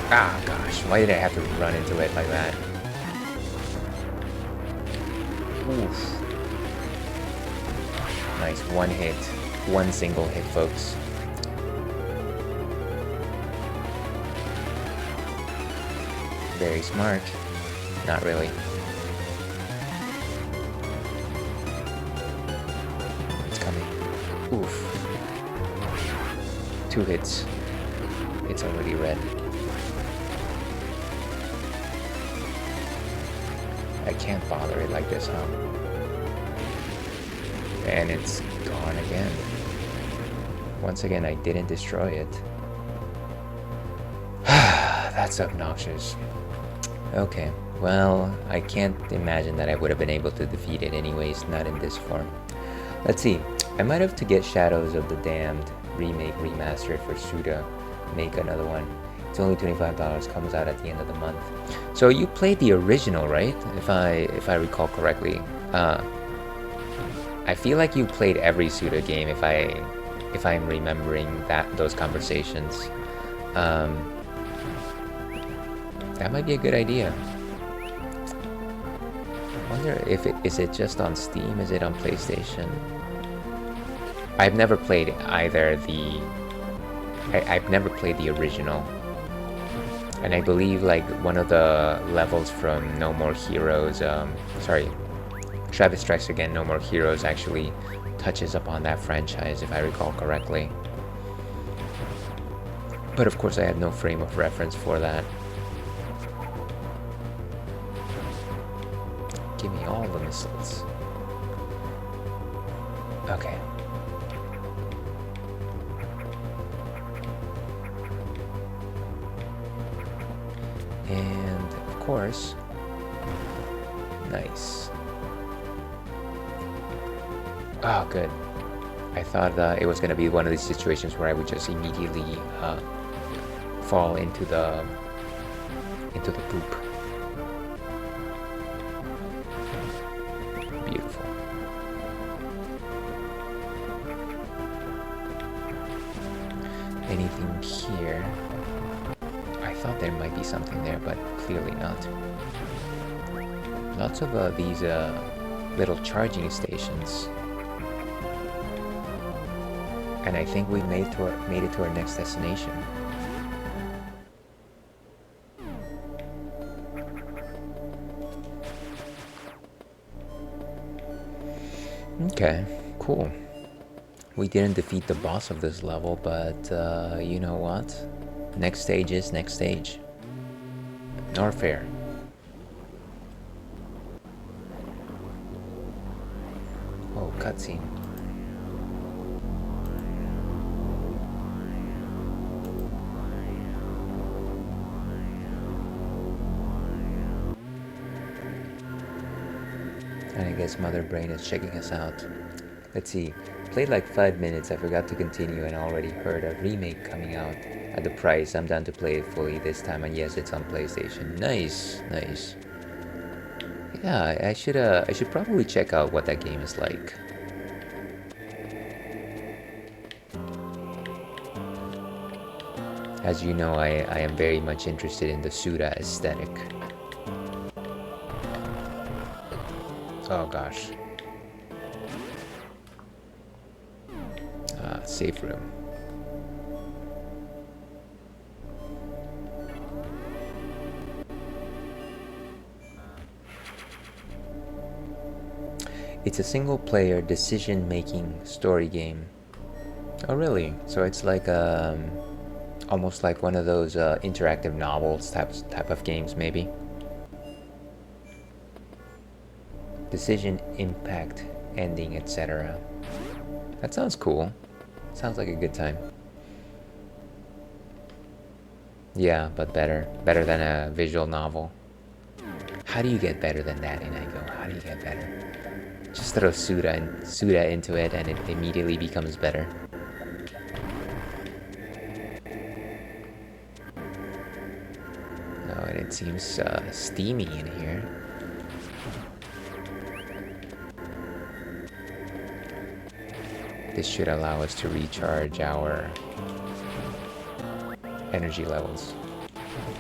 Ah, gosh, why did I have to run into it like that? Oof. Nice, one hit. One single hit, folks. Very smart. Not really. It's coming. Oof. 2 hits. It's already red. I can't bother it like this, huh? And it's gone again. Once again, I didn't destroy it. That's obnoxious. Okay, well, I can't imagine that I would have been able to defeat it anyways, not in this form. Let's see. I might have to get Shadows of the Damned remake, remaster for Suda, make another one. It's only $25, comes out at the end of the month. So you played the original, right? If I recall correctly. I feel like you played every Suda game if I'm remembering those conversations. That might be a good idea. I wonder if is it just on Steam? Is it on PlayStation? I've never played either I've never played the original. And I believe like one of the levels from No More Heroes, Travis Strikes Again, No More Heroes actually touches upon that franchise if I recall correctly. But of course I have no frame of reference for that. Give me all the missiles. Okay. And of course, nice. Oh, good. I thought it was going to be one of these situations where I would just immediately fall into the poop. Beautiful. Anything here? I thought there might be something there, but clearly not. Lots of these little charging stations. And I think we made it to our next destination. Okay, cool. We didn't defeat the boss of this level, but you know what? Next stage is next stage. Norfair. Oh, cutscene. And I guess Mother Brain is checking us out. Let's see. Played like 5 minutes, I forgot to continue and already heard a remake coming out at the price. I'm down to play it fully this time, and yes, it's on PlayStation. Nice, nice. Yeah, I should probably check out what that game is like. As you know, I am very much interested in the Suda aesthetic. Oh gosh. Safe room. It's a single-player decision-making story game. Oh really? So it's like almost like one of those interactive novels type of games, maybe. decision, impact, ending, etc. That sounds cool. Sounds like a good time. Yeah, but better. Better than a visual novel. How do you get better than that in Igo? How do you get better? Just throw Suda into it and it immediately becomes better. No, and it seems steamy in here. This should allow us to recharge our energy levels.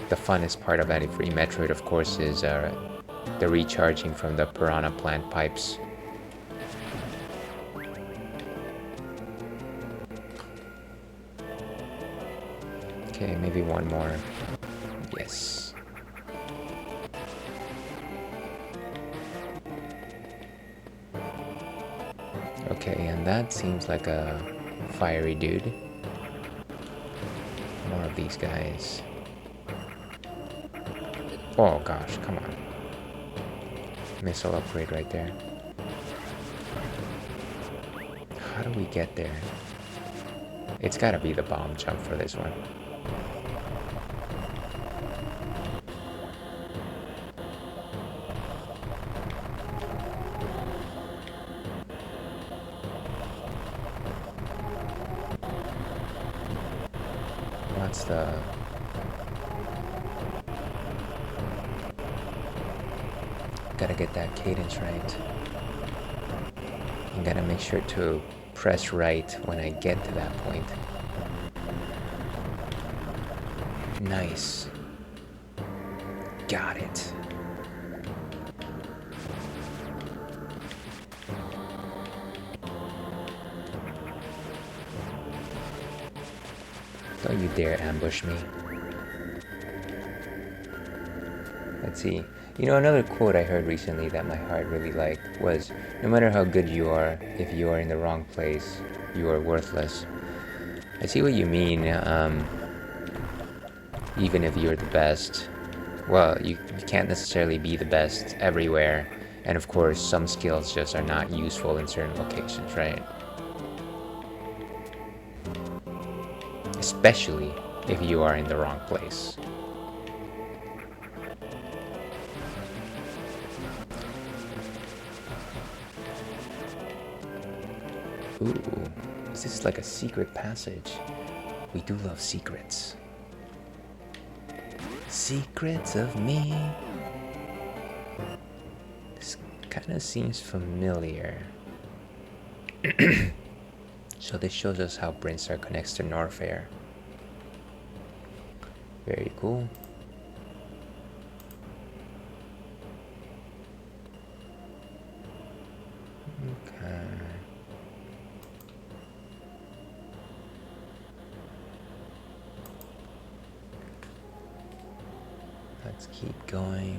The funnest part about it for Metroid, of course, is the recharging from the piranha plant pipes. Okay, maybe one more. Yes. Okay, and that seems like a fiery dude. More of these guys. Oh gosh, come on. Missile upgrade right there. How do we get there? It's gotta be the bomb jump for this one. What's the... Gotta get that cadence right. You gotta make sure to press right when I get to that point. Nice. Got it. Don't you dare ambush me. Let's see. You know, another quote I heard recently that my heart really liked was, no matter how good you are, if you are in the wrong place, you are worthless. I see what you mean. Even if you're the best, well, you can't necessarily be the best everywhere. And of course, some skills just are not useful in certain locations, right? Especially if you are in the wrong place. Ooh, is this like a secret passage? We do love secrets. Secrets of me. This kind of seems familiar. So this shows us how Brinstar connects to Norfair. Very cool. Okay. Let's keep going.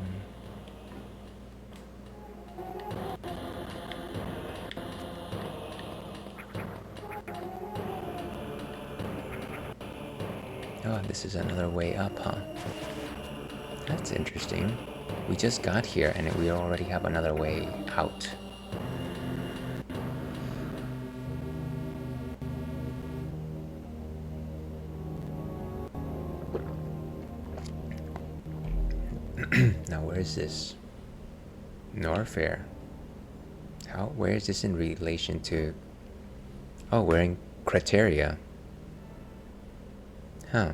Oh, this is another way up, huh? That's interesting. We just got here and we already have another way out. Now where is this? Norfair. Where is this in relation to... Oh, we're in Crateria. Huh.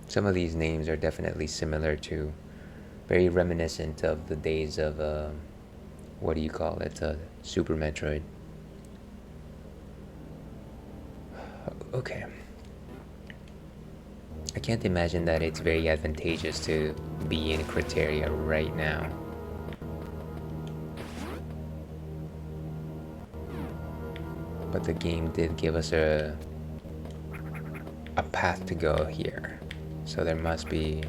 Some of these names are definitely similar to, very reminiscent of the days of, what do you call it, Super Metroid. Okay. I can't imagine that it's very advantageous to be in Crateria right now. But the game did give us a path to go here. So there must be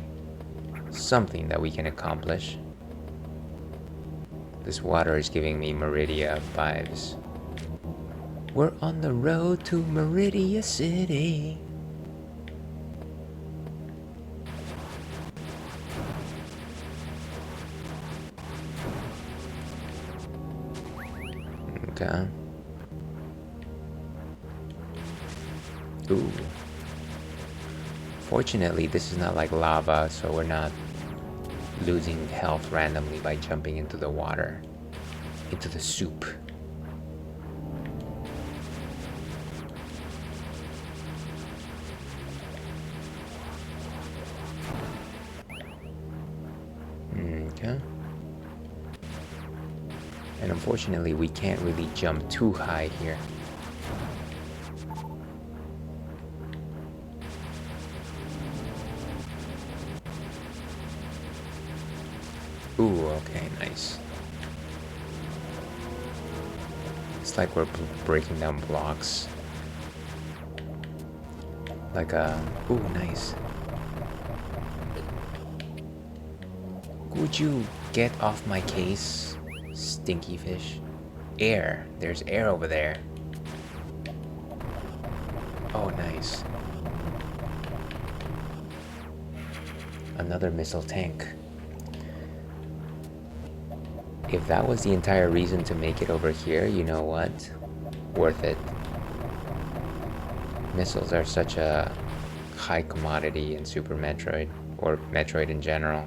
something that we can accomplish. This water is giving me Meridia vibes. We're on the road to Meridia City. Okay. Ooh. Fortunately, this is not like lava, so we're not losing health randomly by jumping into the water, into the soup. Okay. And unfortunately, we can't really jump too high here. Ooh, okay, nice. It's like we're breaking down blocks. Like ooh, nice. Would you get off my case, stinky fish? Air. There's air over there. Oh, nice. Another missile tank. If that was the entire reason to make it over here, you know what? Worth it. Missiles are such a high commodity in Super Metroid, or Metroid in general.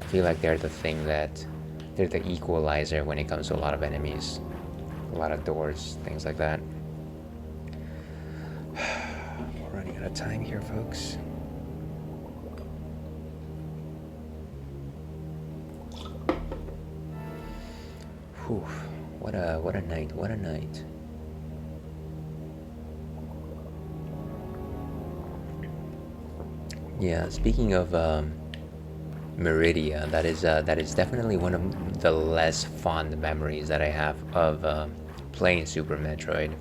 I feel like they're the thing that... they're the equalizer when it comes to a lot of enemies. A lot of doors, things like that. We're running out of time here, folks. Whew. What a night, what a night. Yeah, speaking of Meridia, that is definitely one of the less fond memories that I have of playing Super Metroid.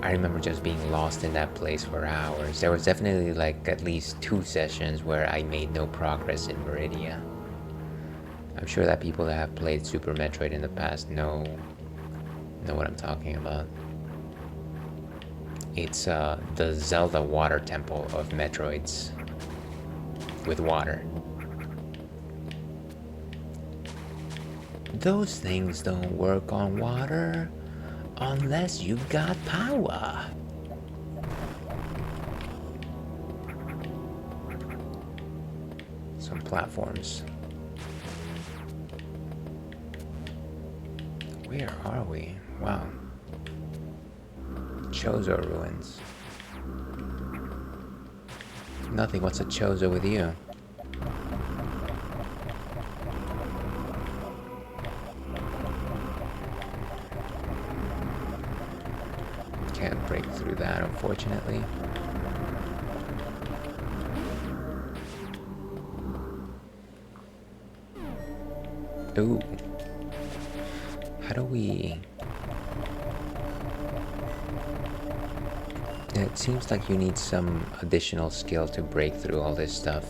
I remember just being lost in that place for hours. There was definitely like at least 2 sessions where I made no progress in Meridia. I'm sure that people that have played Super Metroid in the past know what I'm talking about. It's the Zelda water temple of Metroids with water. Those things don't work on water unless you've got power. Some platforms. Where are we? Wow. Chozo ruins. Nothing. What's a Chozo with you? Can't break through that, unfortunately. Ooh. How do we... It seems like you need some additional skill to break through all this stuff.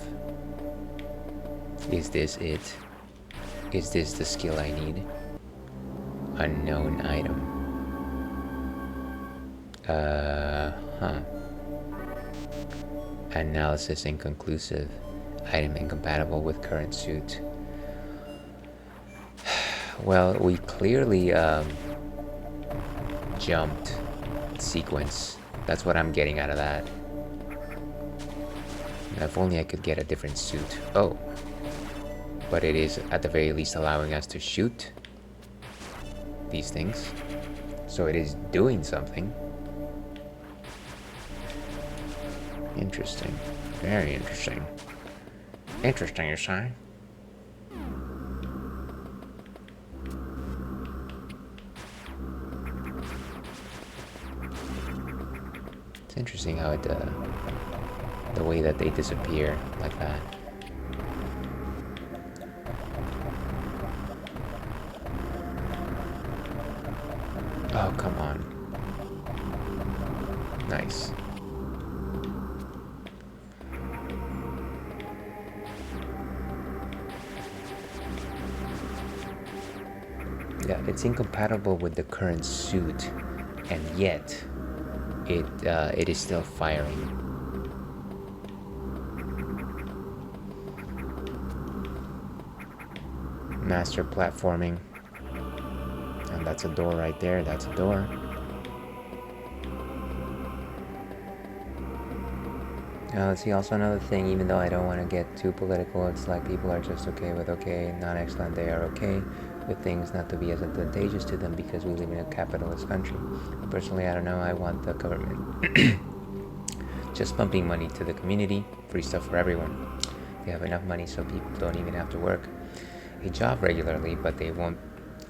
Is this it? Is this the skill I need? Unknown item. Huh. Analysis inconclusive. Item incompatible with current suit. Well, we clearly jumped sequence. That's what I'm getting out of that. If only I could get a different suit. Oh. But it is at the very least allowing us to shoot these things. So it is doing something. Interesting. Very interesting. Interesting, you say? It's interesting how it, the way that they disappear like that. Oh, come on. Nice. Yeah, it's incompatible with the current suit, and yet it is still firing. Master platforming. That's a door right there. That's a door. Let's see, also another thing, even though I don't want to get too political, it's like people are just okay with okay, not excellent, they are okay with things not to be as advantageous to them because we live in a capitalist country. Personally, I don't know, I want the government just pumping money to the community, free stuff for everyone. They have enough money so people don't even have to work a job regularly, but they won't,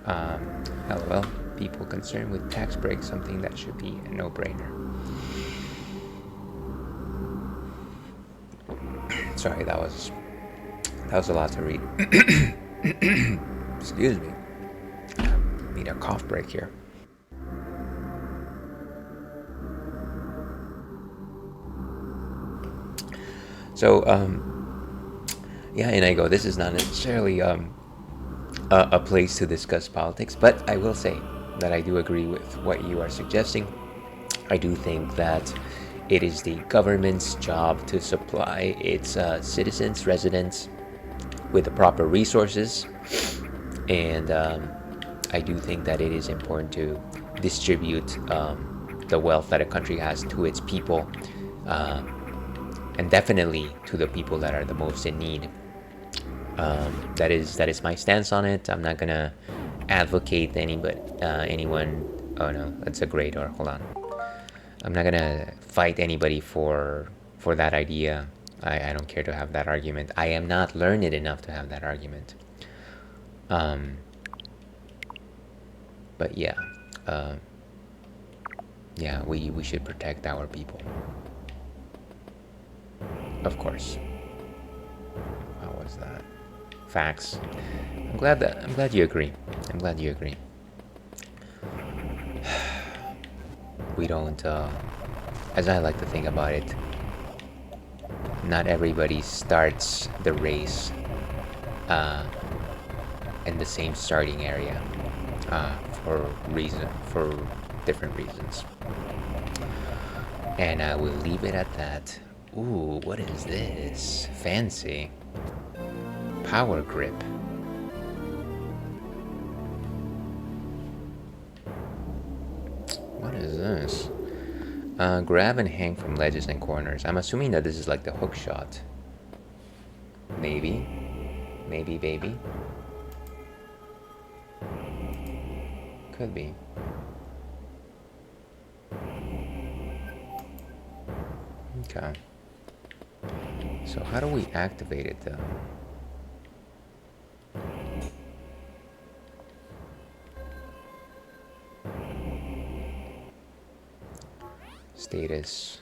LOL, people concerned with tax breaks, something that should be a no-brainer. Sorry, that was a lot to read. Excuse me. Need a cough break here. So, yeah, and I go, this is not necessarily a place to discuss politics, but I will say that I do agree with what you are suggesting. I do think that it is the government's job to supply its citizens, residents, with the proper resources, and I do think that it is important to distribute the wealth that a country has to its people, and definitely to the people that are the most in need. That is my stance on it. I'm not gonna advocate anyone. Oh no, that's a great. Or hold on. I'm not gonna fight anybody for that idea. I don't care to have that argument. I am not learned enough to have that argument. But yeah, yeah, we should protect our people. Of course. How was that? Facts. I'm glad you agree. I'm glad you agree. We don't, as I like to think about it, not everybody starts the race in the same starting area for different reasons. And I will leave it at that. Ooh, what is this? Fancy. Power grip. What is this? Grab and hang from ledges and corners. I'm assuming that this is like the hook shot. Maybe. Maybe, baby. Could be. Okay. So how do we activate it though? Status.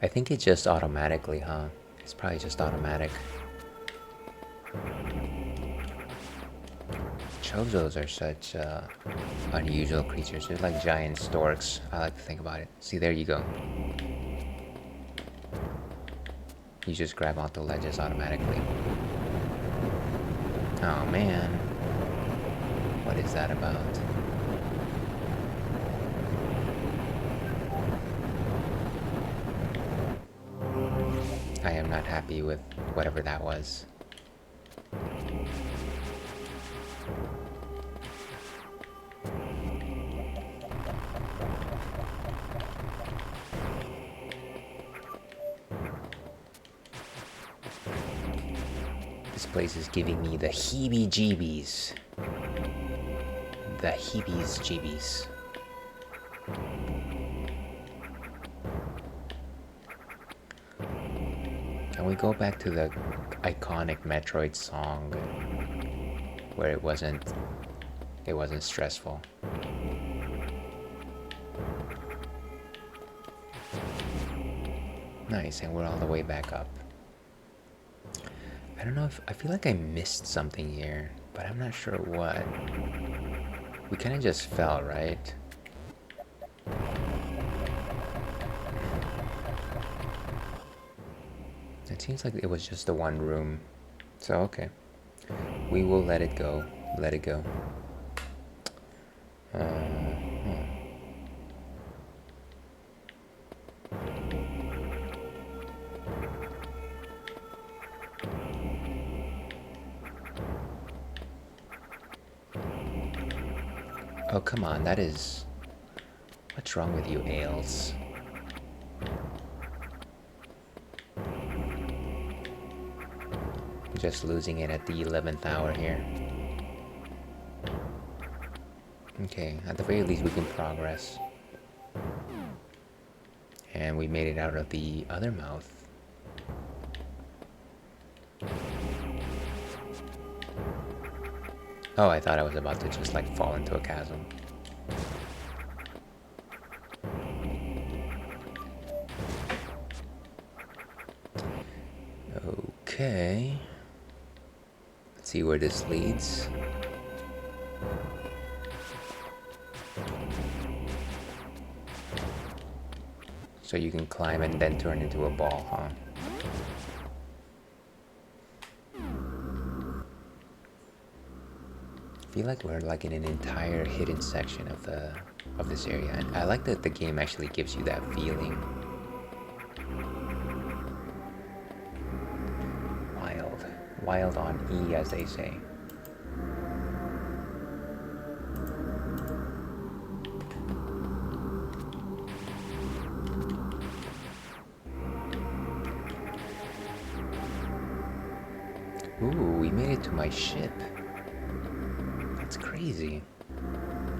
I think it's just automatically, huh? It's probably just automatic. Chozos are such unusual creatures. They're like giant storks. I like to think about it. See, there you go. You just grab onto ledges automatically. Oh man. What is that about? I am not happy with whatever that was. This place is giving me the heebie-jeebies. The heebies-jeebies. Can we go back to the iconic Metroid song where it wasn't stressful? Nice, and we're all the way back up. I don't know if I feel like I missed something here, but I'm not sure what. We kind of just fell, right? It seems like it was just the one room. So, okay. We will let it go. Let it go. Oh, come on, that is... What's wrong with you, Ales? Just losing it at the 11th hour here. Okay, at the very least we can progress. And we made it out of the other mouth. Oh, I thought I was about to just like fall into a chasm. Okay. Let's see where this leads. So you can climb and then turn into a ball, huh? I feel like we're like in an entire hidden section of this area, and I like that the game actually gives you that feeling. Wild on E, as they say. Ooh, we made it to my ship. That's crazy.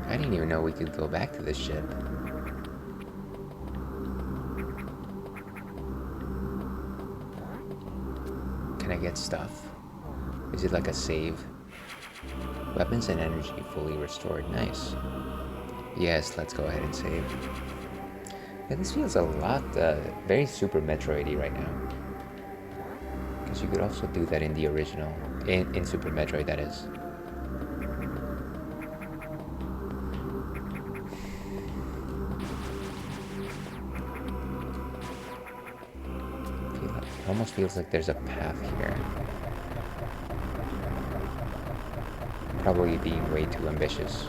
I didn't even know we could go back to this ship. Can I get stuff? Is it like a save? Weapons and energy fully restored. Nice. Yes, let's go ahead and save. Yeah, this feels a lot, very Super Metroid-y right now. Because you could also do that in the original, in Super Metroid, that is. It almost feels like there's a path here. Probably being way too ambitious.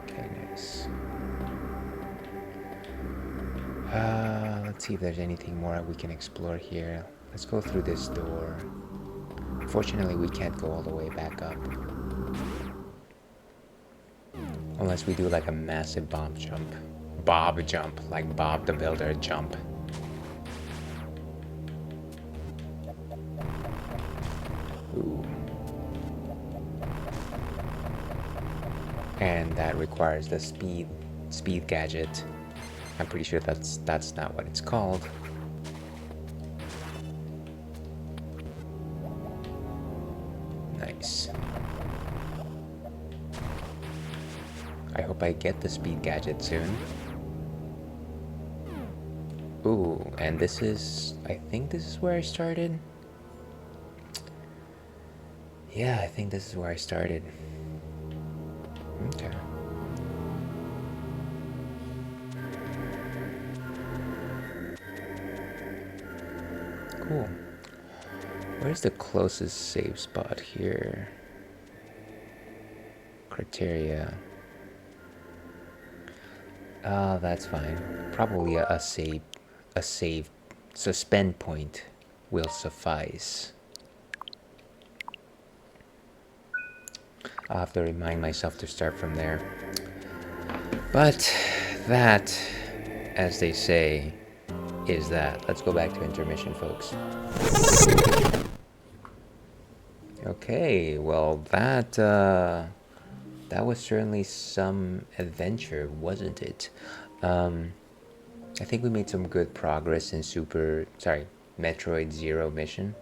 Okay, nice. Let's see if there's anything more we can explore here. Let's go through this door. Unfortunately, we can't go all the way back up. Unless we do like a massive bomb jump. Bob jump, like Bob the Builder jump. Ooh. And that requires the speed gadget. I'm pretty sure that's not what it's called. Nice. I hope I get the speed gadget soon. Ooh, and this is... I think this is where I started. Yeah, I think this is where I started. Okay. Cool. Where's the closest save spot here? Criteria. Oh, that's fine. Probably a save suspend point will suffice. I'll have to remind myself to start from there. But that, as they say, is that. Let's go back to intermission, folks. Okay, well that was certainly some adventure, wasn't it? I think we made some good progress in Metroid Zero mission.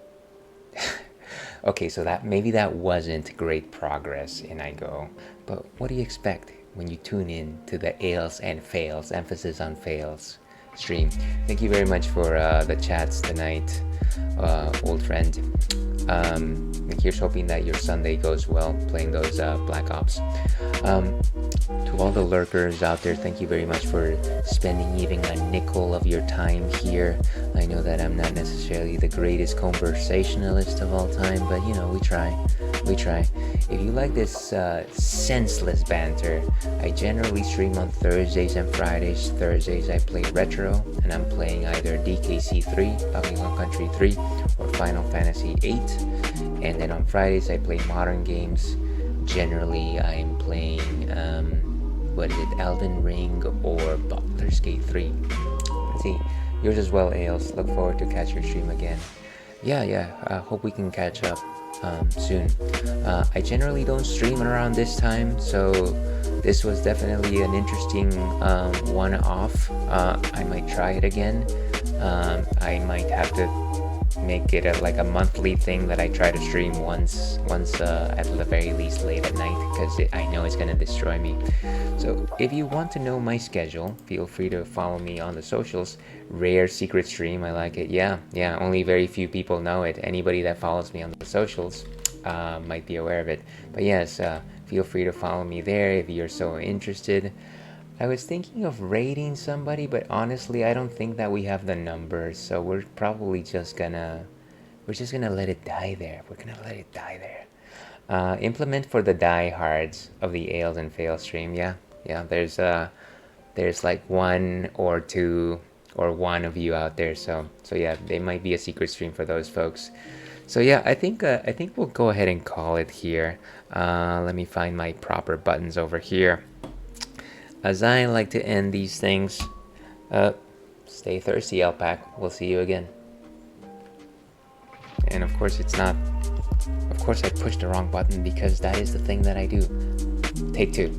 Okay, so maybe that wasn't great progress in iGo, but what do you expect when you tune in to the Ales and Fails, emphasis on fails, stream? Thank you very much for the chats tonight, old friend. Here's hoping that your Sunday goes well playing those Black Ops. To all the lurkers out there, thank you very much for spending even a nickel of your time here. I know that I'm not necessarily the greatest conversationalist of all time, but you know, we try. If you like this senseless banter, I generally stream on Thursdays and Fridays. Thursdays I play retro, and I'm playing either DKC 3, Donkey Kong Country 3, or Final Fantasy 8. And then on Fridays I play modern games. Generally I'm playing Elden Ring or Butler's Gate 3. Let's see, yours as well, Ales. Look forward to catch your stream again. Hope we can catch up soon. I generally don't stream around this time, so this was definitely an interesting one-off. I might try it again. I might have to make it a monthly thing that I try to stream once at the very least late at night, because I know it's gonna destroy me. So if you want to know my schedule, feel free to follow me on the socials. Rare secret stream, I like it. Yeah, only very few people know it. Anybody that follows me on the socials might be aware of it. But yes, feel free to follow me there if you're so interested. I was thinking of raiding somebody, but honestly, I don't think that we have the numbers, so we're probably just gonna let it die there. Implement for the diehards of the Ales and Fail stream. Yeah. There's like one or two or one of you out there, so yeah, they might be a secret stream for those folks. So yeah, I think we'll go ahead and call it here. Let me find my proper buttons over here. As I like to end these things, stay thirsty, Alpac. We'll see you again. And of course I pushed the wrong button, because that is the thing that I do. Take two.